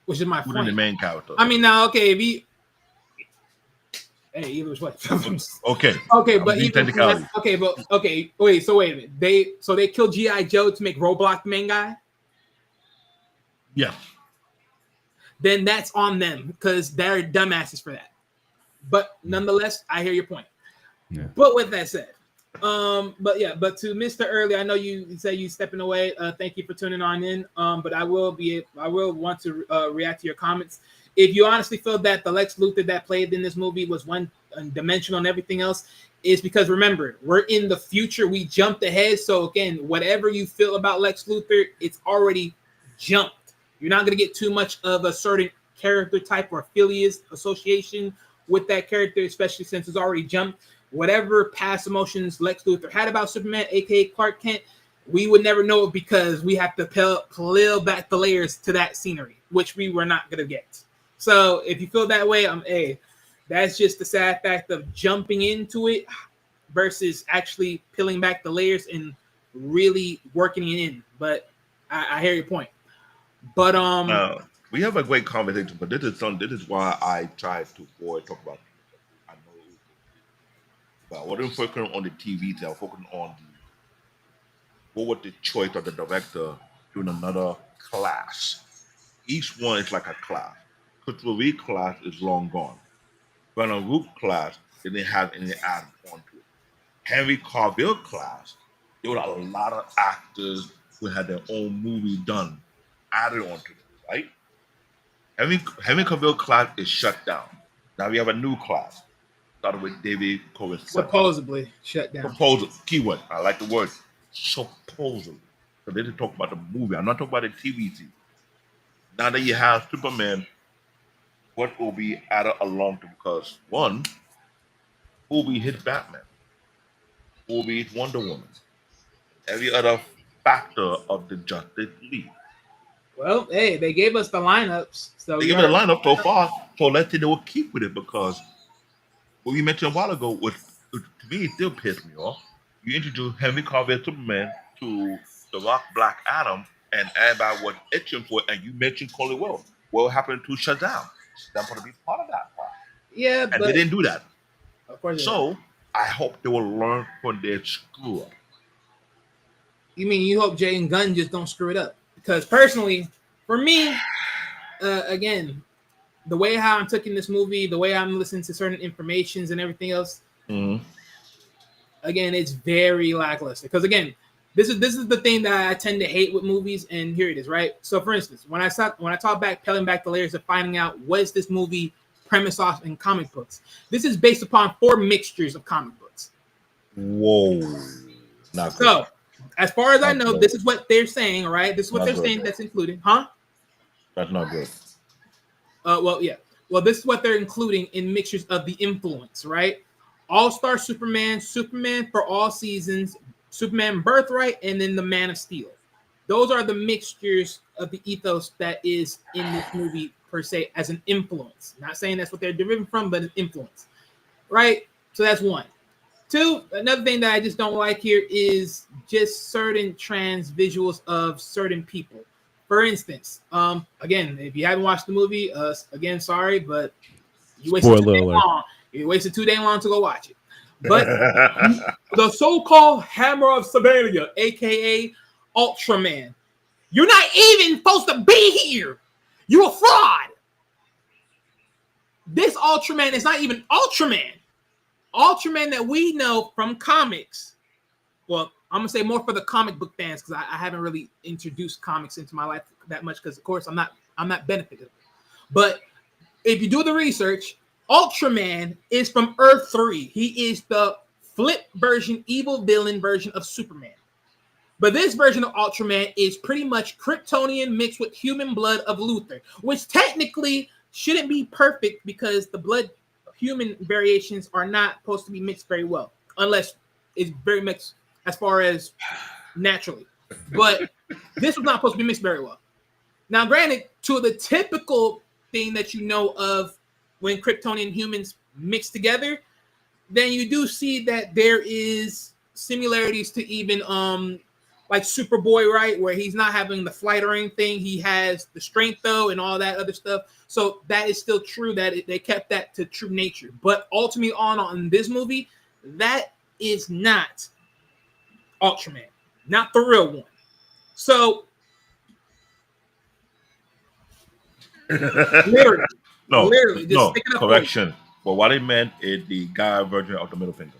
Which is my point. The main character. I mean, now, okay, if he... Hey, either was what? Okay, but even wait a minute. They killed G.I. Joe to make Roadblock the main guy? Yeah. Then that's on them because they're dumbasses for that. But nonetheless, I hear your point. Yeah. But with that said, but to Mr. Early, I know you say you stepping away. Thank you for tuning on in. But I will want to react to your comments. If you honestly feel that the Lex Luthor that played in this movie was one dimensional and everything else, is because remember, we're in the future. We jumped ahead. So again, whatever you feel about Lex Luthor, it's already jumped. You're not going to get too much of a certain character type or association with that character, especially since it's already jumped. Whatever past emotions Lex Luthor had about Superman, aka Clark Kent, we would never know it because we have to peel back the layers to that scenery, which we were not going to get. So if you feel that way, that's just the sad fact of jumping into it versus actually peeling back the layers and really working it in. But I hear your point. But we have a great conversation, but this is why I try to avoid talk about. I know, but I wasn't focusing on the TV. I was focusing on what was the choice of the director doing another class. Each one is like a class. Christopher Reeve class is long gone. General Zod class didn't have any add on to it. Henry Cavill class, there were a lot of actors who had their own movie done added onto it, right? Henry Cavill class is shut down. Now we have a new class. Started with David Corey. Supposedly shut down. Supposedly, keyword. I like the word. Supposedly. So they didn't talk about the movie. I'm not talking about the TV series. Now that you have Superman, what will be added along to? Because one, who will be his Batman? Who will be his Wonder Woman? Every other factor of the Justice League. Well, hey, they gave us the lineups. So they gave us the lineup so far. So let's say they will keep with it because what you mentioned a while ago was, to me, it still pissed me off. You introduced Henry Cavill Superman to The Rock Black Adam, and everybody was itching for it, and you mentioned Colin Will. What happened to Shazam? Shazam going to be part of that part. Yeah, and they didn't do that. Of course. So I hope they will learn from their screw up. You mean you hope Jay and Gunn just don't screw it up? Because personally, for me, again, the way how I'm taking this movie, the way I'm listening to certain informations and everything else, again, it's very lackluster. Because again, this is the thing that I tend to hate with movies, and here it is, right? So, for instance, when I talk back, peeling back the layers of finding out what is this movie premise off in comic books, this is based upon 4 mixtures of comic books. Whoa! Not so. Good. As far as I know, this is what they're saying, right? This is what they're saying that's included. Huh? That's not good. Well, yeah. Well, this is what they're including in mixtures of the influence, right? All-Star Superman, Superman for All Seasons, Superman Birthright, and then the Man of Steel. Those are the mixtures of the ethos that is in this movie per se as an influence. Not saying that's what they're deriving from, but an influence, right? So that's one. 2, another thing that I just don't like here is just certain trans visuals of certain people. For instance, again, if you haven't watched the movie, again, sorry, but you wasted 2 days long. You wasted 2 days long to go watch it. But the so-called Hammer of Savalia, aka Ultraman, you're not even supposed to be here. You're a fraud. This Ultraman is not even Ultraman. Ultraman that we know from comics, well, I'm gonna say more for the comic book fans because I haven't really introduced comics into my life that much because of course I'm not benefited. But if you do the research, Ultraman is from Earth 3. He is the flip version, evil villain version of Superman. But this version of Ultraman is pretty much Kryptonian mixed with human blood of Luthor, which technically shouldn't be perfect because the blood human variations are not supposed to be mixed very well, unless it's very mixed as far as naturally. But this was not supposed to be mixed very well. Now, granted, to the typical thing that you know of when Kryptonian humans mix together, then you do see that there is similarities to even like Superboy, right? Where he's not having the flight or anything. He has the strength though and all that other stuff. So that is still true that they kept that to true nature. But ultimately on this movie, that is not Ultraman, not the real one. So literally, just stick it up correction. Well, what they meant is the guy version of the middle finger.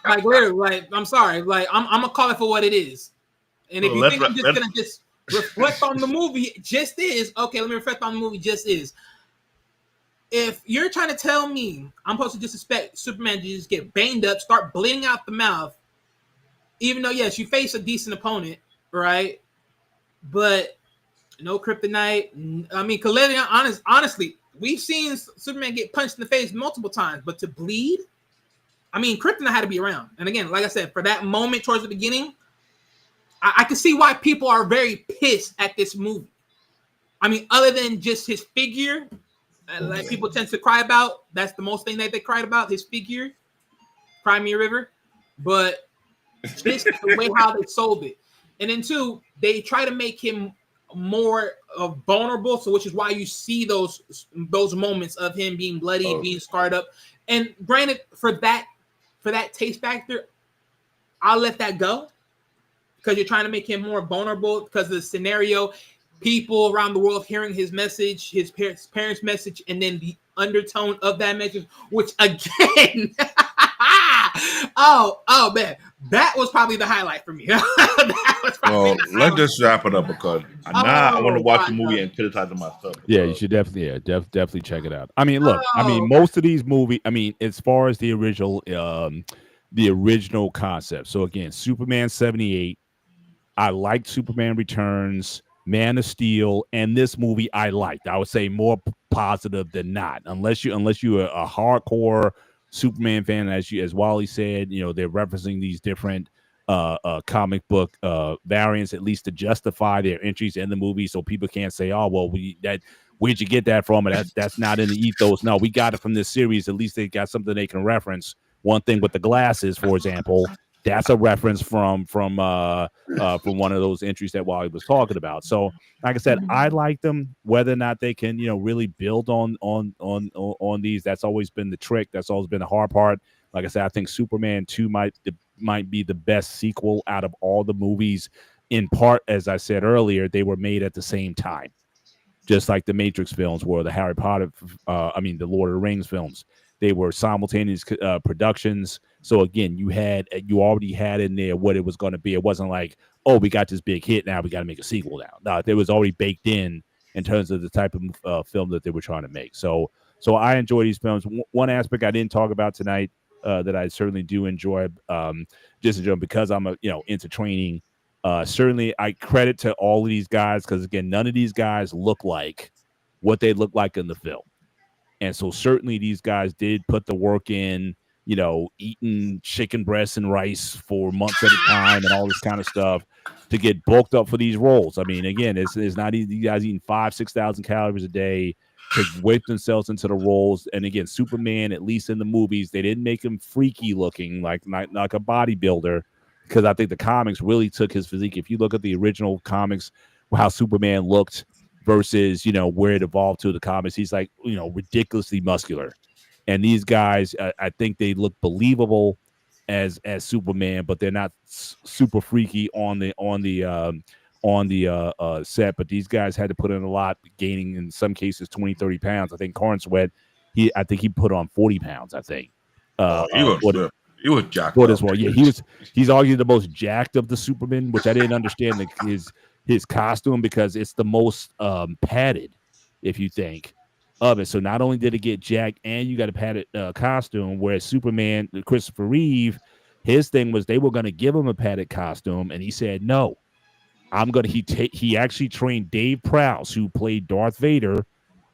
Like literally, like I'm sorry, like I'm gonna call it for what it is. And if you think I'm just gonna just reflect on the movie, just is okay. Let me reflect on the movie. Just is. If you're trying to tell me I'm supposed to just expect Superman to just get banged up, start bleeding out the mouth, even though yes, you face a decent opponent, right? But no kryptonite. I mean, honestly, we've seen Superman get punched in the face multiple times, but to bleed. I mean, kryptonite had to be around. And again, like I said, for that moment towards the beginning, I can see why people are very pissed at this movie. I mean, other than just his figure, like people tend to cry about. That's the most thing that they cried about, his figure, Cry Me a River. But just the way how they sold it. And then two, they try to make him more vulnerable, so which is why you see those moments of him being bloody, being scarred up. And granted, for that taste factor, I'll let that go because you're trying to make him more vulnerable because of the scenario, people around the world hearing his message, his parents' message, and then the undertone of that message, which again, oh man, that was probably the highlight for me. Let's just wrap it up because now I want to watch the movie and criticize myself. Yeah, you should definitely check it out. I mean, look, most of these movies, I mean, as far as the original concept. So again, Superman 78, I liked Superman Returns, Man of Steel, and this movie I liked. I would say more positive than not, unless you're a hardcore Superman fan, as Wally said, they're referencing these different comic book variants, at least to justify their entries in the movie, so people can't say, "Oh, well, where'd you get that from?" And that's not in the ethos. No, we got it from this series. At least they got something they can reference. One thing with the glasses, for example, that's a reference from one of those entries that Wally was talking about. So, like I said, I like them. Whether or not they can, really build on these, that's always been the trick. That's always been the hard part. Like I said, I think Superman 2 might be the best sequel out of all the movies. In part, as I said earlier, they were made at the same time, just like the Matrix films were, the Harry Potter, the Lord of the Rings films. They were simultaneous productions. So again, you already had in there what it was going to be. It wasn't like, oh, we got this big hit, now we got to make a sequel now. No, it was already baked in terms of the type of film that they were trying to make. So I enjoy these films. One aspect I didn't talk about tonight that I certainly do enjoy, because I'm into training. Certainly, I credit to all of these guys because again, none of these guys look like what they look like in the film. And so certainly these guys did put the work in, eating chicken breasts and rice for months at a time and all this kind of stuff to get bulked up for these roles. I mean, again, it's not easy. You guys eating 5,000-6,000 calories a day to whip themselves into the roles. And again, Superman, at least in the movies, they didn't make him freaky looking like a bodybuilder, because I think the comics really took his physique. If you look at the original comics, how Superman looked versus, where it evolved to the comics, he's like, ridiculously muscular. And these guys, I think they look believable as Superman, but they're not super freaky on the set. But these guys had to put in a lot, gaining in some cases 20-30 pounds. I think Corn Sweat, I think he put on 40 pounds. I think. He was jacked for up. this role. Yeah, he's arguably the most jacked of the Supermen, which I didn't understand his costume because it's the most padded, if you think of it. So not only did it get jacked, and you got a padded costume, whereas Superman, Christopher Reeve, his thing was they were going to give him a padded costume, and he said no. He actually trained Dave Prowse, who played Darth Vader,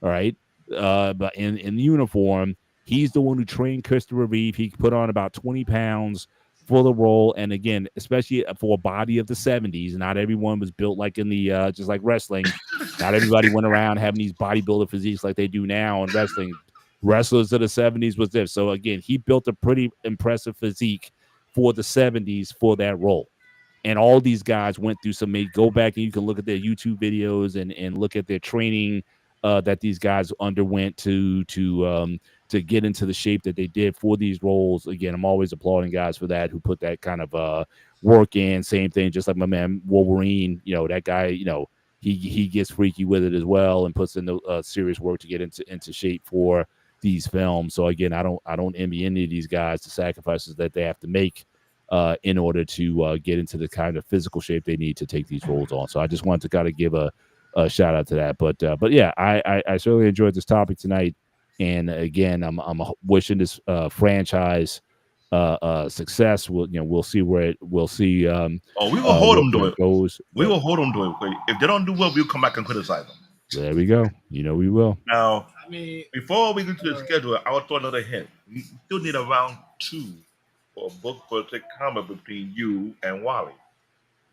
all right, but in the uniform. He's the one who trained Christopher Reeve. He put on about 20 pounds for the role. And again, especially for a body of the 70s, not everyone was built like in the just like wrestling. Not everybody went around having these bodybuilder physiques like they do now in wrestling. Wrestlers of the 70s was this. So again, he built a pretty impressive physique for the 70s for that role. And all these guys went through go back and you can look at their YouTube videos and look at their training that these guys underwent to get into the shape that they did for these roles. Again, I'm always applauding guys for that who put that kind of work in. Same thing, just like my man Wolverine. That guy. He gets freaky with it as well and puts in the serious work to get into shape for these films. So again, I don't envy any of these guys the sacrifices that they have to make in order to get into the kind of physical shape they need to take these roles on. So I just wanted to kind of give a shout out to that. But yeah, I certainly enjoyed this topic tonight. And again, I'm wishing this franchise success. We'll see where we'll see. We will hold them to it. Goes. We will hold them to it. If they don't do well, we'll come back and criticize them. There we go. We will. Now, before we get to the schedule, I will throw another hint. We still need a round 2 for a book versus comic between you and Wally.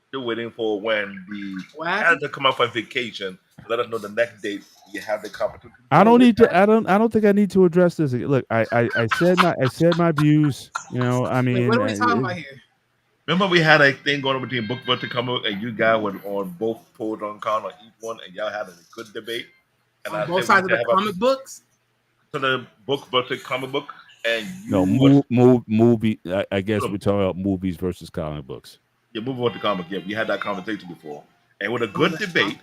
Still waiting for when the character come out for vacation. Let us know the next date you have the competition. I don't think I need to address this. Look, I said my views. I mean, what are we talking about here? Remember we had a thing going on between book versus comic, and you guys were on both pros on con on each one, and y'all had a good debate. And on both sides of the comic books. To the book versus comic book, and movie. I guess we're talking about movies versus comic books. Yeah, movie versus comic. Yeah, we had that conversation before, and with a good debate.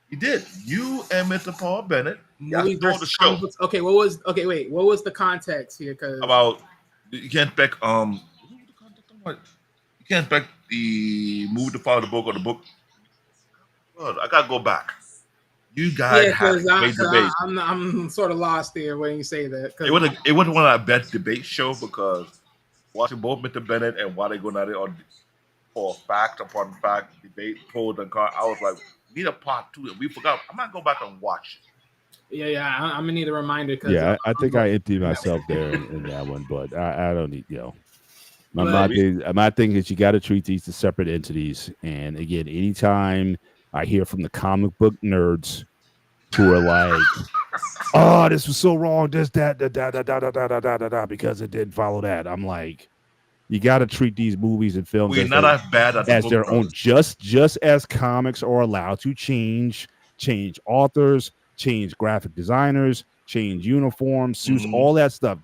You did. You and Mr. Paul Bennett. Movie versus the show. Books. Okay, what was the context here? Because about you can't expect you can't expect the movie to follow the book or the book. Well, I gotta go back. You guys had a great debate. I'm sort of lost there when you say that. It wasn't one of our best debate shows because watching both Mr. Bennett and Wally going at it for fact upon fact debate pros and cons. I was like, we need a part 2, and we forgot. I might go back and watch it. Yeah, I'm gonna need a reminder. Yeah, I think I emptied myself there in that one, but I don't need my thing is you got to treat these as separate entities. And again, anytime I hear from the comic book nerds who are like, "Oh, this was so wrong, this that because it didn't follow that," I'm like, you got to treat these movies and films as their own, just as comics are allowed to change authors, change graphic designers, change uniforms, suits, all that stuff.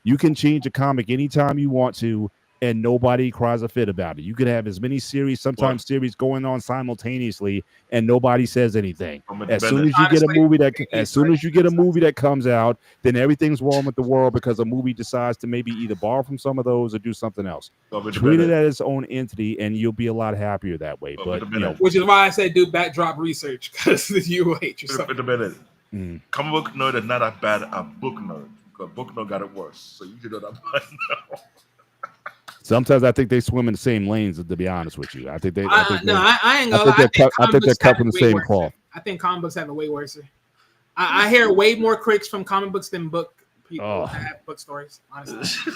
You can change a comic anytime you want to, and nobody cries a fit about it. You could have as many series, sometimes series going on simultaneously, and nobody says anything. As soon as you get a movie that comes out, then everything's wrong with the world because a movie decides to maybe either borrow from some of those or do something else. Treat it as its own entity, and you'll be a lot happier that way. But which is why I say do backdrop research because you hate yourself. Comic book nerd is not as bad as book nerd because book nerd got it worse. So you should know that by now. Sometimes I think they swim in the same lanes. To be honest with you, I think they're cutting the same cloth. I think comic books have it way worse. I hear way more critics from comic books than book people that have book stories. Honestly.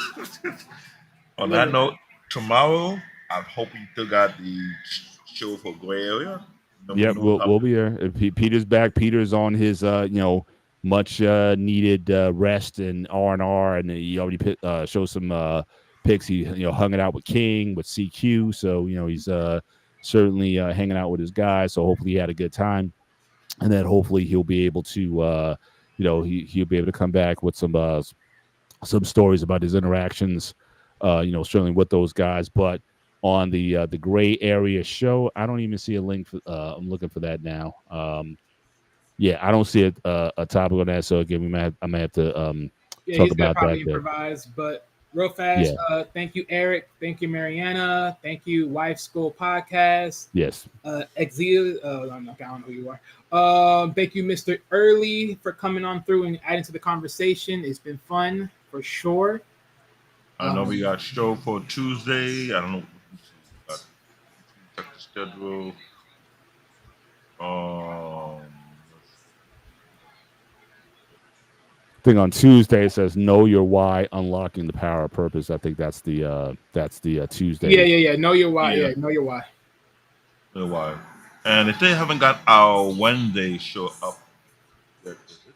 On that note, tomorrow I hope you still got the show for Gray Area. We'll be here. Peter's back. Peter's on his much needed rest and R&R, and he already showed some. Picks. He hung it out with King, with CQ, so he's certainly hanging out with his guys. So hopefully he had a good time, and then hopefully he'll be able to he'll be able to come back with some stories about his interactions certainly with those guys. But on the Gray Area show, I don't even see a link for, I'm looking for that now. I don't see a topic on that, so again I may have to talk about that. Improvise, but real fast. Yeah. Thank you, Eric. Thank you, Mariana. Thank you, Wife School Podcast. Yes. Exil. I don't know who you are. Thank you, Mr. Early, for coming on through and adding to the conversation. It's been fun for sure. I know we got show for Tuesday. I don't know. Let's check the schedule. Thing on Tuesday, it says "Know Your Why: Unlocking the Power of Purpose." I think that's the Tuesday. Yeah. Know your why. Yeah, know your why. Know why. And if they haven't got our Wednesday show up yet, is it?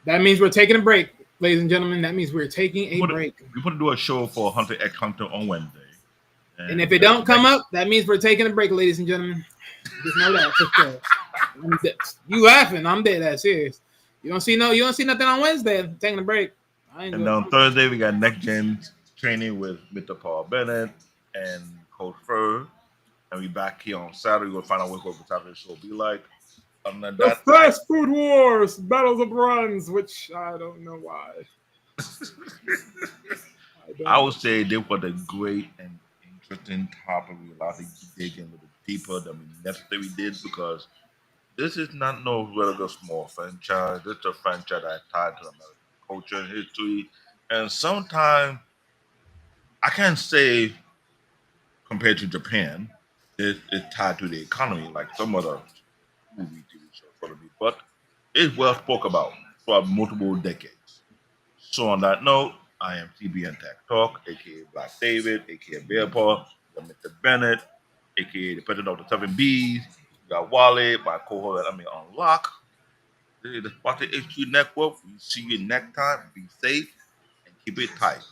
That means we're taking a break, ladies and gentlemen. That means we're taking a break. We put to do a show for Hunter X Hunter on Wednesday. And if it don't come up, that means we're taking a break, ladies and gentlemen. Just know that for sure. You laughing? I'm dead ass serious. You don't see nothing on Wednesday. I'm taking a break. And on Thursday we got Next Gen training with Mr. Paul Bennett and Coach Fur. And we back here on Saturday. We'll find out what the Saturday show will be like. Other than The that, Fast Food Wars, Battles of Runs, which I don't know why. I would say they were a great and interesting topic. We allowed to dig in a little deeper than we necessarily did because this is not no regular small franchise. This is a franchise that is tied to American culture and history. And sometimes I can't say compared to Japan, it's tied to the economy like some other movie TV shows for me. But it's well spoke about for multiple decades. So on that note, I am TBN Tech Talk, aka Black David, aka Bear Paw, Mr. Bennett, aka the president of the Seven Bs. We got Wale, my cohort, Unlock. The Spartan HQ Network. We see you next time. Be safe and keep it tight.